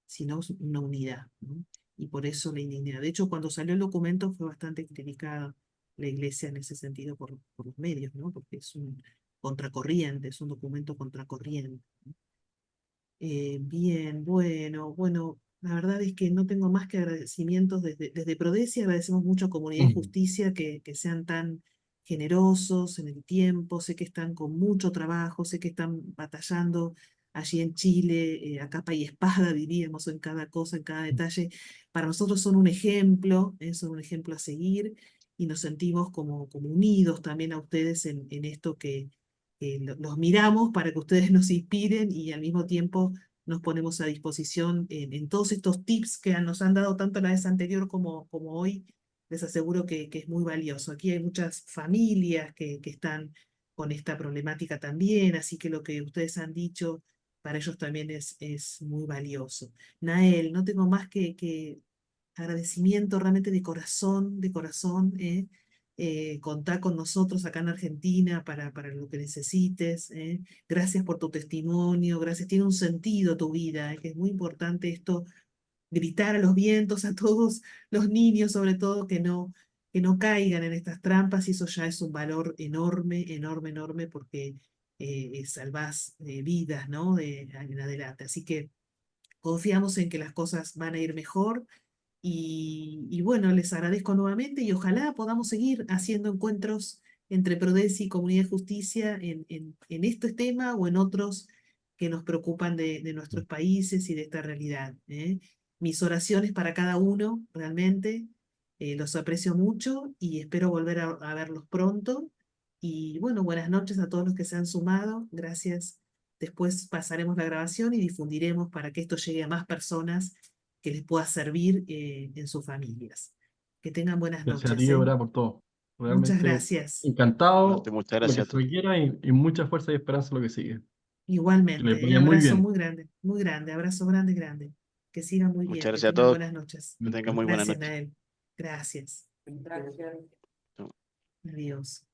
sino una unidad, ¿no? Y por eso la indignidad. De hecho, cuando salió el documento fue bastante criticada la Iglesia en ese sentido por los medios, ¿no? Porque es un contracorriente, es un documento contracorriente. Bien, bueno, la verdad es que no tengo más que agradecimientos desde Prodesi. Agradecemos mucho a Comunidad y Justicia que sean tan generosos en el tiempo. Sé que están con mucho trabajo, sé que están batallando allí en Chile, a capa y espada, diríamos, en cada cosa, en cada detalle. Para nosotros son un ejemplo a seguir y nos sentimos como unidos también a ustedes en esto que los miramos para que ustedes nos inspiren y al mismo tiempo nos ponemos a disposición en todos estos tips que nos han dado tanto la vez anterior como hoy. Les aseguro que es muy valioso. Aquí hay muchas familias que están con esta problemática también, así que lo que ustedes han dicho para ellos también es muy valioso. Nael, no tengo más que agradecimiento realmente de corazón, contá con nosotros acá en Argentina para lo que necesites. Gracias por tu testimonio, gracias. Tiene un sentido tu vida, que es muy importante esto, gritar a los vientos, a todos los niños sobre todo, que no caigan en estas trampas, y eso ya es un valor enorme, enorme, enorme, porque salvás vidas, ¿no? En adelante. Así que confiamos en que las cosas van a ir mejor. Y bueno, les agradezco nuevamente y ojalá podamos seguir haciendo encuentros entre Prodesi y Comunidad de Justicia en este tema o en otros que nos preocupan de nuestros países y de esta realidad, ¿eh? Mis oraciones para cada uno, realmente, los aprecio mucho y espero volver a verlos pronto. Y bueno, buenas noches a todos los que se han sumado. Gracias. Después pasaremos la grabación y difundiremos para que esto llegue a más personas que les pueda servir en sus familias. Que tengan buenas Gracias a noches, ti, ¿eh? Débora, por todo. Muchas Realmente gracias. encantado, Muchas lo que gracias a se todos. requiera y mucha fuerza y esperanza en lo que sigue. Que les Igualmente, vaya muy abrazo bien. muy grande, abrazo grande, grande. Que sigan muy Muchas bien, que gracias a tengan todos. buenas noches. Que tengan muy buena Gracias, noche. Nael. Gracias. Chao. Adiós.